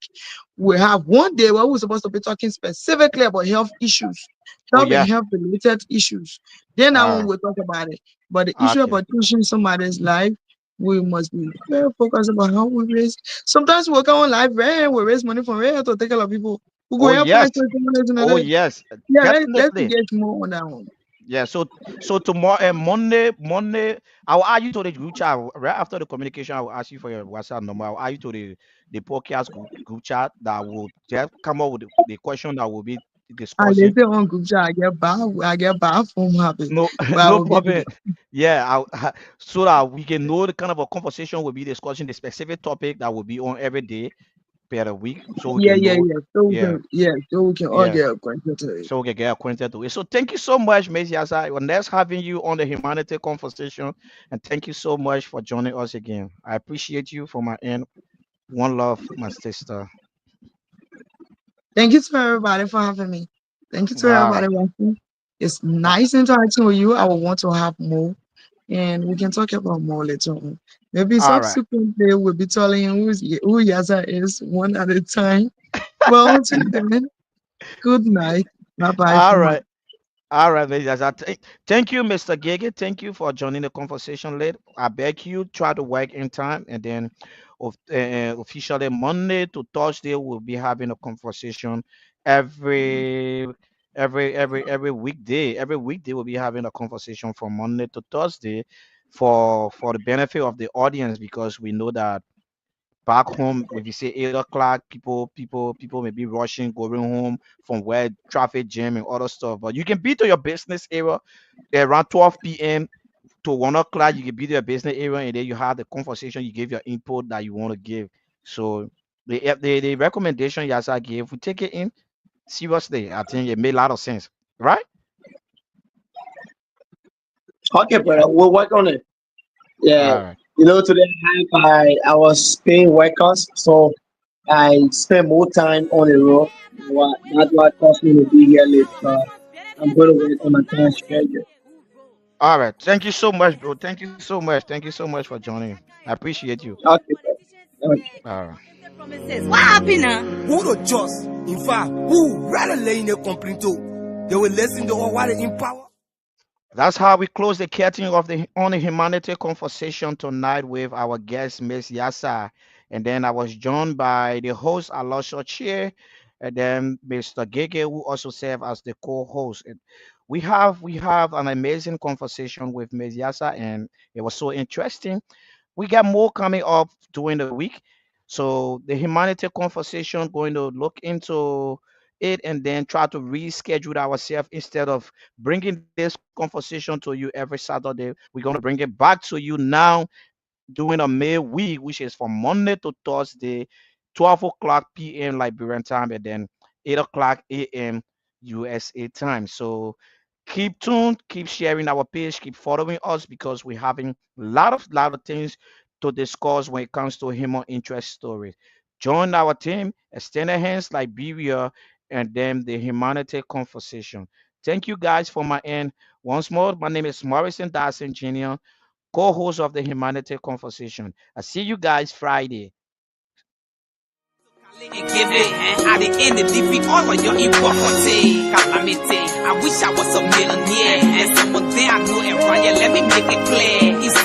we have one day where we're supposed to be talking specifically about health issues, Oh health and yeah. health related issues. Then I All won't right. we talk about it. But the issue Okay. about changing somebody's life, we must be very focused about how we raise. Sometimes we come on live rare, we raise money from rare to take care of people. We go Oh help yes. find someone in a Oh day. yes. Yeah, let's Definitely. engage more on that one. Yeah. So tomorrow and Monday, I will add you to the group chat right after the communication. I will ask you for your WhatsApp number. I will add you to the podcast group chat that will just come up with the question that will be And discussing. later on, group chat, I get bad from habit, No, but I no will get to problem. that. Yeah, so that we can know the kind of a conversation we'll be discussing, the specific topic that will be on every day per week, so we Yeah, can yeah, know. yeah. Yeah, So we can all yeah. get acquainted to it. So we can get acquainted to it. So thank you so much, Miss Yasa. It was nice having you on the humanity conversation, and thank you so much for joining us again. I appreciate you from my end. One love, my sister. Thank you to everybody for having me. Thank you to All everybody right, watching. It's uh, nice interacting with you. I will want to have more, and we can talk about more later on. Maybe all right, subsequently we'll be telling you who Yaza is one at a time. Well, until then, good night. Bye bye all for now. right. All right, Mr. Thank you, Mr. Gaygay. Thank you for joining the conversation late. I beg you, try to work in time, and then officially Monday to Thursday we'll be having a conversation every every weekday. Every weekday we'll be having a conversation from Monday to Thursday for the benefit of the audience because we know that back home. If you say 8 o'clock, people may be rushing, going home from where traffic jam and other stuff. But you can be to your business area around 12 p.m. to 1 o'clock. You can be to your business area, and then you have the conversation. You give your input that you want to give. So the recommendation Yassah gave, we take it in seriously. I think it made a lot of sense, right? Okay, brother, we'll work on it. Yeah, All right. today I was paying workers, so I spend more time on the road. That's what caused me to be here late. I'm going to work on my time schedule. All right. Thank you so much, bro. Thank you so much. Thank you so much for joining. I appreciate you. Okay, brother. Okay. All right. What happened now? Who the just? In fact, who rather lay in a complaint to? They will listen to all what they empower. That's how we close the curtain of the on the humanity conversation tonight with our guest, Miss Yassah. And then I was joined by the host, Aloysius Chea, and then Mr. Gaygay, who also served as the co-host. And we have an amazing conversation with Miss Yassah, and it was so interesting. We got more coming up during the week. So the humanity conversation going to look into it and then try to reschedule ourselves instead of bringing this conversation to you every Saturday. We're going to bring it back to you now during a May week, which is from Monday to Thursday, 12 o'clock p.m. Liberian time, and then 8 o'clock a.m. USA time. So keep tuned, keep sharing our page, keep following us because we're having a lot of things to discuss when it comes to human interest stories. Join our team, extend a hands Liberia, and then the humanity conversation. Thank you guys for my end. Once more, my name is Morrison Dassin Jr., co-host of the Humanity Conversation. I see you guys Friday. And give it at the end of defeat all of your hypocrisy. Calamity. I wish I was a millionaire. And someone there I know and Ryan, let me make it clear.